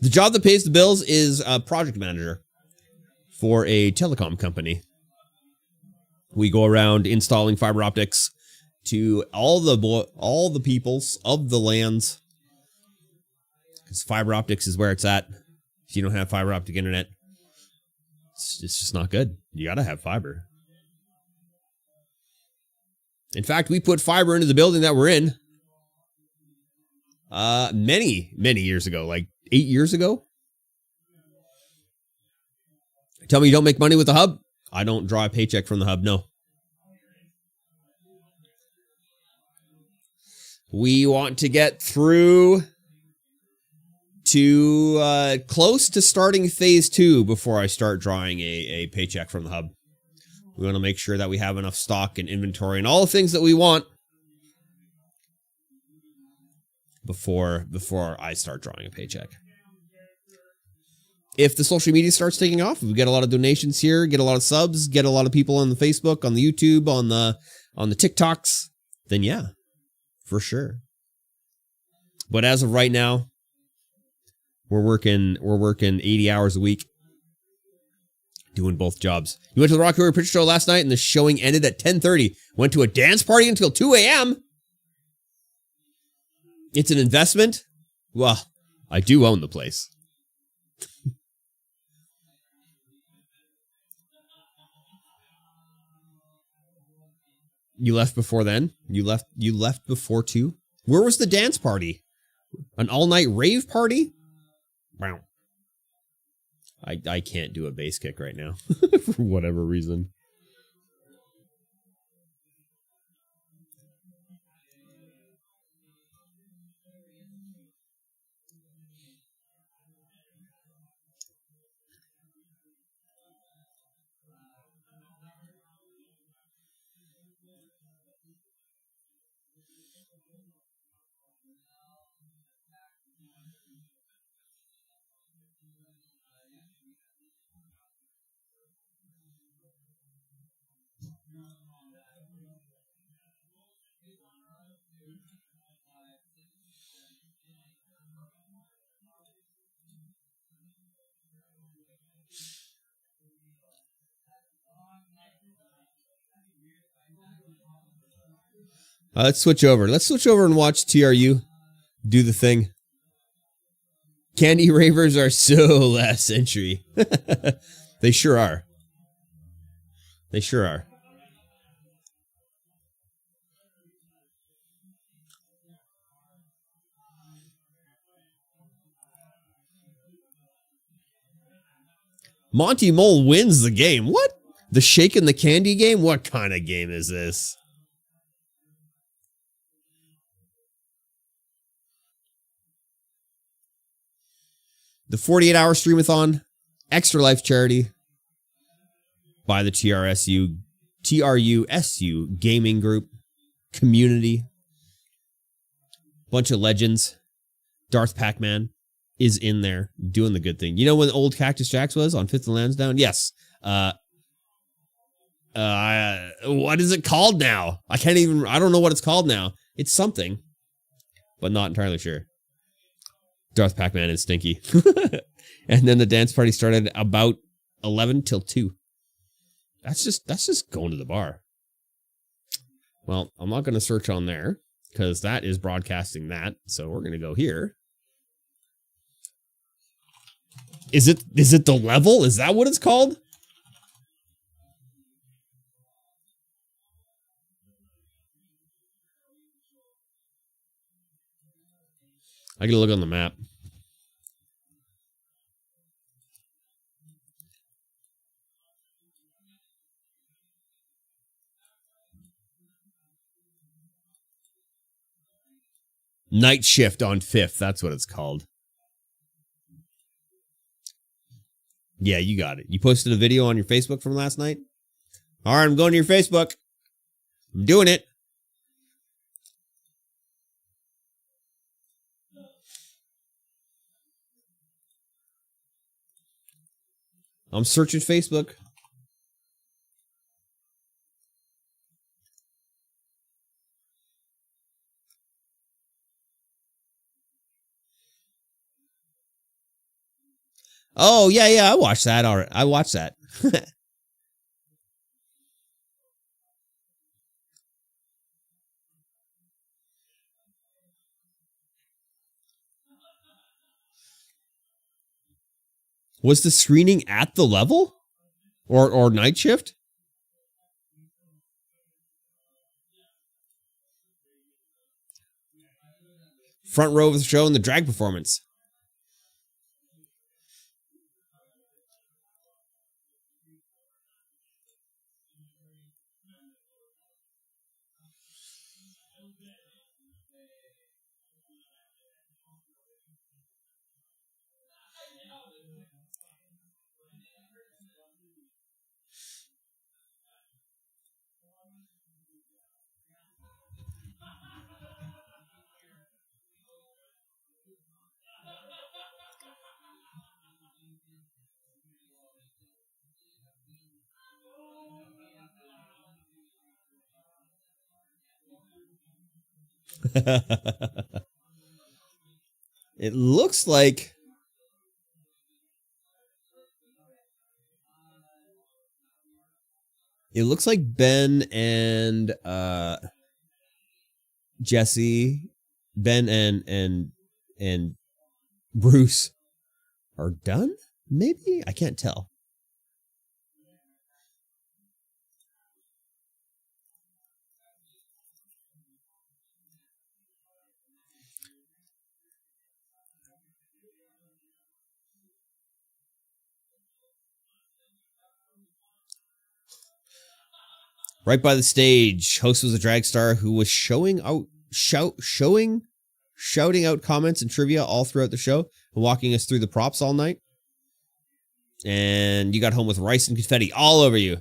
The job that pays the bills is a project manager for a telecom company. We go around installing fiber optics to all the peoples of the lands, because fiber optics is where it's at. If you don't have fiber optic internet, it's just not good. You gotta have fiber. In fact, we put fiber into the building that we're in many years ago, like 8 years ago. Tell me you don't make money with the hub? I don't draw a paycheck from the hub, no. We want to get through to close to starting phase 2 before I start drawing a paycheck from the hub. We want to make sure that we have enough stock and inventory and all the things that we want before I start drawing a paycheck. If the social media starts taking off, if we get a lot of donations here, get a lot of subs, get a lot of people on the Facebook, on the YouTube, on the TikToks, then yeah. For sure. But as of right now, we're working 80 hours a week doing both jobs. You went to the Rock Horror Picture Show last night and the showing ended at 10:30. Went to a dance party until 2 a.m. It's an investment? Well, I do own the place. You left before then? You left before 2? Where was the dance party? An all-night rave party? Wow. I can't do a bass kick right now for whatever reason. Let's switch over. Let's switch over and watch TRU do the thing. Candy ravers are so last century. They sure are. They sure are. Monty Mole wins the game. What? The shake and the candy game? What kind of game is this? The 48-hour streamathon, Extra Life charity by the TRUSU gaming group, community, bunch of legends. Darth Pac-Man is in there doing the good thing. You know when old Cactus Jacks was on 5th and Lansdowne? Yes. What is it called now? I don't know what it's called now. It's something, but not entirely sure. Darth Pac-Man is stinky. And then the dance party started about 11 till 2. That's just going to the bar. Well, I'm not going to search on there because that is broadcasting that. So we're going to go here. Is it the level? Is that what it's called? I gotta look on the map. Night Shift on 5th. That's what it's called. Yeah, you got it. You posted a video on your Facebook from last night? All right, I'm going to your Facebook. I'm doing it. I'm searching Facebook. Oh, yeah, I watched that. All right, I watched that. Was the screening at the level? Or night shift? Front row of the show and the drag performance. It looks like Ben and Jesse, Ben and Bruce are done? Maybe? I can't tell. Right by the stage, host was a drag star who was shouting out comments and trivia all throughout the show and walking us through the props all night. And you got home with rice and confetti all over you.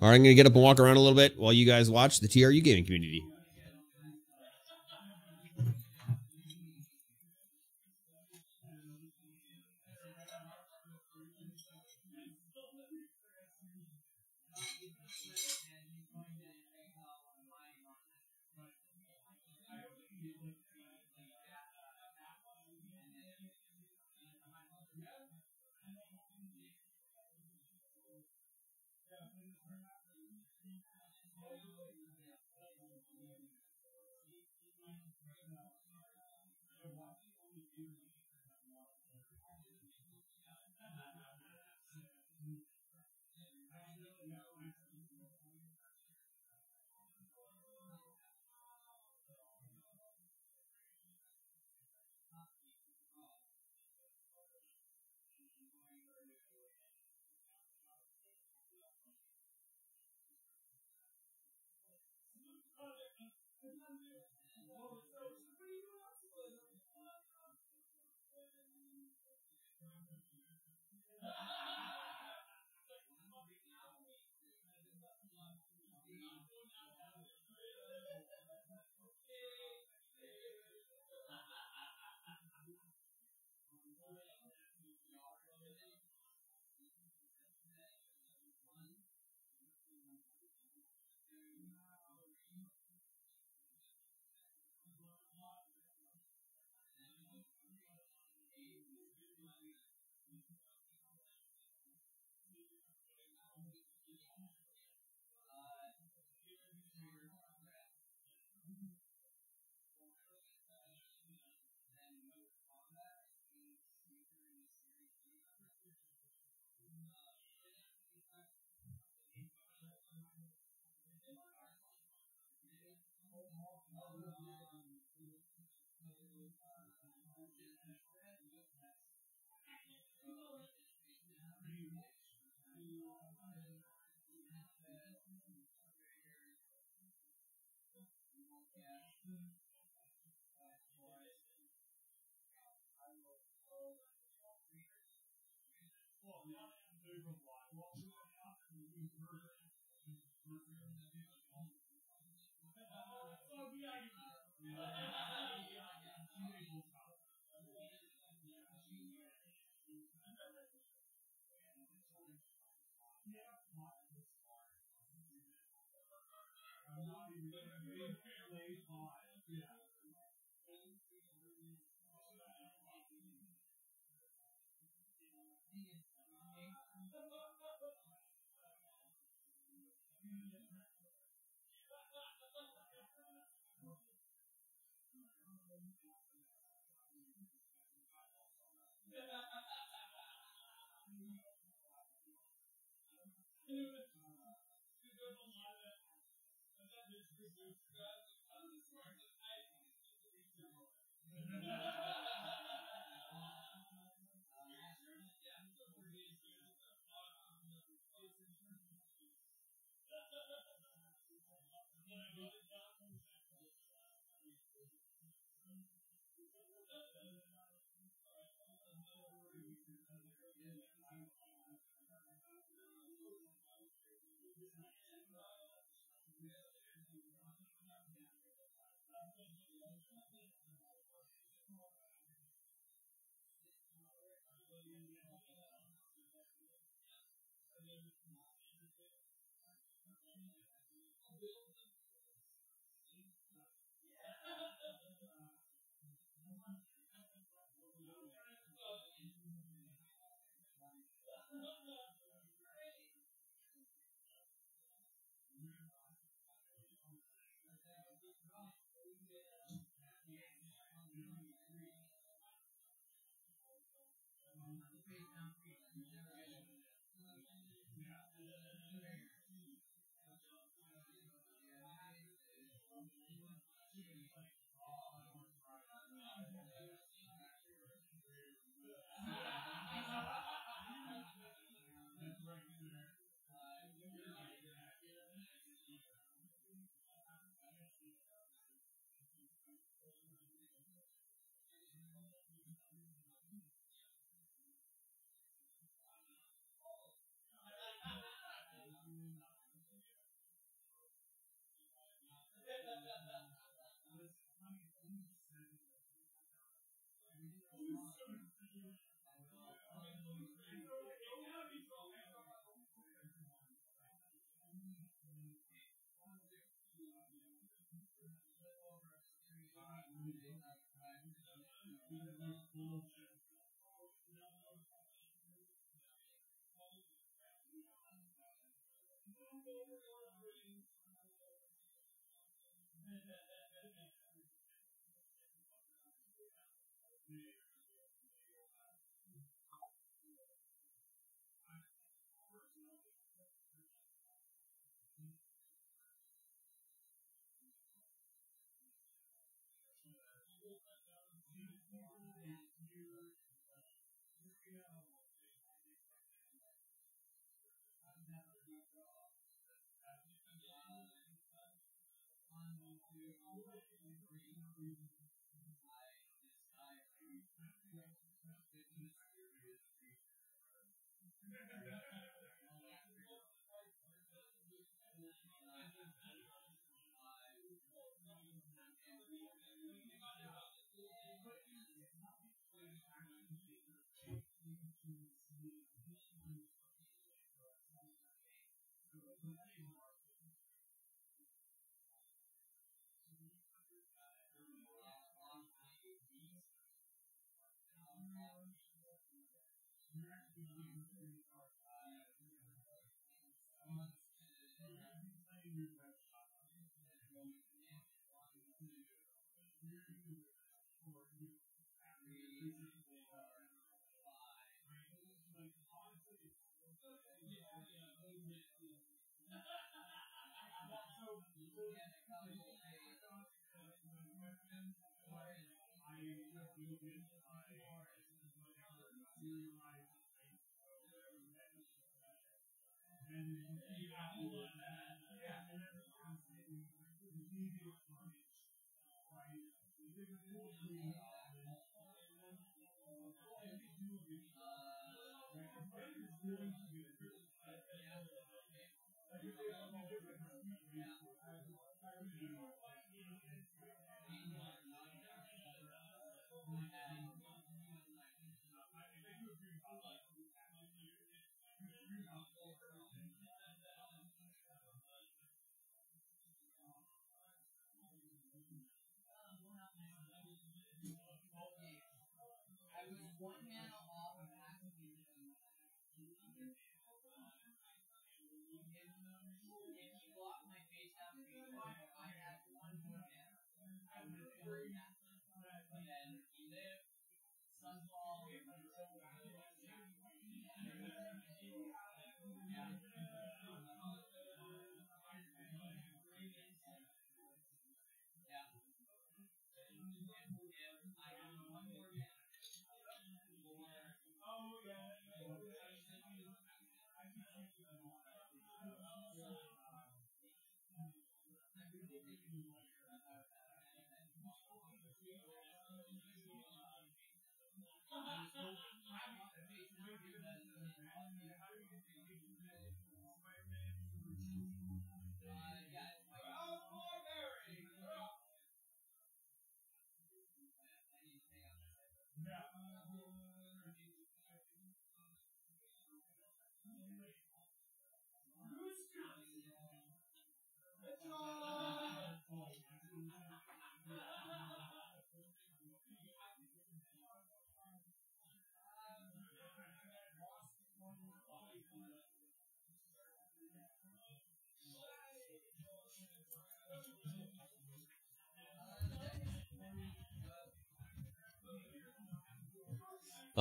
All right, I'm going to get up and walk around a little bit while you guys watch the TRU gaming community.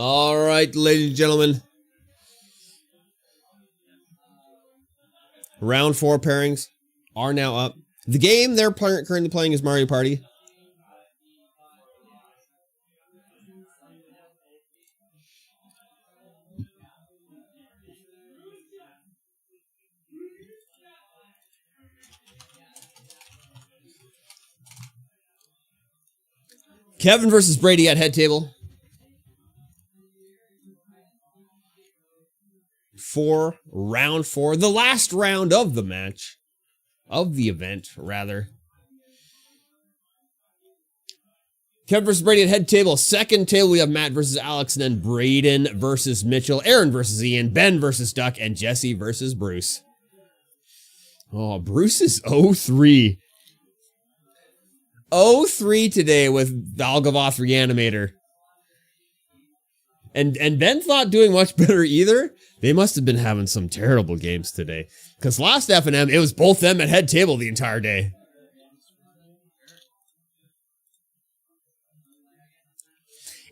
All right, ladies and gentlemen. Round 4 pairings are now up. The game they're currently playing is Mario Party. Kevin versus Brady at head table. For round 4, the last round of the match. Of the event, rather. Kevin versus Brady at head table. Second table, we have Matt versus Alex, and then Braden versus Mitchell, Aaron versus Ian, Ben versus Duck, and Jesse versus Bruce. Oh, Bruce is 0-3. 0-3 today with Valgavoth Reanimator. And Ben's not doing much better either. They must have been having some terrible games today. Because last FNM, it was both them at head table the entire day.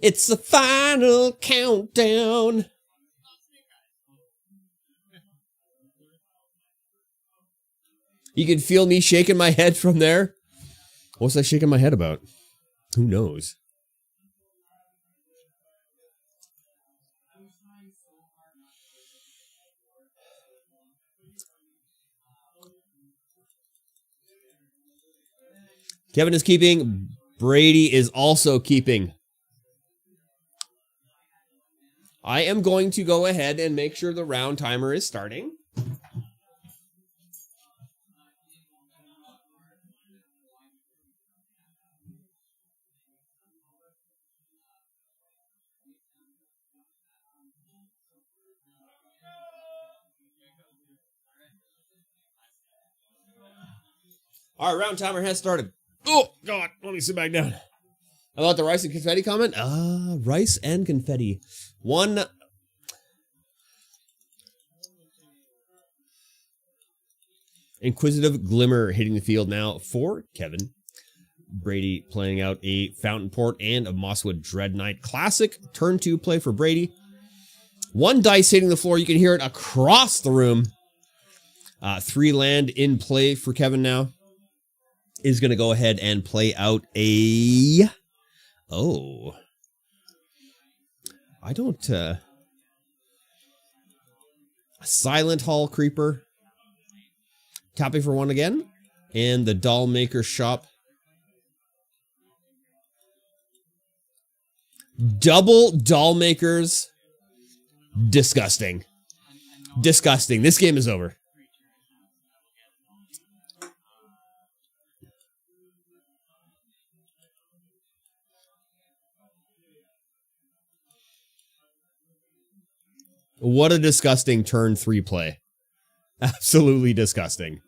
It's the final countdown. You can feel me shaking my head from there. What was I shaking my head about? Who knows? Kevin is keeping. Brady is also keeping. I am going to go ahead and make sure the round timer is starting. All right, round timer has started. Oh, God, let me sit back down. About the rice and confetti comment? Rice and confetti. One. Inquisitive Glimmer hitting the field now for Kevin. Brady playing out a Fountain Port and a Mosswood Dread Knight. Classic turn 2 play for Brady. One dice hitting the floor. You can hear it across the room. 3 land in play for Kevin now. Is going to go ahead and play out a... Oh. I don't... Silent Hall Creeper. Tapping for 1 again. And the Doll Maker Shop. Double Doll Makers. Disgusting. Disgusting. This game is over. What a disgusting turn 3 play. Absolutely disgusting.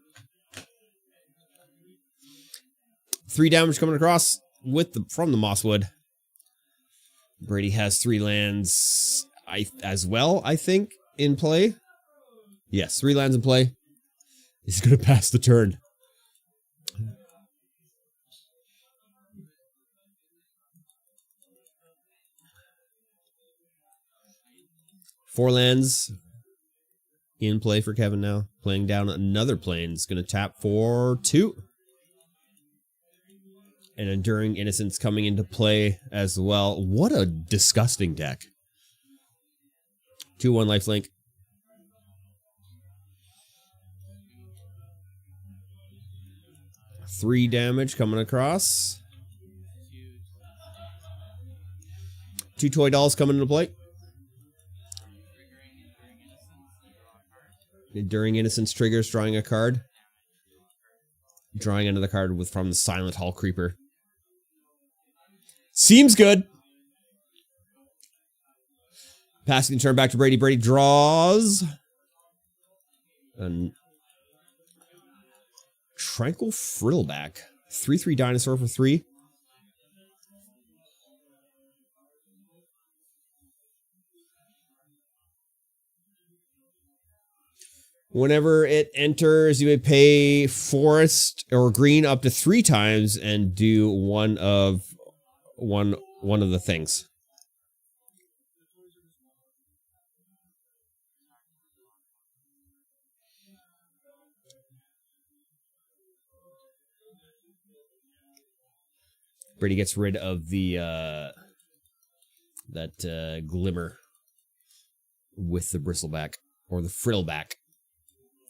3 damage coming across from the Mosswood. Brady has 3 lands as well, I think, in play. Yes, 3 lands in play. He's going to pass the turn. Four lands in play for Kevin now. Playing down another Plains. Going to tap for 2. And Enduring Innocence coming into play as well. What a disgusting deck. 2/1 lifelink. Three damage coming across. 2 toy dolls coming into play. Enduring Innocence triggers, drawing a card. Drawing another card from the Silent Hall Creeper. Seems good. Passing the turn back to Brady. Brady draws. And Tranquil Frillback. 3/3 dinosaur for 3. Whenever it enters, you may pay forest or green up to 3 times and do one of the things. Brady gets rid of the glimmer with the bristleback or the frillback,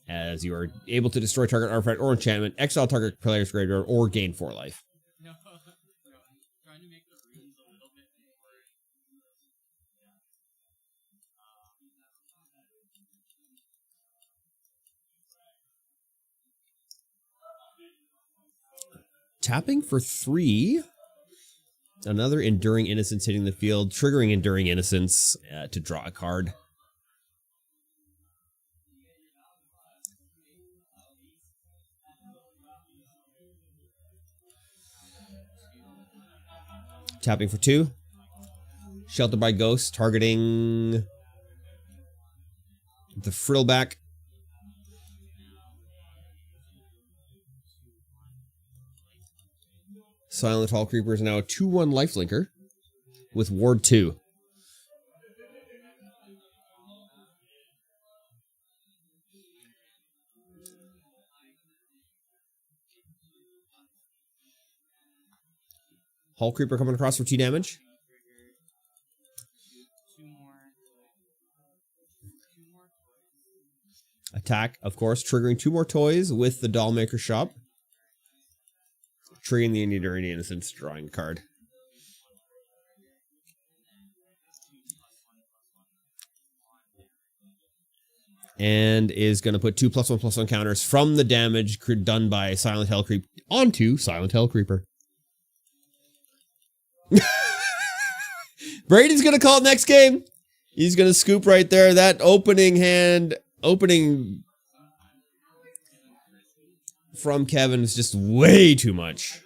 as you are able to destroy target artifact or enchantment, exile target player's graveyard, or gain 4 life. No, trying to make the runes a little bit more. Tapping for 3. Another Enduring Innocence hitting the field, triggering Enduring Innocence to draw a card. Tapping for 2. Sheltered by Ghost, targeting the Frillback. Silent Hall Creeper is now a 2/1 lifelinker with Ward 2. Hall Creeper coming across for 2 damage. Attack, of course, triggering 2 more toys with the Dollmaker Shop. Triggering the Enduring Innocence, drawing a card. And is going to put 2+1/+1 counters from the damage done by Silent Hell Creep onto Silent Hell Creeper. Brady's going to call it next game. He's going to scoop right there. That opening from Kevin is just way too much.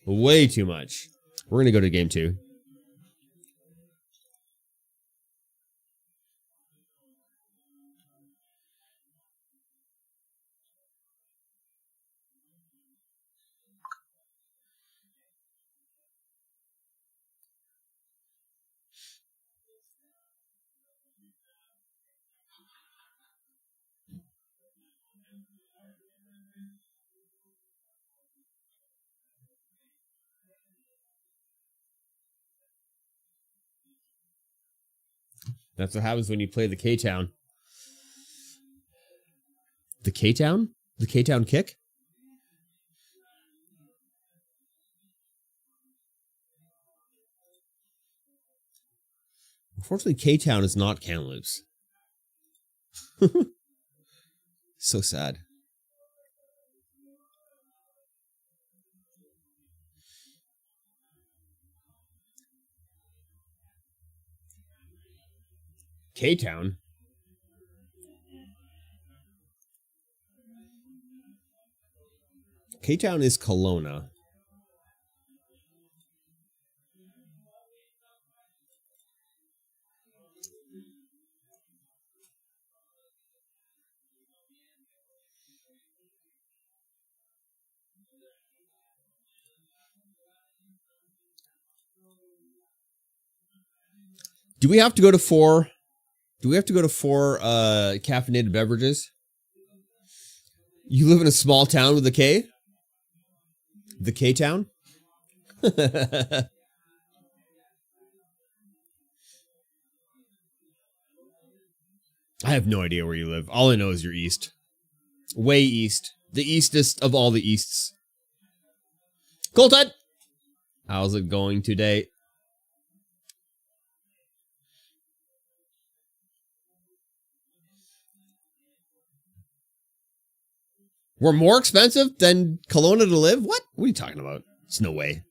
Way too much. We're going to go to game 2. That's what happens when you play the K-Town. The K-Town? The K-Town kick? Unfortunately, K-Town is not Kamloops. So sad. K-Town? K-Town is Kelowna. Do we have to go to 4? Do we have to go to 4 caffeinated beverages? You live in a small town with a K? The K-Town? I have no idea where you live. All I know is you're east. Way east. The eastest of all the easts. Colton! How's it going today? We're more expensive than Kelowna to live? What? What are you talking about? It's no way.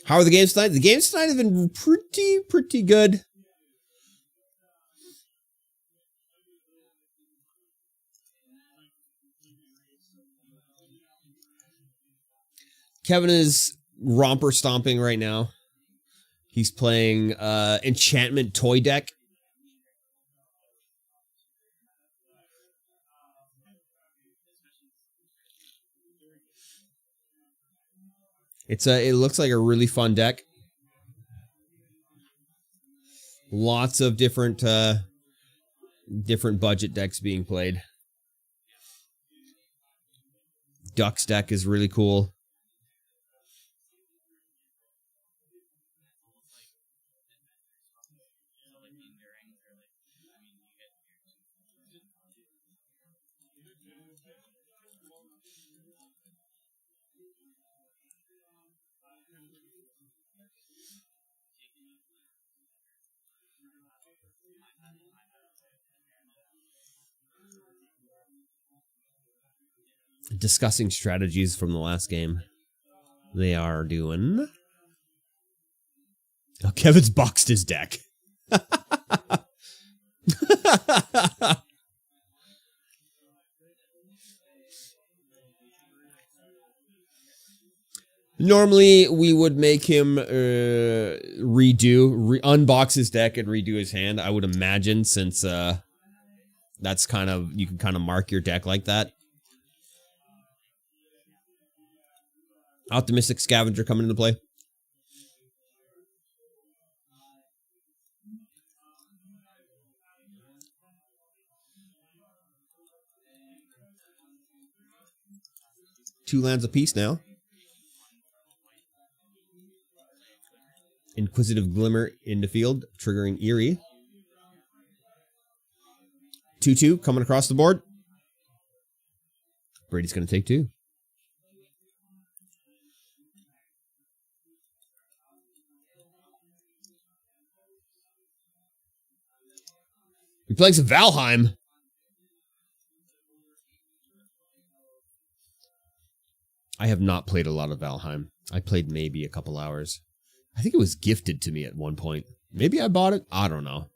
How are the games tonight? The games tonight have been pretty good. Kevin is romper stomping right now. He's playing Enchantment Toy Deck. It looks like a really fun deck. Lots of different budget decks being played. Ducks deck is really cool. Discussing strategies from the last game. they are doing. Oh, Kevin's boxed his deck. Normally, we would make him unbox his deck and redo his hand, I would imagine, since that's kind of, you can kind of mark your deck like that. Optimistic Scavenger coming into play. Two lands apiece now. Inquisitive Glimmer into field, triggering Eerie. 2/2 coming across the board. Brady's going to take 2. We're playing some Valheim. I have not played a lot of Valheim. I played maybe a couple hours. I think it was gifted to me at one point. Maybe I bought it. I don't know.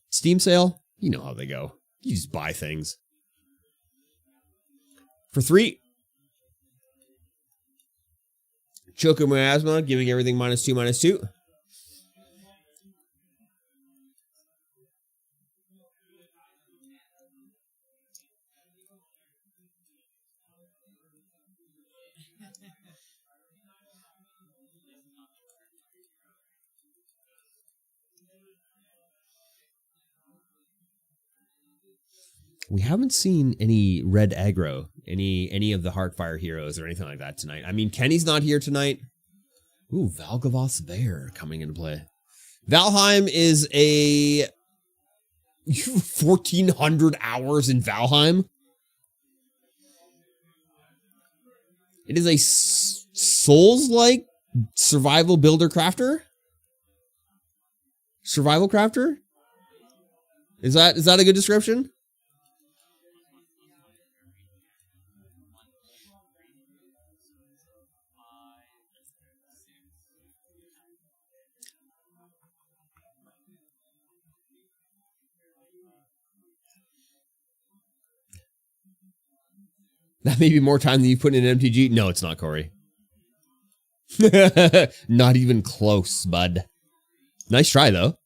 Steam sale? You know how they go. You just buy things. For 3. Choco Miasma, giving everything -2/-2. We haven't seen any red aggro, any of the Heartfire heroes or anything like that tonight. I mean, Kenny's not here tonight. Ooh, Valgavoth's Bear coming into play. Valheim is a 1,400 hours in Valheim. It is a Souls-like survival builder crafter. Survival crafter. Is that a good description? That may be more time than you put in an MTG. No, it's not, Corey. Not even close, bud. Nice try, though.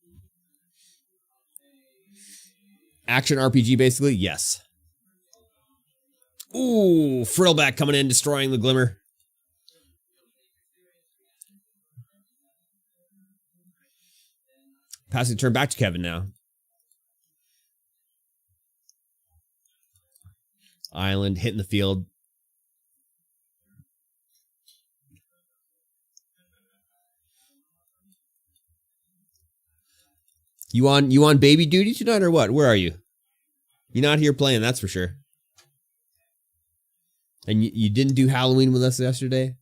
Action RPG, basically? Yes. Ooh, Frillback coming in, destroying the Glimmer. Passing the turn back to Kevin now. Island hitting the field. You on baby duty tonight or what? Where are you? You're not here playing, that's for sure. And you didn't do Halloween with us yesterday?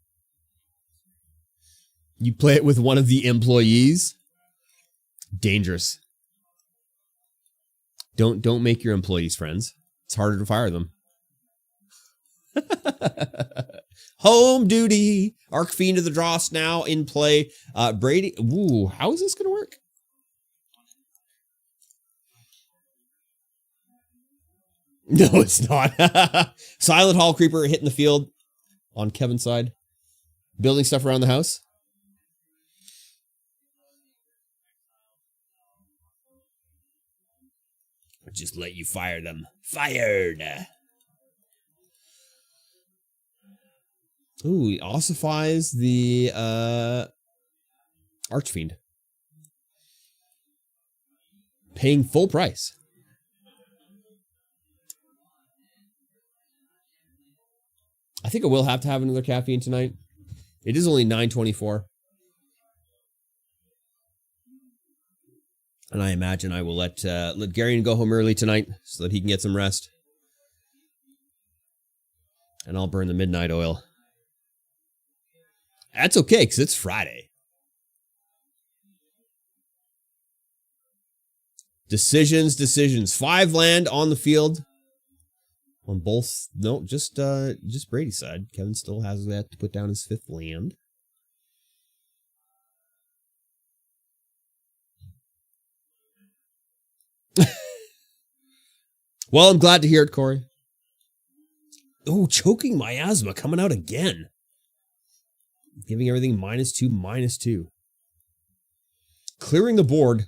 You play it with one of the employees? Dangerous. Don't make your employees friends. It's harder to fire them. Home duty. Arc Fiend of the Dross now in play. Brady. Ooh, how is this going to work? No, it's not. Silent Hall Creeper hitting the field on Kevin's side. Building stuff around the house. I'll just let you fire them. Fired. Ooh, he ossifies the Archfiend. Paying full price. I think I will have to have another caffeine tonight. It is only 9:24. And I imagine I will let Garion go home early tonight so that he can get some rest. And I'll burn the midnight oil. That's okay, because it's Friday. Decisions. 5 land on the field. On both, no, just Brady's side. Kevin still has that to put down his 5th land. Well, I'm glad to hear it, Corey. Oh, choking miasma coming out again. Giving everything -2, -2. Clearing the board.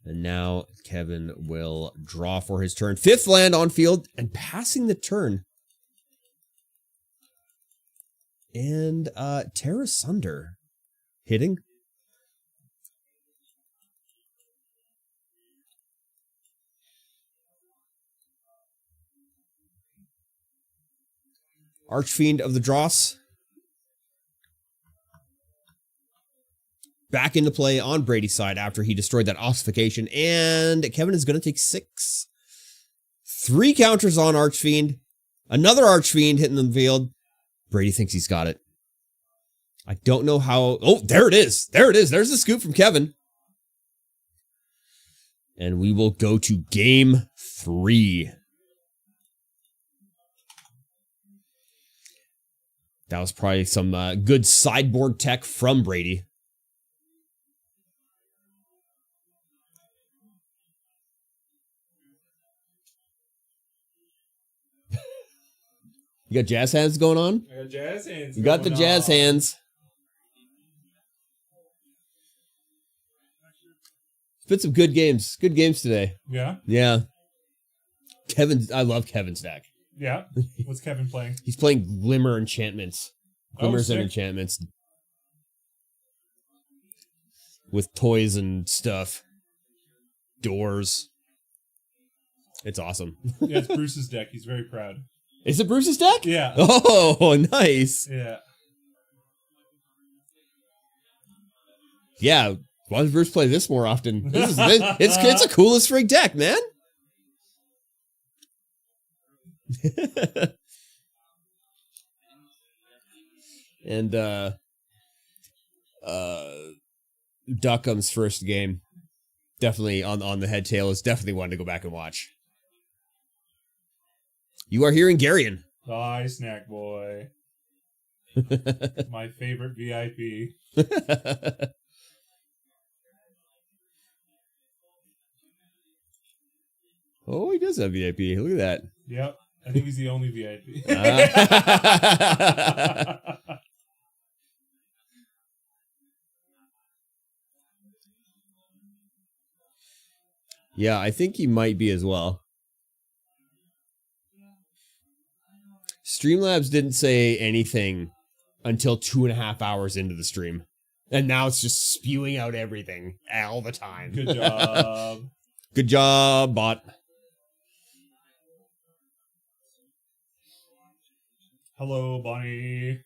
And now Kevin will draw for his turn. 5th land on field and passing the turn. And Terra Sunder hitting. Archfiend of the Dross. Back into play on Brady's side after he destroyed that ossification. And Kevin is going to take 6. 3 counters on Archfiend. Another Archfiend hitting the field. Brady thinks he's got it. I don't know how. Oh, there it is. There it is. There's the scoop from Kevin. And we will go to game 3. That was probably some good sideboard tech from Brady. You got jazz hands going on? I got jazz hands. You got the jazz hands. It's been some good games. Good games today. Yeah? Yeah. I love Kevin's deck. Yeah. What's Kevin playing? He's playing Glimmer Enchantments. Glimmers and sick. Enchantments. With toys and stuff. Doors. It's awesome. Yeah, it's Bruce's deck. He's very proud. Is it Bruce's deck? Yeah. Oh, nice. Yeah. Yeah. Why does Bruce play this more often? It's a cool as frig deck, man. And Duckham's first game, definitely on the head tail, is definitely one to go back and watch. You are hearing Garion. Bye, snack boy. My favorite VIP. Oh, he does have VIP. Look at that. Yep. I think he's the only VIP. Yeah, I think he might be as well. Streamlabs didn't say anything until 2.5 hours into the stream. And now it's just spewing out everything all the time. Good job. Good job, bot. Hello, Bonnie.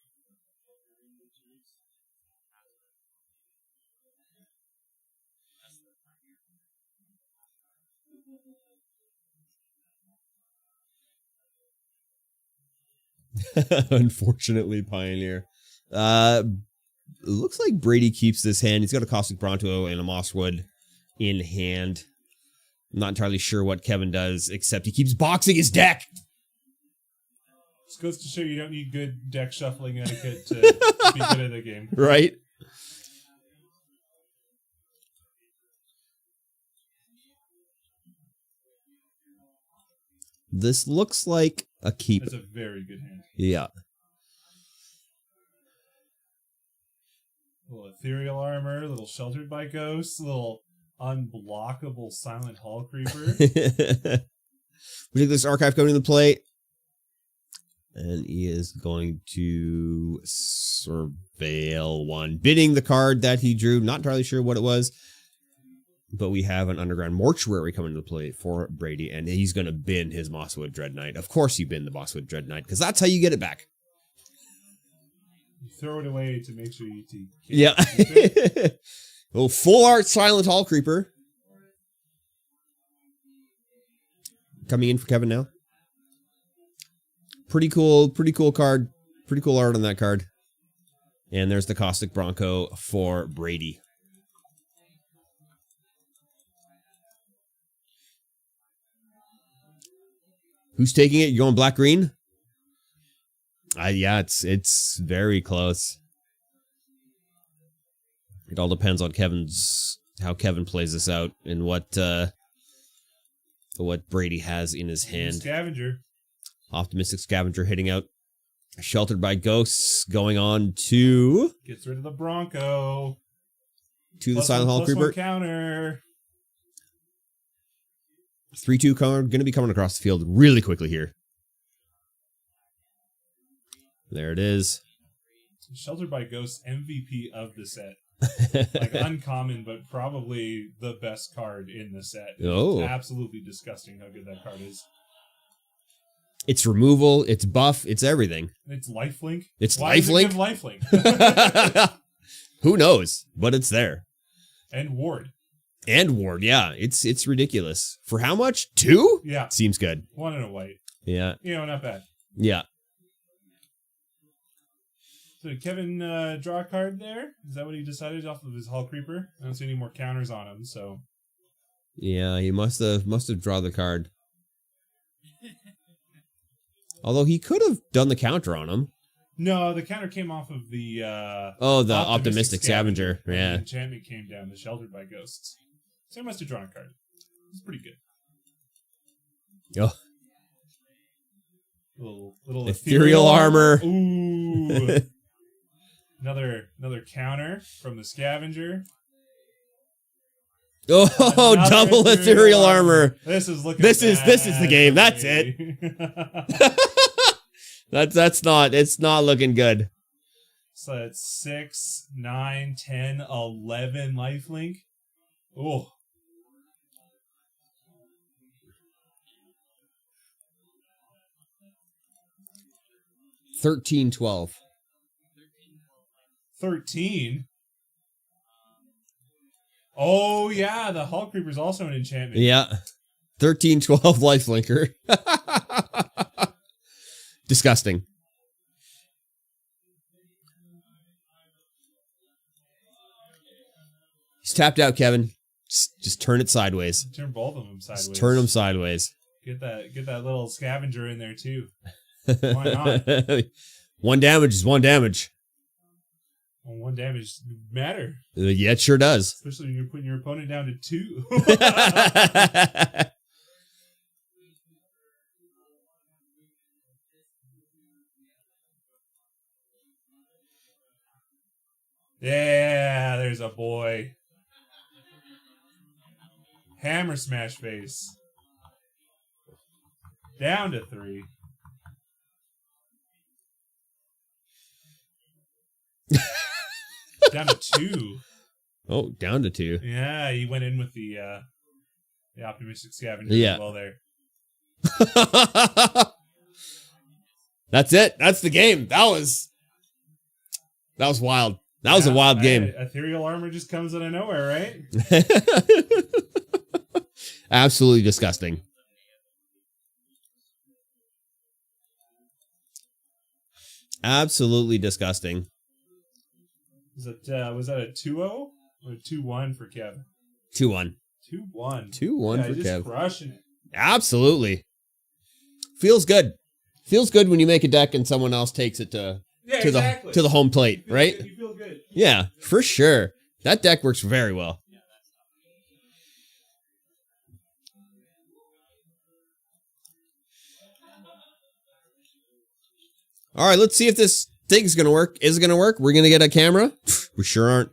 Unfortunately, Pioneer. It looks like Brady keeps this hand. He's got a Caustic Bronto and a Mosswood in hand. I'm not entirely sure what Kevin does, except he keeps boxing his deck. This goes to show you don't need good deck shuffling etiquette to be good at the game. Right? This looks like a keep. That's a very good hand. Yeah. Little ethereal armor, little sheltered by ghosts, little unblockable silent hall creeper. We take this archive coming into play. And he is going to surveil one. Bidding the card that he drew. Not entirely sure what it was. But we have an underground mortuary coming into play for Brady. And he's going to bin his Mosswood Dread Knight. Of course you bin the Mosswood Dread Knight. Because that's how you get it back. You throw it away to make sure you keep Yeah. it. Well, full art Silent Hall Creeper. Coming in for Kevin now. Pretty cool card. Pretty cool art on that card. And there's the Caustic Bronco for Brady. Who's taking it? You going black green? Yeah, it's very close. It all depends on how Kevin plays this out and what Brady has in his hand. Scavenger. Optimistic Scavenger hitting out. Sheltered by Ghosts going on to... Gets rid of the Bronco. To the Silent Hall Creeper. Counter. 3-2 card. Going to be coming across the field really quickly here. There it is. Sheltered by Ghosts, MVP of the set. Like uncommon, but probably the best card in the set. Oh. It's absolutely disgusting how good that card is. It's removal, it's buff, it's everything. It's lifelink. It's Why does it lifelink? give lifelink? Who knows? But it's there. And ward. And ward, yeah. It's ridiculous. For how much? 2? Yeah. Seems good. 1 and a white. Yeah. You know, not bad. Yeah. So did Kevin draw a card there? Is that what he decided off of his Hall Creeper? I don't see any more counters on him, so... Yeah, he must have drawn the card. Although he could have done the counter on him. No, the counter came off of the... the Optimistic Scavenger. Yeah. The enchantment came down, the Sheltered by Ghosts. So he must have drawn a card. It's pretty good. Oh. Little Ethereal armor. Ooh. Another counter from the Scavenger. Oh, Another double ethereal armor. This is looking This is the game. bad That's for it. me. It's not looking good. So it's 6, 9, 10, 11 lifelink. Oh. $13, $12. 13. Oh yeah, the Hall Creeper's also an enchantment. Yeah. 13, 12 lifelinker. Disgusting. He's tapped out, Kevin. Just turn it sideways. Turn both of them sideways. Just turn them sideways. Get that little Scavenger in there too. Why not? One damage is one damage. Well, 1 damage matter, Yeah, it sure does. especially when you're putting your opponent down to 2. Yeah, there's a boy. Hammer smash face. Down to 3. Down to 2. Oh, down to 2. Yeah, he went in with the Optimistic Scavenger Yeah. as well there. That's it. That's the game. That was wild. That was a wild game. Ethereal armor just comes out of nowhere, right? Absolutely disgusting. Absolutely disgusting. Was that a 2-0 or a 2-1 for Kevin? 2-1. 2-1. 2-1 for just Kev. crushing it. Absolutely. Feels good. Feels good when you make a deck and someone else takes it to the home plate, right? You feel good. Yeah, for sure. That deck works very well. All right, let's see if this thing's going to work. Is it going to work? We're going to get a camera? We sure aren't.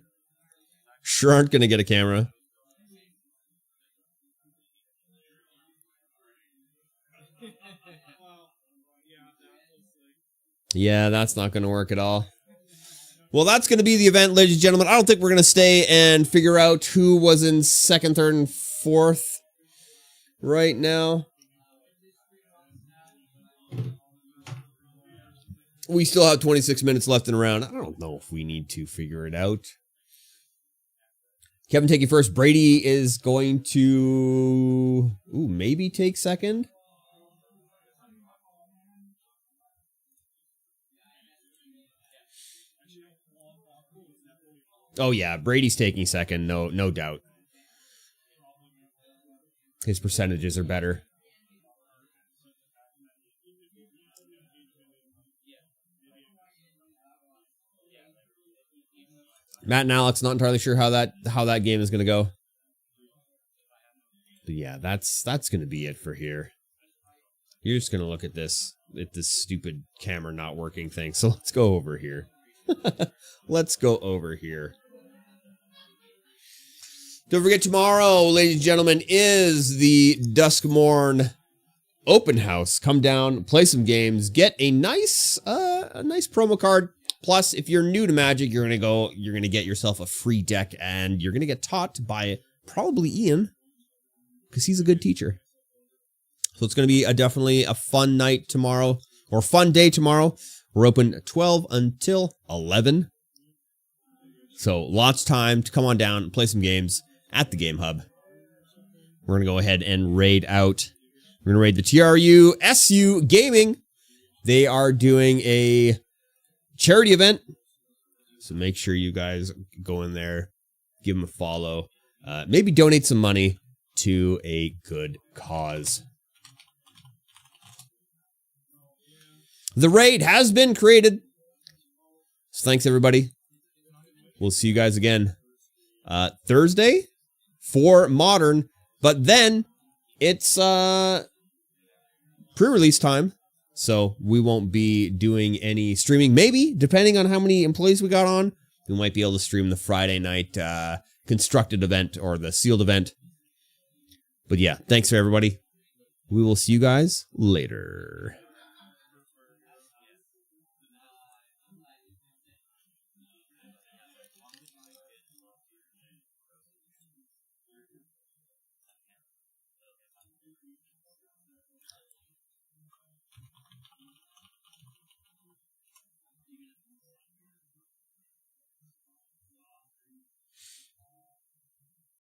Sure aren't going to get a camera. Yeah, that's not going to work at all. Well, that's going to be the event, ladies and gentlemen. I don't think we're going to stay and figure out who was in second, third, and fourth right now. We still have 26 minutes left in the round. I don't know if we need to figure it out. Kevin taking first. Brady is going to maybe take second. Oh yeah, Brady's taking second, no doubt. His percentages are better. Matt and Alex, not entirely sure how that game is going to go. But yeah, that's going to be it for here. You're just going to look at this stupid camera not working thing. So let's go over here. Let's go over here. Don't forget, tomorrow, ladies and gentlemen, is the Duskmorn open house. Come down, play some games, get a nice promo card. Plus, if you're new to Magic, you're gonna get yourself a free deck, and you're gonna get taught by probably Ian, because he's a good teacher. So it's gonna be definitely a fun night tomorrow, or fun day tomorrow. We're open 12 until 11. So lots of time to come on down and play some games at the Game Hub. We're gonna go ahead and raid out. We're gonna raid the TRU SU Gaming. They are doing a charity event, so make sure you guys go in there, give them a follow, maybe donate some money to a good cause. The raid has been created, so thanks everybody. We'll see you guys again Thursday for Modern, but then it's pre-release time. So we won't be doing any streaming. Maybe, depending on how many employees we got on, we might be able to stream the Friday night constructed event or the sealed event. But yeah, thanks for everybody. We will see you guys later.